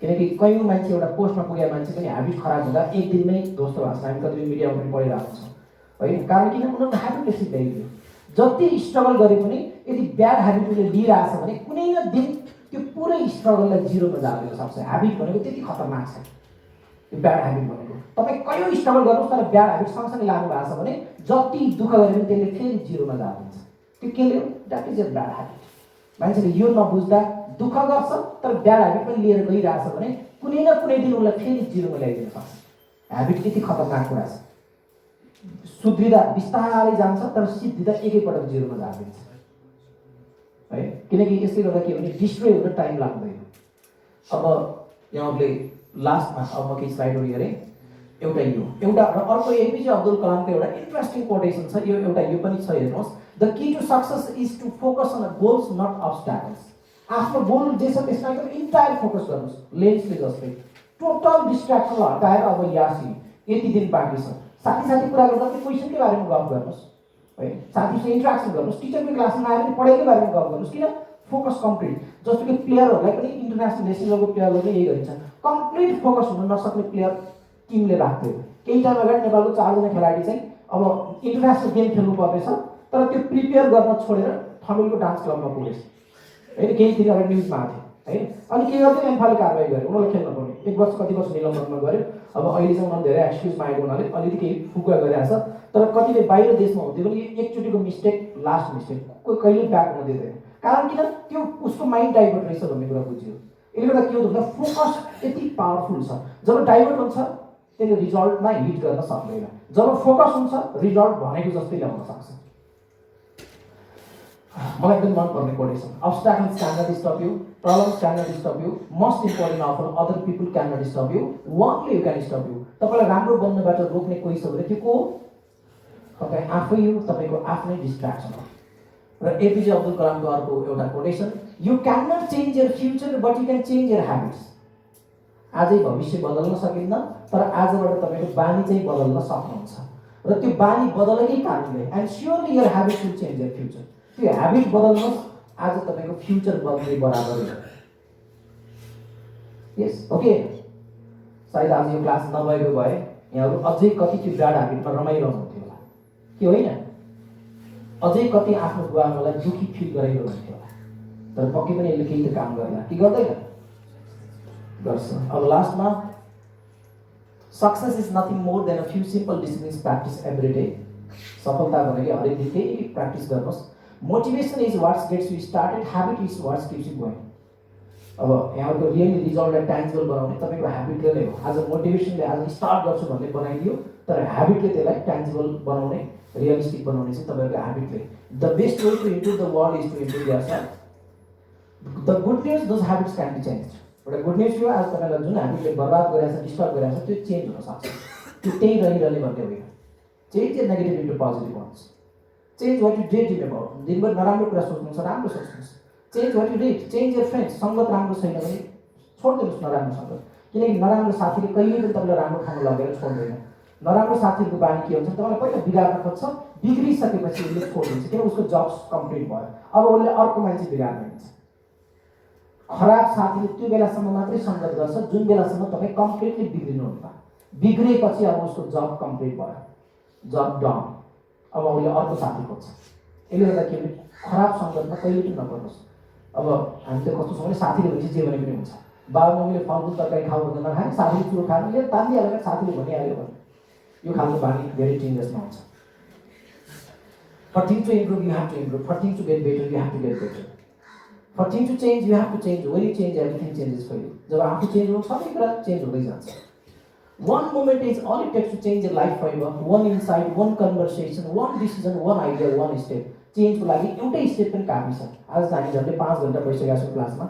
किनकि कयौँ मान्छे एउटा पोस्टमा पुगेका मान्छे पनि ह्याबिट खराब हुँदा एक दिनमै ध्वस्त भएको छ। हामी कतिपय मिडियामा पनि पढिरहेको छौँ होइन। कारण किन? उनीहरूको ह्याबिटले सिकाइदियो। जति स्ट्रगल गरे पनि यदि ब्याड ह्याबिट उसले लिइरहेछ भने कुनै न दिन त्यो पुरै स्ट्रगललाई जिरोमा झार्न सक्छ। ह्याबिट भनेको त्यति खतरनाक छ। यो ब्याड ह्याबिट भनेको तपाईँ कयौँ स्ट्रगल गर्नुहोस् तर ब्याड ह्याबिट सँगसँगै लानु भएको छ भने जति दुःख गरे पनि त्यसले फेरि जिरोमा झारिदिन्छ। त्यो केले हो? That is a bad habit. मान्छेले यो नबुझ्दा दुःख गर्छ तर ब्याड ह्याबिट पनि लिएर गइरहेछ भने कुनै न कुनै दिन उसलाई फेरि जिरोमा ल्याइदिन सक्छ। ह्याबिट त्यति खतरनाक कुरा छ। सुध्रिँदा बिस्तारै जान्छ तर सिद्धिँदा एकैपटक जिरोमा झारिदिन्छ है। किनकि यसले गर्दा के भने डिस्ट्रोय हुन टाइम लाग्दैन। अब यहाँहरूले लास्टमा अब म केही स्लाइडहरू हेरेँ। एउटा यो एउटा अर्को एपिजे अब्दुल कलामको एउटा इन्ट्रेस्टिङ कोटेसन छ। यो एउटा यो पनि छ, हेर्नुहोस्। The key to success is to focus on goals not obstacles. आफ्नो गोल जे छ त्यसमा एकदम इन्टायर फोकस गर्नुहोस्। लेन्सले जस्तै टोटल डिस्ट्र्याक्सनलाई हटाएर अब यासी यति दिन बाँकी छ। साथी कुरा गर्दा पनि क्वेसनकै बारेमा गफ गर्नुहोस् है। साथीसँग इन्ट्रेक्सन गर्नुहोस्। टिचरको क्लासमा आएर पनि पढाइकै बारेमा गफ गर्नुहोस्। किन? Focus complete. जस्तो कि प्लेयरहरूलाई पनि इन्टरनेसनल नेसनल लेभलको प्लेयरहरूले यही गरिन्छ। कम्प्लिट फोकस हुन नसक्ने प्लेयर टिमले राख्थ्यो। केही टाइम अगाडि नेपालको 4 जना खेलाडी चाहिँ अब इन्टरनेसनल गेम खेल्नु पर्नेछ तर त्यो प्रिपेयर गर्न छोडेर थमिलको डान्स क्लबमा पुगेछ होइन। केही दिन अगाडि न्युजमा आएको थियो है। अनि के गर्दै एम्फाले कारवाही गर्यो, उनीहरूले खेल्न पर्ने 1 वर्ष कति वर्ष निलम्बनमा गर्यो। अब अहिले चाहिँ उनीहरूले धेरै एक्सक्युज मागेको हुनाले अलिकति केही फुकुवा गरिरहेछ, तर कतिपय बाहिर देशमा हुँदै पनि एकचोटिको मिस्टेक लास्ट मिस्टेक कहिले ब्याक हुन दिँदैन। कारण किन त्यो उसको माइन्ड डाइभर्ट रहेछ भन्ने कुरा बुझ्यो। यसले गर्दा के हो भन्दा फोकस यति पावरफुल छ, जब डाइभर्ट हुन्छ त्यसले रिजल्टमा हिट गर्न सक्दैन, जब फोकस हुन्छ रिजल्ट भनेको जस्तै ल्याउन सक्छ। मलाई एकदम मनपर्ने quotation, obstacles cannot stop you, problems cannot stop you, most important of all other people cannot stop you, only you can stop you। तपाईलाई राम्रो बन्नबाट रोक्ने कोही छ भने त्यो को हो? तपाईँ आफै हो, तपाईँको आफ्नै डिस्ट्र्याक्सन हो। र एपीजे अब्दुल कलामको अर्को एउटा quotation, you can not change your future but you can change your habits. आजै भविष्य बदल्न सकिन्न, तर आजबाट तपाईँको बानी चाहिँ बदल्न सक्नुहुन्छ र त्यो बानी बदलेकै कारणले and surely your habits will change your future. त्यो ह्याबिट बदल्नुहोस्, आज तपाईँको फ्युचर बदल्ने बराबर हो। यस ओके, सायद आज यो क्लास नभएको भए यहाँहरू अझै कति त्यो ब्याड ह्याबिटमा रमाइरहनु हुन्थ्यो होला, के होइन? अझै कति आफ्नो बुवाआमालाई दुःखी फिल गराइरहनु हुन्थ्यो होला, तर पक्कै पनि यसले केही त काम गर्ला कि गर्दैन? गर्छ। अब लास्टमा, success is nothing more than a few simple disciplines practice every day. सफलता भनेको हरेक दिन केही प्र्याक्टिस गर्नुहोस्। Motivation is what's gets you started, habit is what's keeps you going. अब यहाँको रियली रिजल्टलाई ट्यान्जिबल बनाउने तपाईँको ह्याबिटले नै हो। आज मोटिभेसनले आज स्टार्ट गर्छु भन्ने बनाइदियो, तर ह्याबिटले त्यसलाई ट्यान्जिबल बनाउने, रियलिस्टिक बनाउने चाहिँ तपाईँको ह्याबिटले। The best way to improve the world is to improve yourself. The good news, those habits can be change. एउटा गुड न्युज यो, आज तपाईँलाई जुन ह्याबिटले बर्बाद गरिरहेछ, डिस्टर्ब गरिरहेछ, त्यो चेन्ज हुनसक्छ। त्यो त्यही रहिरहने भन्ने होइन। Change your negative into positive ones. Change what you dream about. दिनभर नराम्रो कुरा सोच्नुहुन्छ, राम्रो सोच्नुहोस्। Change what you dream, change your friends. सङ्गत राम्रो छैन भने छोडिदिनुहोस् नराम्रो सङ्गत, किनकि नराम्रो साथीले कहिले पनि तपाईँलाई राम्रो ठाउँमा लगेर छोड्दैन। नराम्रो साथीहरूको बानी के हुन्छ, तपाईँलाई पहिला बिगार्न खोज्छ, बिग्रिसकेपछि उसले छोडिदिन्छ, किन उसको जब कम्प्लिट भयो, अब उसले अर्को मान्छे बिगार्न हुन्छ। खराब साथीले त्यो बेलासम्म मात्रै सङ्गत गर्छ जुन बेलासम्म तपाईँ कम्प्लिटली बिग्रिनुहुन्छ। बिग्रिएपछि अब उसको जब कम्प्लिट भयो, जब डन, अब उसले अर्को साथी खोज्छ। यसले गर्दा के भने खराब सङ्गतमा कहिले पनि नपर्नुहोस्। अब हामी त कस्तो छ भने साथीले भनेपछि जे भने पनि हुन्छ। बाबुमम्मीले फलफुल तरकारी खाऊ भन्दा नखाने, साथीले चुरो खानु, ले तान्दिहाल्यो भने साथीले भनिहाल्यो भने यो खालको बानी धेरै डेन्जरसमा हुन्छ। For things to improve, you have to improve. For things to get better, you have to get better. For things to change, you have to change. When you change, everything changes for you. जब आफू change हुन्छ, सबै कुरा change हुँदै जान्छ। One moment is all it takes to change your life forever. One insight, one conversation, one decision, one idea, one step. चेन्जको लागि एउटै step पनि काफी छ। आज हामी झन्डै 5 घन्टा बसिसकेका छौँ क्लासमा।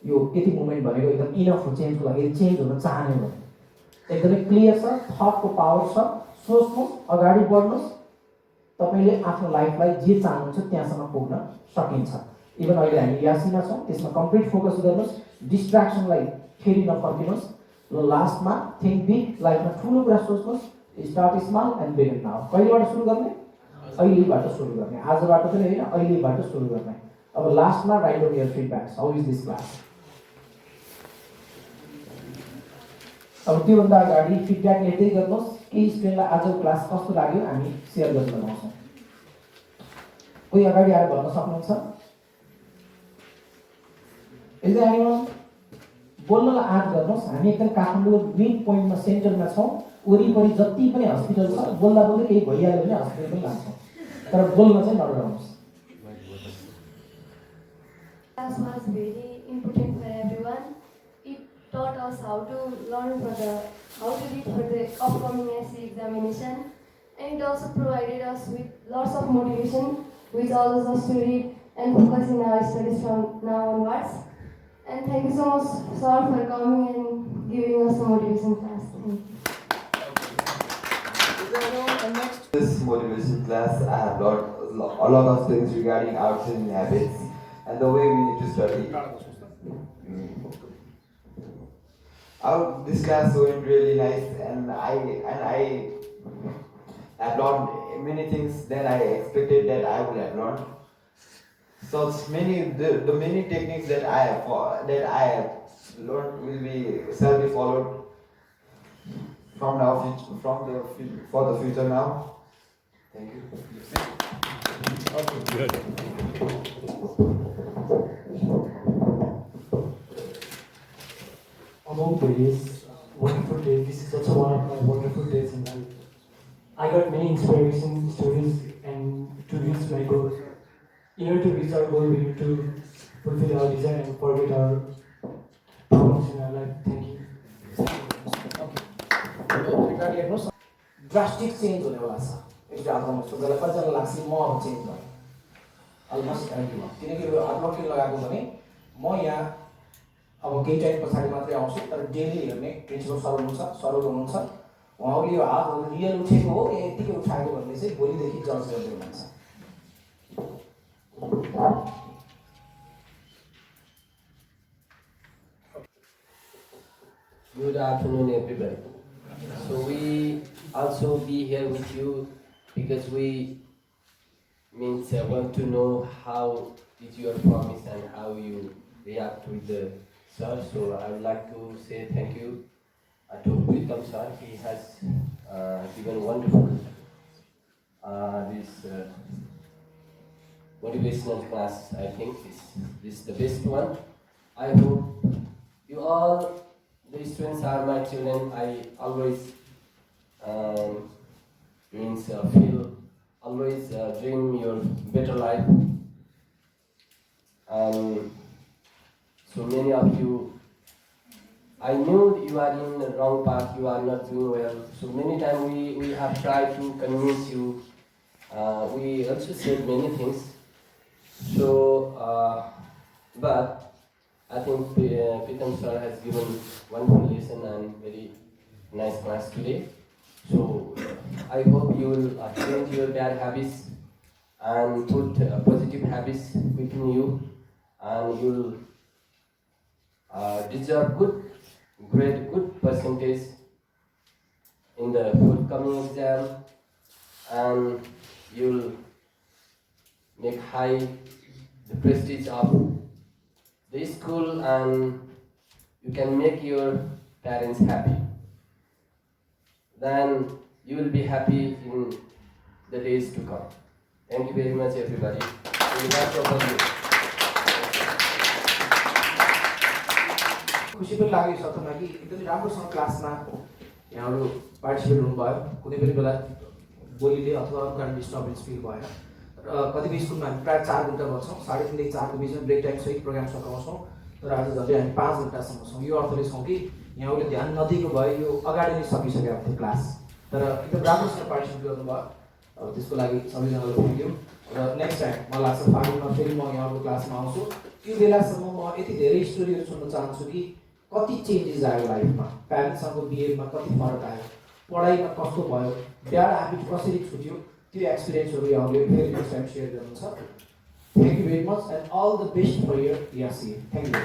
यो यति मोमेन्ट भनेको एकदम इनफ हो चेन्जको लागि। चेन्ज हुन चाहने हो भने एकदमै क्लियर छ, थटको पावर छ, सोच्नुहोस्, अगाडि बढ्नुहोस्, तपाईँले आफ्नो लाइफलाई जे चाहनुहुन्छ त्यहाँसम्म पुग्न सकिन्छ। इभन अहिले हामी यासीमा छौँ, त्यसमा कम्प्लिट फोकस गर्नुहोस्, डिस्ट्र्याक्सनलाई फेरि नफर्किनुहोस्। र लास्टमा थिङ्क बिग, लाइफमा ठुलो कुरा सोच्नुहोस्, start small and begin now. कहिलेबाट सुरु गर्ने? अहिलेबाट सुरु गर्ने, आजबाट पनि होइन, अहिलेबाट सुरु गर्ने। अब लास्टमा write down your feedbacks, how is this class. अब त्योभन्दा अगाडि फिडब्याक लेख्दै गर्नुहोस्, केही स्टुडेन्टलाई आजको क्लास कस्तो लाग्यो हामी सेयर गर्न लगाउँछौँ। कोही अगाडि आएर भन्न सक्नुहुन्छ? एकदम बोल्नलाई आँट गर्नुहोस्। हामी एकदम काठमाडौँ मिड पोइन्टमा सेन्टरमा छौँ, वरिपरि जति पनि हस्पिटल छ, बोल्दा बोल्दै केही भइहाल्यो भने हस्पिटल पनि लान्छौँ, तर बोल्न चाहिँ नडराउनुहोस्। Class was very important for everyone. It taught us how to learn how to read for the upcoming SC examination, and it also provided us with lots of motivation, which allows us to read and focus in our studies from now onwards. And thank you so much, sir, for coming and giving us the motivation class. This motivation class, I have learned a lot of things regarding our training habits and the way we need to study. This class went really nice, and I have learned many things than I expected that I would have learned. So the many techniques that I have learned shall be followed from now for the future now. Thank you. Okay, good. days, wonderful days. This is also one of my wonderful days in life. I got many inspiration stories, and to reach my goal. In order to reach our goal, we need to fulfill our desire and forget our problems in our life. Thank you. Regarding हेर्नुहोस् drastic change हुनेवाला छ एकचोटि हातमा जस्तो बेला कतिजना लाग्छ म अब चेन्ज भयो अलमोस्ट एभ्री मन्थ किनकि हातमा के लगाएको भने म यहाँ अब केही टाइम पछाडि मात्रै आउँछु तर डेली हेर्ने प्रिन्सिपल सरहरू हुनुहुन्छ उहाँहरूले यो हातहरू रियल उठेको हो यतिकै उठाएको भन्ने चाहिँ भोलिदेखि जज गर्दै हुनुहुन्छ Good afternoon, everybody. So we also be here with you because we want to know how is your promise and how you react with the sir. So I would like to say thank you to Pritam sir. He has given wonderful this motivational class. I think this is the best one. I hope you all. The students are my children. I always feel always dream your better life. So many of you, I knew you are in the wrong path. You are not doing well. So many times we have tried to convince you. We also said many things. So, but I think Pritam sir has given wonderful lesson and very nice class today. So I hope you will change your bad habits and put positive habits within you, and you will deserve good percentage in the forthcoming exam, and you will make high the prestige of the school, and you can make your parents happy. Then you will be happy in the days to come. Thank you very much, everybody. खुसी पनि लाग्यो सत्रमा कि एकदमै राम्रोसँग क्लासमा यहाँहरू participate हुनुभयो कुनै पनि बेला बोलीले अथवा अरू कारण डिस्टर्बेन्स फिल भएन र कतिपय स्कुलमा हामी प्रायः 4 घन्टा गर्छौँ 3:30 देखि 4 को बिचमा ब्रेक टाइम सहित प्रोग्राम सकाउँछौँ तर आज झन्डै हामी 5 घन्टासम्म छौँ यो अर्थले छौँ कि यहाँहरूले ध्यान नदिएको भए यो अगाडि नै सकिसकेको थियो क्लास तर एकदम राम्रोसँग पार्टिसिपेट गर्नुभयो अब त्यसको लागि सबैजनालाई थ्याङ्क यू र नेक्स्ट टाइम मलाई लाग्छ फागुनमा फेरि म यहाँहरूको क्लासमा आउँछु त्यो बेलासम्म म यति धेरै स्टोरीहरू सुन्न चाहन्छु कि कति चेन्जेस आयो लाइफमा प्यारेन्ट्सहरूको बिहेभमा कति फरक आयो पढाइमा कस्तो भयो ब्याड ह्याबिट कसरी छुट्यो त्यो एक्सपिरियन्सहरू यहाँहरूले फेरि नेक्स्ट टाइम सेयर गर्नुहुन्छ thank you very much and all the best for your SEE thank you